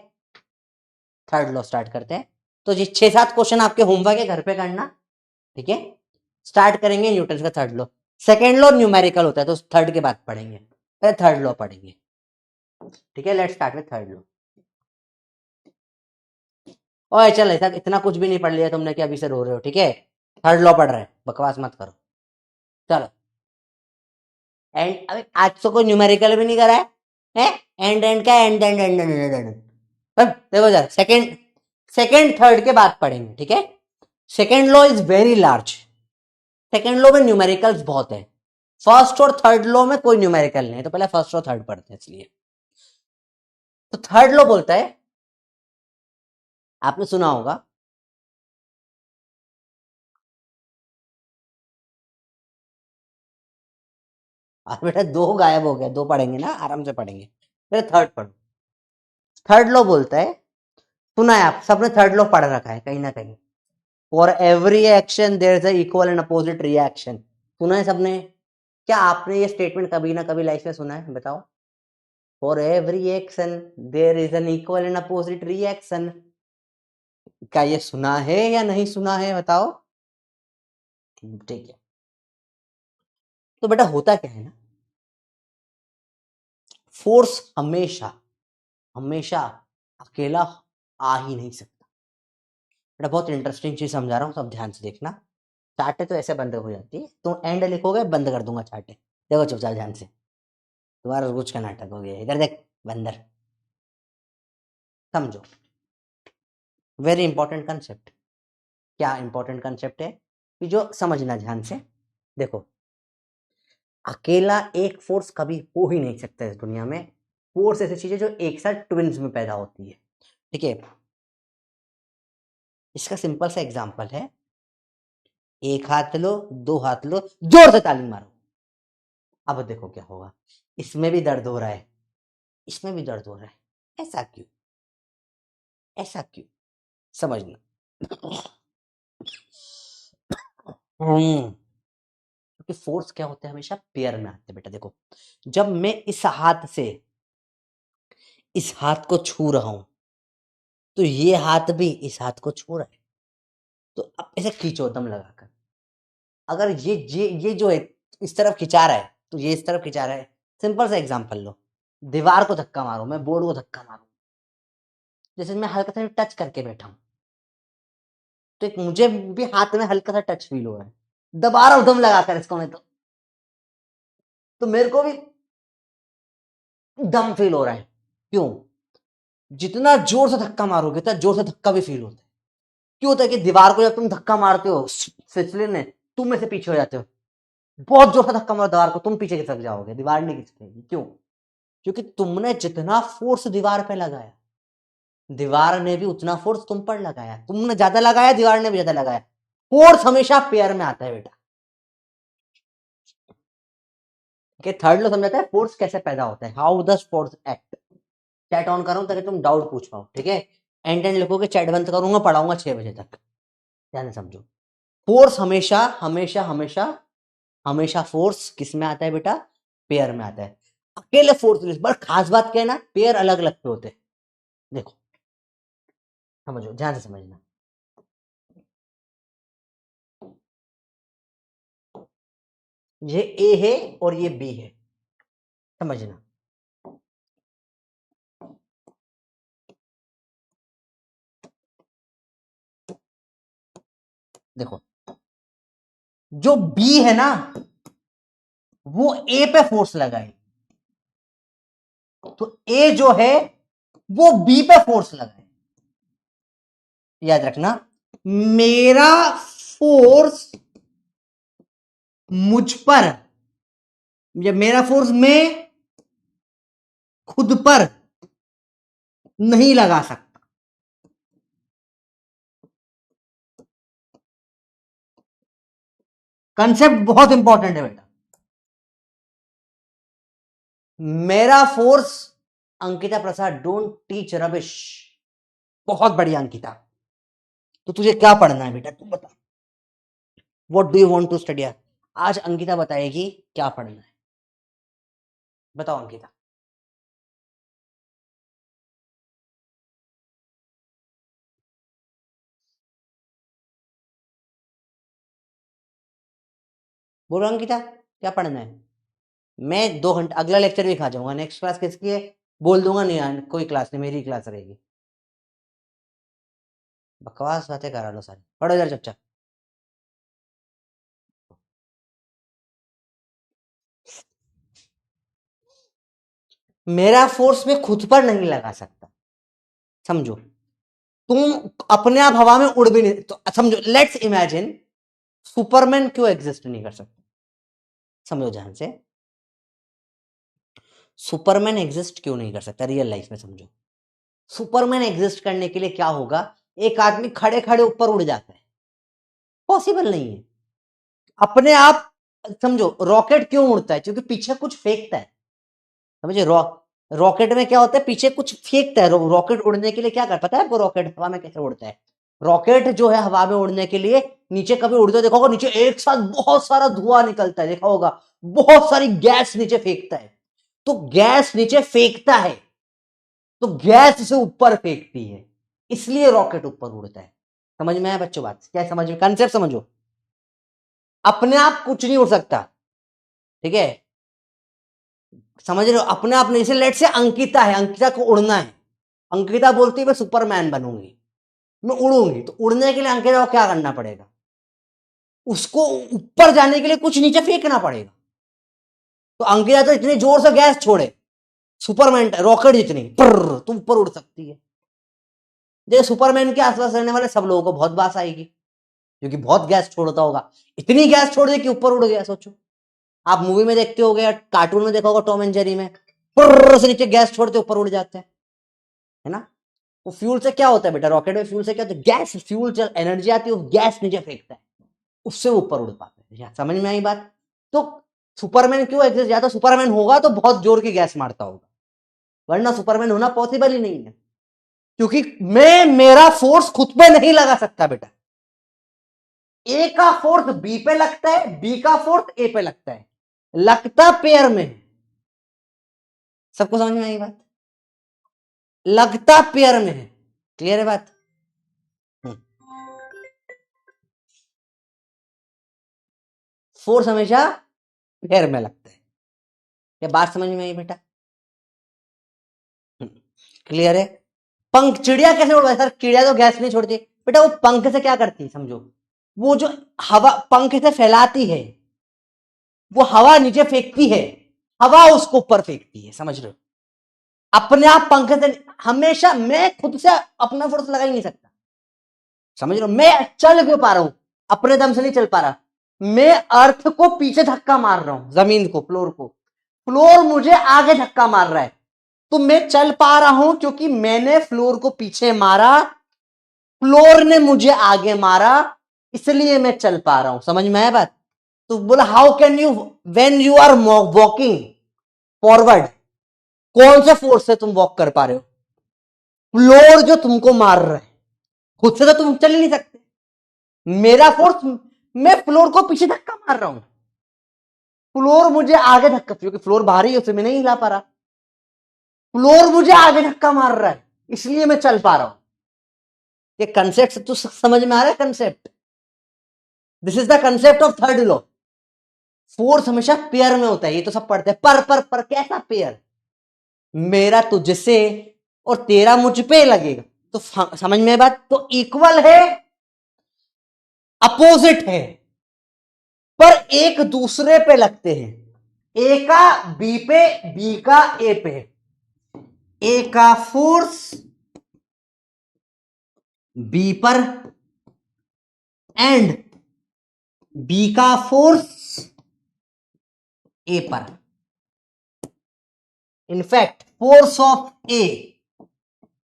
थर्ड लॉ स्टार्ट करते हैं। तो जी 6-7 क्वेश्चन आपके होमवर्क है, घर पे करना, ठीक है। स्टार्ट करेंगे न्यूटन का third law. Second law numerical होता है, तो थर्ड के बाद पढ़ेंगे, पहले थर्ड लॉ पढ़ेंगे, ठीक है। Let's start with third law. ओए चल, ऐसा इतना कुछ भी नहीं पढ़ लिया तुमने कि अभी से रो रहे हो, ठीक है। थर्ड लॉ पढ़ रहे हैं, बकवास मत करो। चलो एंड, अबे आज तो कोई न्यूमेरिकल भी नहीं करा है, एंड एंड क्या and and and and and and. देखो जरा, सेकेंड सेकेंड थर्ड के बाद पढ़ेंगे, ठीक है। Second law is very large, second law में न्यूमेरिकल्स बहुत है। फर्स्ट और थर्ड लॉ में कोई न्यूमेरिकल नहीं है, तो पहले फर्स्ट और थर्ड पढ़ते हैं, इसलिए। तो थर्ड लॉ बोलता है, आपने सुना होगा, बेटा 2 गायब हो गया, 2 पढ़ेंगे ना, आराम से पढ़ेंगे, पहले थर्ड पढ़ो। थर्ड लॉ बोलता है, सुना है आप सबने, थर्ड लॉ पढ़ रखा है कहीं ना कहीं। For every action there is equal and opposite reaction, सुना है सबने। क्या आपने ये स्टेटमेंट कभी ना कभी लाइफ में सुना है, बताओ। For every action there is an equal and opposite reaction, क्या ये सुना है या नहीं सुना है, बताओ। ठीक है, तो बेटा होता क्या है ना, फोर्स हमेशा हमेशा अकेला आ ही नहीं सकता। बेटा बहुत इंटरेस्टिंग चीज समझा रहा हूँ, सब ध्यान से देखना। चार्टे तो ऐसे बंद हो जाती है, तुम एंड लिखोगे बंद कर दूंगा चार्टे। देखो चुपचाप ध्यान से, तुम्हारा रोज का नाटक हो गया, इधर देख बंदर, समझो। Very important concept. क्या इंपॉर्टेंट कंसेप्ट है कि जो समझना ध्यान से देखो, अकेला एक फोर्स कभी हो ही नहीं सकता इस दुनिया में। फोर्स ऐसी चीज है जो एक साथ ट्विन्स में पैदा होती है, ठीक है। इसका सिंपल सा एग्जांपल है, एक हाथ लो, 2 हाथ लो, जोर से ताली मारो। अब देखो क्या होगा, इसमें भी दर्द हो रहा है, इसमें भी दर्द हो रहा है, ऐसा क्यों, ऐसा क्यों, समझना। क्योंकि फोर्स क्या होता है, हमेशा पेयर में आते हैं बेटा। देखो जब मैं इस हाथ से इस हाथ को छू रहा हूं, तो ये हाथ भी इस हाथ को छू रहा है, तो अब ऐसे खींचो दम लगाकर। अगर ये जो है इस तरफ खिंचा रहा है तो ये इस तरफ खिंचा रहा है। सिंपल सा एग्जांपल लो, दीवार को धक्का मारो, मैं बोर्ड को धक्का मारूं, जैसे मैं हल्का सा टच करके बैठा हूं तो एक मुझे भी हाथ में हल्का सा टच फील हो रहा है, दबा रहा हूं दम लगाकर इसको मैं, तो मेरे को भी दम फील हो रहा है। क्यों? जितना जोर से धक्का मारोगे उतना जोर से धक्का भी फील होता है। क्यों होता है कि दीवार को जब तुम धक्का मारते हो फिसले ने, तुम में से पीछे हो जाते हो, बहुत जोर से धक्का मारो दीवार को, तुम पीछे खिसक जाओगे, दीवार नहीं खिसकेगी। क्यों? क्योंकि तुमने जितना फोर्स दीवार पे लगाया, दीवार ने भी उतना फोर्स तुम पर लगाया, तुमने ज्यादा लगाया, दीवार ने भी ज्यादा लगाया। फोर्स हमेशा पेयर में आता है बेटा। थर्ड लो समझाता है फोर्स कैसे पैदा होता है, how does force act. Chat on करूं ताकि तुम डाउट पूछ पाओ, ठीक है? एंड लिखोगे, चैट बंद करूंगा, पढ़ाऊंगा 6 बजे तक, ध्यान से समझो। फोर्स हमेशा हमेशा हमेशा हमेशा फोर्स किस में आता है बेटा? पेयर में आता है। अकेले फोर्स, पर खास बात क्या है ना, पेयर अलग अलग पे होते हैं। देखो समझो, ध्यान से समझना, ये ए है और ये बी है, समझना। देखो जो बी है ना वो ए पे फोर्स लगाए, तो ए जो है वो बी पे फोर्स लगाए। याद रखना, मेरा फोर्स मुझ पर, या मेरा फोर्स मैं खुद पर नहीं लगा सकता। कंसेप्ट बहुत इंपॉर्टेंट है बेटा। मेरा force, Ankita Prasad, don't teach rubbish. बहुत बढ़िया अंकिता। तो तुझे क्या पढ़ना है बेटा, तू बता, what do you want to study? आज अंकिता बताएगी क्या पढ़ना है। बताओ अंकिता। बोलो अंकिता, क्या पढ़ना है? मैं 2 घंटे अगला लेक्चर भी खा जाऊंगा। नेक्स्ट क्लास किसकी है बोल दूंगा, नहीं यार कोई क्लास नहीं, मेरी क्लास रहेगी। बकवास बातें करा लो सारी, पढ़ो इधर चुपचाप। मेरा फोर्स में खुद पर नहीं लगा सकता, समझो। तुम अपने आप हवा में उड़ भी नहीं, तो समझो, लेट्स इमेजिन सुपरमैन क्यों एग्जिस्ट नहीं कर सकता? समझो ध्यान से, सुपरमैन एग्जिस्ट क्यों नहीं कर सकता रियल लाइफ में? समझो, सुपरमैन एग्जिस्ट करने के लिए क्या होगा? एक आदमी खड़े खड़े ऊपर उड़ जाता है, पॉसिबल नहीं है अपने आप। समझो, रॉकेट क्यों उड़ता है? क्योंकि पीछे कुछ फेंकता है, समझे? रॉकेट में क्या होता है? पीछे कुछ फेंकता है। रॉकेट उड़ने के लिए क्या कर, पता है आपको रॉकेट हवा में कैसे उड़ता है? रॉकेट जो है हवा में उड़ने के लिए, नीचे कभी उड़ते देखा होगा, नीचे एक साथ बहुत सारा धुआं निकलता है, देखा होगा, बहुत सारी गैस नीचे फेंकता है। तो गैस नीचे फेंकता है, तो गैस से ऊपर फेंकती है, इसलिए रॉकेट ऊपर उड़ता है। समझ में आया बच्चों बात? क्या समझ में, कंसेप्ट समझो। अपने आप कुछ नहीं उड़ सकता, ठीक है? समझ रहे हो? अपने आप नहीं से, लेट से अंकिता है, अंकिता को उड़ना है, अंकिता बोलती है मैं सुपरमैन बनूंगी, मैं उड़ूंगी, तो उड़ने के लिए अंकिता को क्या करना पड़ेगा? उसको ऊपर जाने के लिए कुछ नीचे फेंकना पड़ेगा। तो अंकिता तो इतनी जोर से गैस छोड़े, सुपरमैन रॉकेट जितनी तो ऊपर उड़ सकती है। जैसे सुपरमैन के आसपास रहने वाले सब लोगों को बहुत बास आएगी, क्योंकि बहुत गैस छोड़ता होगा, इतनी गैस छोड़ दी कि ऊपर उड़ गया। सोचो, आप मूवी में देखते हो गए, कार्टून में देखा होगा, टॉम एंड जेरी में से नीचे गैस छोड़ते ऊपर उड़ जाते हैं, है ना? वो फ्यूल से क्या होता है बेटा? रॉकेट में फ्यूल से क्या होता है? गैस, फ्यूल चल, एनर्जी आती है, गैस नीचे फेंकता है, उससे ऊपर उड़ पाते हैं। समझ में आई बात? तो सुपरमैन क्यों एग्जिस्ट? या तो सुपरमैन होगा तो बहुत जोर की गैस मारता होगा, वरना सुपरमैन होना पॉसिबल ही नहीं है। क्योंकि मैं मेरा फोर्स खुद पे नहीं लगा सकता बेटा। ए का फोर्स बी पे लगता है, बी का फोर्स ए पे लगता है, लगता पेयर में। सबको समझ में आई बात? लगता पेयर में है। क्लियर है बात? फोर्स हमेशा पैर में लगता है। ये बात समझ में आई बेटा? क्लियर है? पंख, चिड़िया कैसे उड़ता है सर? चिड़िया तो गैस नहीं छोड़ती बेटा, वो पंख से क्या करती है समझो, वो जो हवा पंख से फैलाती है, वो हवा नीचे फेंकती है, हवा उसको ऊपर फेंकती है, समझ रहे हो? अपने आप पंख से हमेशा, मैं खुद से अपना फोर्स लगा ही नहीं सकता, समझ रहे हो? मैं चल क्यों पा रहा हूं? अपने दम से नहीं चल पा रहा, मैं अर्थ को पीछे धक्का मार रहा हूं, जमीन को, फ्लोर को, फ्लोर मुझे आगे धक्का मार रहा है, तो मैं चल पा रहा हूं क्योंकि मैंने फ्लोर को पीछे मारा, फ्लोर ने मुझे आगे मारा, इसलिए मैं चल पा रहा हूं। समझ में आया बात? तो बोला how can you when you are walking forward, कौन से फोर्स से तुम वॉक कर पा रहे हो? फ्लोर जो तुमको मार रहा है, खुद से तो तुम चल ही नहीं सकते। मेरा फोर्स, मैं फ्लोर को पीछे धक्का मार रहा हूं, फ्लोर मुझे आगे धक्का, क्योंकि फ्लोर भारी है उसे मैं नहीं हिला पा रहा, फ्लोर मुझे आगे धक्का मार रहा है, इसलिए मैं चल पा रहा हूं। ये कंसेप्ट तो समझ में आ रहा है? Concept, this is the concept of third law. Force हमेशा पेयर में होता है, ये तो सब पढ़ते हैं। पर कैसा पेयर? मेरा तुझसे और तेरा मुझ पे लगेगा, तो समझ में बात? तो इक्वल है, अपोजिट है, पर एक दूसरे पे लगते हैं। ए का बी पे, बी का ए पे, ए का फोर्स बी पर एंड बी का फोर्स ए पर। In fact force of A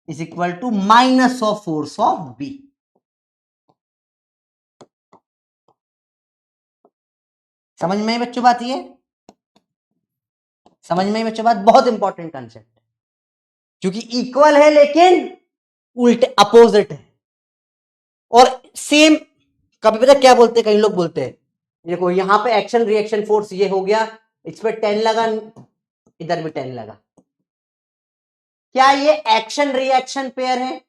is equal to minus of force of B. समझ में बच्चों बात? ये समझ में बच्चों बात? बहुत इंपॉर्टेंट कंसेप्ट है, क्योंकि इक्वल है लेकिन उल्टे, अपोजिट है। और सेम, कभी पता क्या बोलते हैं, कई लोग बोलते हैं देखो यहां पे एक्शन रिएक्शन फोर्स ये हो गया, इस पे 10 लगा, इधर भी 10 लगा, क्या ये एक्शन रिएक्शन पेयर है?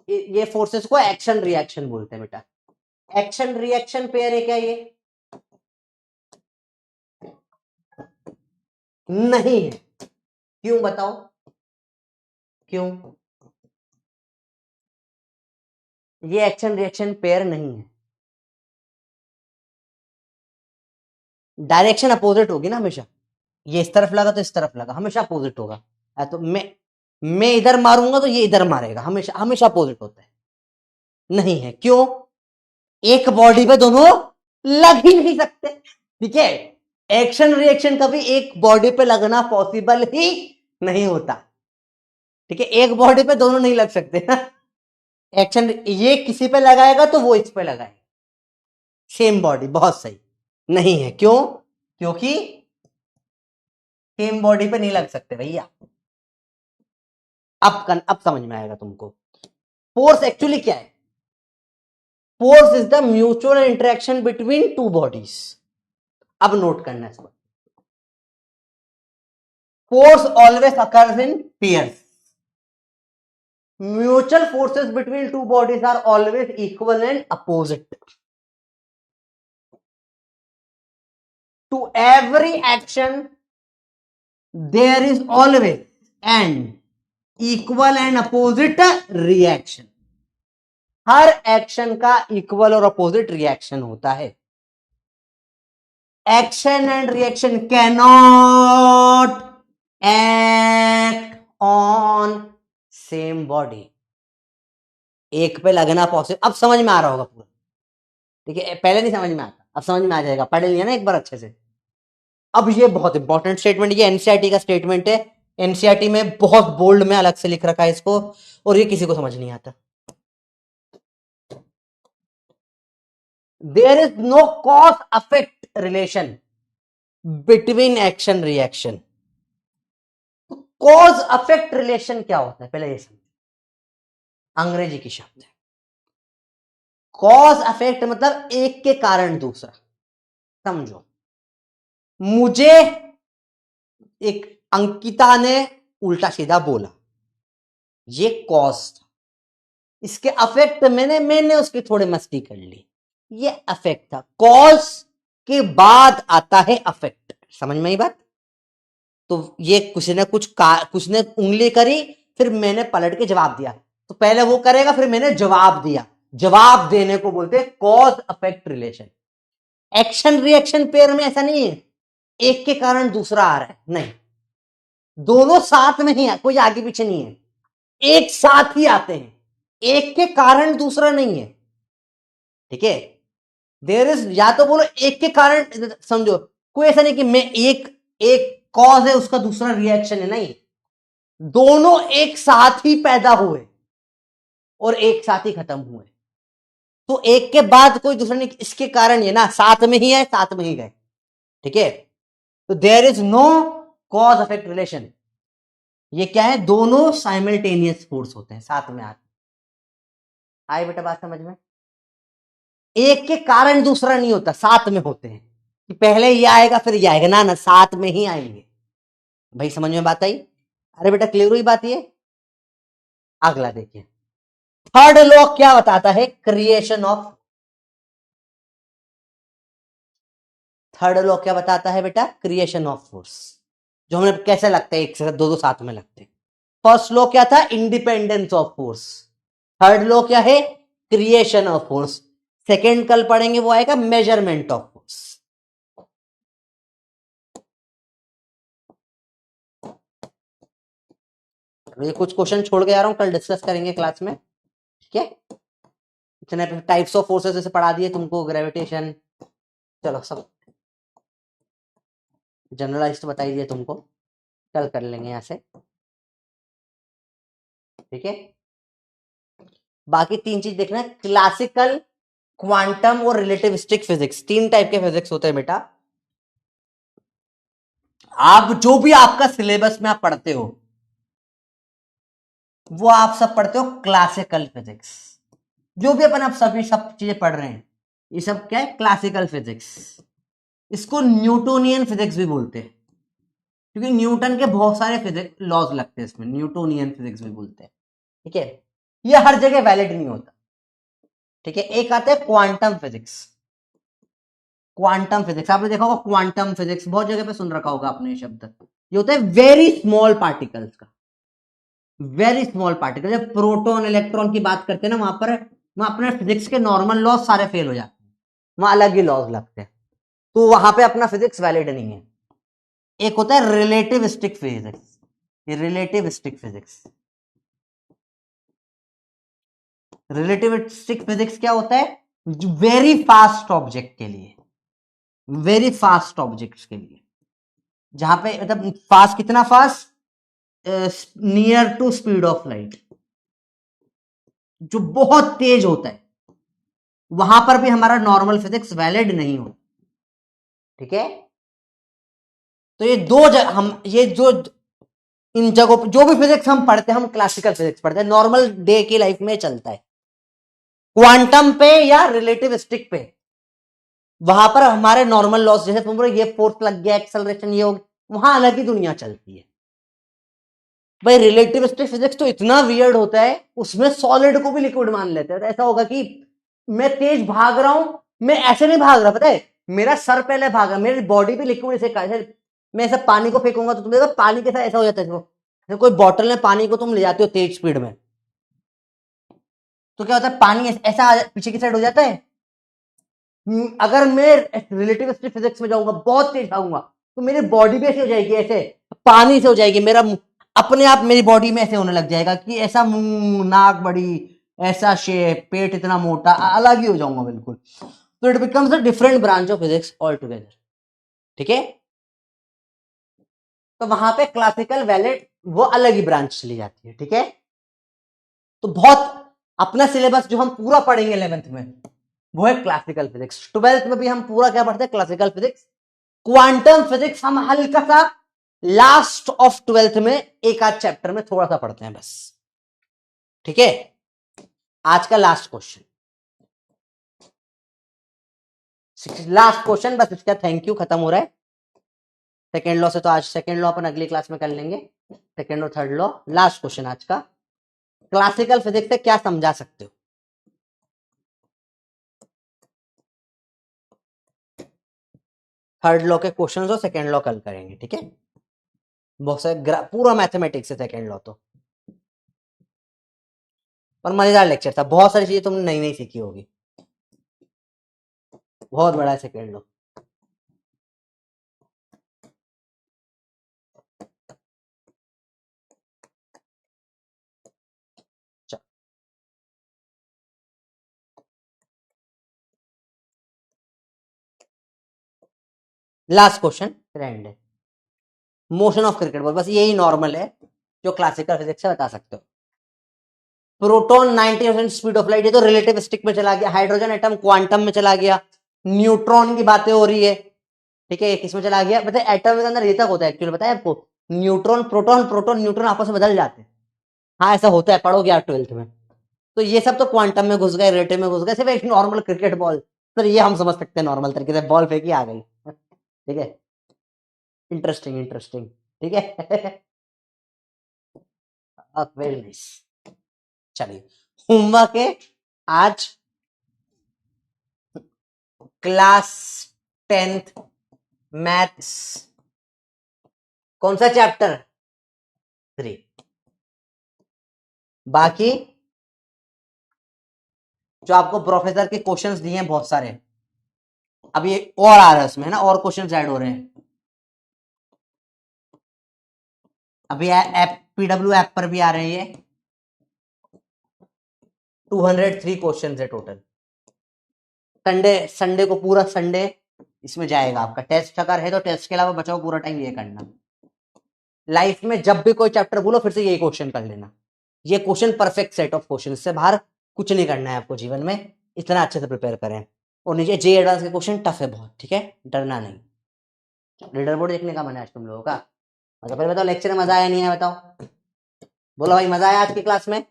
ये फोर्सेस को एक्शन रिएक्शन बोलते हैं बेटा। एक्शन रिएक्शन पेयर है क्या ये? नहीं है। क्यों बताओ? क्यों? ये एक्शन रिएक्शन पेयर नहीं है। डायरेक्शन अपोजिट होगी ना हमेशा, ये इस तरफ लगा तो इस तरफ लगा, हमेशा अपोजिट होगा। तो मैं इधर मारूंगा तो ये इधर मारेगा, हमेशा हमेशा अपोजिट होता है। नहीं है। क्यों? एक बॉडी पे दोनों लग ही नहीं सकते, ठीक है? एक्शन रिएक्शन कभी एक बॉडी पे लगना पॉसिबल ही नहीं होता, ठीक है? एक बॉडी पे दोनों नहीं लग सकते ना। एक्शन ये किसी पे लगाएगा तो वो इस पे लगाएगा, सेम बॉडी, बहुत सही। नहीं है। क्यों? क्योंकि सेम बॉडी पे नहीं लग सकते भैया। अब समझ में आएगा तुमको। फोर्स एक्चुअली क्या है? Force is the mutual interaction between two bodies. अब नोट करना है इसको। Force always occurs in pairs. Mutual forces between two bodies are always equal and opposite. To every action there is always an equal and opposite reaction. हर action का equal और opposite reaction होता है। Action and reaction can not act on same body. एक पे लगना possible, अब समझ में आ रहा होगा पूरा, ठीक है? पहले नहीं समझ में आता, अब समझ में आ जाएगा, पढ़ लिया ना एक बार अच्छे से। अब ये बहुत इंपॉर्टेंट स्टेटमेंट, ये एनसीईआरटी का स्टेटमेंट है, एनसीईआरटी में बहुत बोल्ड में अलग से लिख रखा है इसको, और ये किसी को समझ नहीं आता। There is no cause effect relation between action reaction. Cause effect relation क्या होता है पहले ये समझो, अंग्रेजी की शब्द है। कॉज अफेक्ट मतलब एक के कारण दूसरा। समझो, मुझे एक अंकिता ने उल्टा सीधा बोला, ये कॉज था। इसके अफेक्ट मैंने उसकी थोड़ी मस्ती कर ली, ये अफेक्ट था। कॉज के बाद आता है अफेक्ट। समझ में आई बात? तो ये किसी ने कुछ ने उंगली करी, फिर मैंने पलट के जवाब दिया, तो पहले वो करेगा फिर मैंने जवाब दिया। जवाब देने को बोलते हैं cause effect relation. Action reaction pair में ऐसा नहीं है एक के कारण दूसरा आ रहा है, नहीं, दोनों साथ में ही है, कोई आगे पीछे नहीं है, एक साथ ही आते हैं, एक के कारण दूसरा नहीं है। ठीक है, देयर इज, या तो बोलो एक के कारण, समझो कोई ऐसा नहीं कि मैं एक एक कॉज है उसका दूसरा रिएक्शन है, नहीं, दोनों एक साथ ही पैदा हुए और एक साथ ही खत्म हुए। तो एक के बाद कोई दूसरा नहीं, इसके कारण ये ना साथ में ही है, साथ में ही गए। ठीक है, तो there is no cause effect relation. ये क्या है, दोनों साइमल्टेनियस फोर्स होते हैं, साथ में आते। आए बेटा बात समझ में? एक के कारण दूसरा नहीं होता, साथ में होते हैं, कि पहले ये आएगा फिर ये आएगा, ना ना, साथ में ही आएंगे। भाई समझ में बात आई? अरे बेटा क्लियर हुई बात? ये अगला देखिए, थर्ड लॉ क्या बताता है, क्रिएशन ऑफ। थर्ड लॉ क्या बताता है बेटा, क्रिएशन ऑफ फोर्स। जो हमें कैसे लगता है, एक से दो दो साथ में लगते हैं। फर्स्ट लॉ क्या था, independence of force. Third law क्या है, क्रिएशन ऑफ फोर्स। सेकेंड कल पढ़ेंगे, वो आएगा मेजरमेंट ऑफ फोर्स। ये कुछ क्वेश्चन छोड़ के आ रहा हूं, कल डिस्कस करेंगे क्लास में। ठीक है, इतने टाइप्स ऑफ फोर्सेस जैसे पढ़ा दिए तुमको, ग्रेविटेशन, चलो सब जनरलाइज्ड बताई दिए तुमको, कल कर लेंगे यहां से। ठीक है, बाकी तीन चीज देखना है, क्लासिकल, क्वांटम और रिलेटिविस्टिक फिजिक्स। तीन टाइप के फिजिक्स होते हैं बेटा। आप जो भी आपका सिलेबस में आप पढ़ते हो वो आप सब पढ़ते हो क्लासिकल फिजिक्स। जो भी अपन आप सभी सब चीजें पढ़ रहे हैं ये सब क्या है, क्लासिकल फिजिक्स। इसको न्यूटोनियन फिजिक्स भी बोलते हैं, क्योंकि न्यूटन के बहुत सारे फिजिक्स लॉज लगते हैं इसमें, न्यूटोनियन फिजिक्स भी बोलते हैं। ठीक है, ये हर जगह वैलिड नहीं होता। ठीक है, एक आता है क्वांटम फिजिक्स। क्वांटम फिजिक्स आपने देखा होगा, क्वांटम फिजिक्स बहुत जगह पे सुन रखा होगा आपने ये शब्द। ये होता है वेरी स्मॉल पार्टिकल्स का, वेरी स्मॉल पार्टिकल। जब प्रोटॉन इलेक्ट्रॉन की बात करते हैं ना, वहां अपने फिजिक्स के नॉर्मल लॉज सारे फेल हो जाते हैं, वहां अलग ही लॉज लगते हैं, तो वहां पे अपना फिजिक्स वैलिड नहीं है। एक होता है relativistic physics. Relativistic physics, relativistic physics क्या होता है, वेरी फास्ट ऑब्जेक्ट के लिए, वेरी फास्ट ऑब्जेक्ट्स के लिए, जहां पे मतलब फास्ट, कितना fast, near to speed of light, जो बहुत तेज होता है, वहां पर भी हमारा नॉर्मल फिजिक्स वैलिड नहीं होता। ठीक है, तो ये हम ये जो इन जगहों पर जो भी फिजिक्स हम पढ़ते हैं, हम क्लासिकल फिजिक्स पढ़ते हैं, नॉर्मल डे की लाइफ में चलता है। क्वांटम पे या रिलेटिविस्टिक पे, वहां पर हमारे नॉर्मल लॉस, जैसे तुम ये फोर्स लग गया, एक्सेलरेशन ये हो गया, वहां अलग ही दुनिया चलती है। भाई रिलेटिविस्टिक फिजिक्स तो इतना वियर्ड होता है, उसमें सॉलिड को भी लिक्विड मान लेते हैं। तो ऐसा होगा कि मैं तेज भाग रहा हूं, मैं ऐसे नहीं भाग रहा, पता है, मेरा सर पहले भागा, मेरी बॉडी भी लिक्विड से, मैं ऐसा पानी को फेंकूंगा तो तुम्हें पानी के साथ ऐसा हो जाता है, कोई बॉटल में पानी को तुम ले जाते हो तेज स्पीड में, तो क्या होता है, पानी ऐसा पीछे की साइड हो जाता है। अगर मैं रिलेटिविस्टिक फिजिक्स में जाऊंगा, बहुत तेज भागूंगा, तो मेरी बॉडी भी ऐसे हो जाएगी, ऐसे पानी से हो जाएगी, मेरा अपने आप मेरी बॉडी में ऐसे होने लग जाएगा कि ऐसा मुंह, नाक बड़ी, ऐसा शेप, पेट इतना मोटा, अलग ही हो जाऊंगा बिल्कुल। तो it becomes a different branch of physics all together. ठीक है, तो वहां पे क्लासिकल वैलिड वो अलग ही ब्रांच चली जाती है। ठीक है, तो बहुत अपना सिलेबस जो हम पूरा पढ़ेंगे 11th में वो है क्लासिकल फिजिक्स। 12th में भी हम पूरा क्या पढ़ते हैं, क्लासिकल फिजिक्स। क्वांटम फिजिक्स हम हल्का सा लास्ट ऑफ 12th में एक आध चैप्टर में थोड़ा सा पढ़ते हैं बस। ठीक है, आज का लास्ट क्वेश्चन, लास्ट क्वेश्चन बस, इसका थैंक यू खत्म हो रहा है। सेकेंड लॉ से तो आज सेकेंड लॉ अपन अगली क्लास में कर लेंगे, सेकेंड और थर्ड लॉ। लास्ट क्वेश्चन आज का, क्लासिकल फिजिक्स से क्या समझा सकते हो। थर्ड लॉ के क्वेश्चंस और सेकंड लॉ कल करेंगे, ठीक है। बहुत सारे पूरा मैथमेटिक्स है सेकंड लॉ तो। और मजेदार लेक्चर था, बहुत सारी चीजें तुमने नई नई सीखी होगी, बहुत बड़ा है second law. Last question friend है, मोशन ऑफ क्रिकेट बॉल, बस यही नॉर्मल है जो क्लासिकल फिजिक्स से बता सकते हो। प्रोटॉन 90% स्पीड ऑफ लाइट, ये तो रिलेटिविस्टिक में चला गया। हाइड्रोजन एटम क्वांटम में चला गया। न्यूट्रॉन की बातें हो रही है, ठीक है, किसमें चला गया, मतलब एटम के अंदर ये तक होता है एक्चुअली, बताया आपको। न्यूट्रॉन प्रोटॉन, प्रोटॉन न्यूट्रॉन आपस में बदल जाते हैं। हाँ ऐसा होता है, पढ़ोगे आप 12th में। तो ये सब तो क्वांटम में घुस गए, रिलेटिव में घुस गए, सिर्फ एक नॉर्मल क्रिकेट बॉल, सर ये हम समझ सकते हैं नॉर्मल तरीके से, बॉल फेंकी आ गई, ठीक है। इंटरेस्टिंग इंटरेस्टिंग, ठीक है। Very nice. चलिए होमवर्क है आज, क्लास 10th मैथ्स, कौन सा चैप्टर, 3। बाकी जो आपको प्रोफेसर के क्वेश्चंस दिए हैं बहुत सारे, अब ये और आ रहा है उसमें, है ना, और क्वेश्चंस ऐड हो रहे हैं। अभी ऐप पीडब्ल्यू ऐप पर भी आ रहे हैं, 203 क्वेश्चंस है टोटल। संडे, संडे को पूरा संडे इसमें जाएगा आपका। टेस्ट अगर है तो टेस्ट के अलावा बचाओ पूरा टाइम ये करना। लाइफ में जब भी कोई चैप्टर बोलो फिर से यही क्वेश्चन कर लेना। ये question perfect set of question, इससे बाहर कुछ नहीं करना है आपको जीवन में, इतना अच्छे से प्रिपेयर करें। और नीचे जे एडवांस के क्वेश्चन टफ है बहुत, ठीक है, डरना नहीं। लीडर बोर्ड देखने का मन है आज तुम लोगों का। अच्छा पहले बताओ लेक्चर में मजा आया नहीं है, बताओ, बोलो भाई मजा आया आज की क्लास में।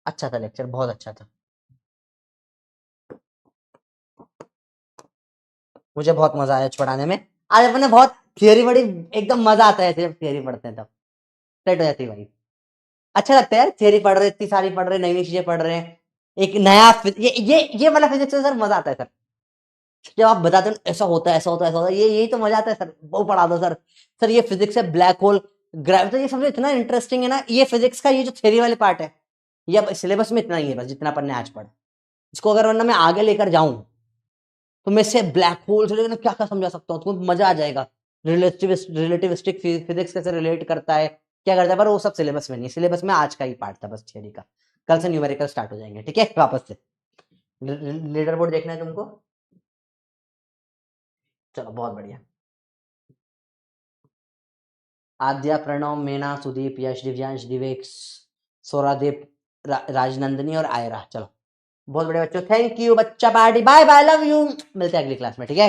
अच्छा था लेक्चर, बहुत अच्छा था, मुझे बहुत मजा आया पढ़ाने में। आज अपने बहुत थियरी पढ़ी, एकदम मजा आता है जब थियरी पढ़ते हैं, तब सेट हो जाती है भाई। अच्छा लगता है यार, थियरी पढ़ रहे, इतनी सारी पढ़ रहे, नई नई चीजें पढ़ रहे हैं, एक नया ये वाला फिजिक्स सर मजा आता है सर। जब आप बताते हो ऐसा होता है, ऐसा होता है, ऐसा होता है, ये यही तो मजा आता है सर, वो पढ़ा दो सर। सर ये फिजिक्स है, ब्लैक होल, ग्रेविटी, ये समझो इतना इंटरेस्टिंग है ना ये फिजिक्स का, ये जो थ्योरी वाले पार्ट है, ये अब सिलेबस में इतना ही है बस, जितना अपन ने आज पढ़ा। इसको अगर वरना मैं आगे लेकर जाऊं तो मैं इससे ब्लैक होल से लेकर क्या क्या समझा सकता हूँ, तुम्हें मजा आ जाएगा। रिलेटिविस्टिक फिजिक्स कैसे रिलेट करता है, क्या करता है, पर वो सब सिलेबस में नहीं है। सिलेबस में आज का ही पार्ट था बस थियरी का, कल से न्यूमेरिकल स्टार्ट हो जाएंगे, ठीक है, वापस से। लीडर बोर्ड देखना है तुमको, चलो बहुत बढ़िया। आद्या, प्रणव, मीना, सुदीप, यश, दिव्यांश, दिवेक्स, सौरादीप, राजनंदिनी और आयरा, चलो बहुत बढ़िया बच्चों, थैंक यू बच्चा party, bye bye, love you, मिलते हैं अगली क्लास में, ठीक है।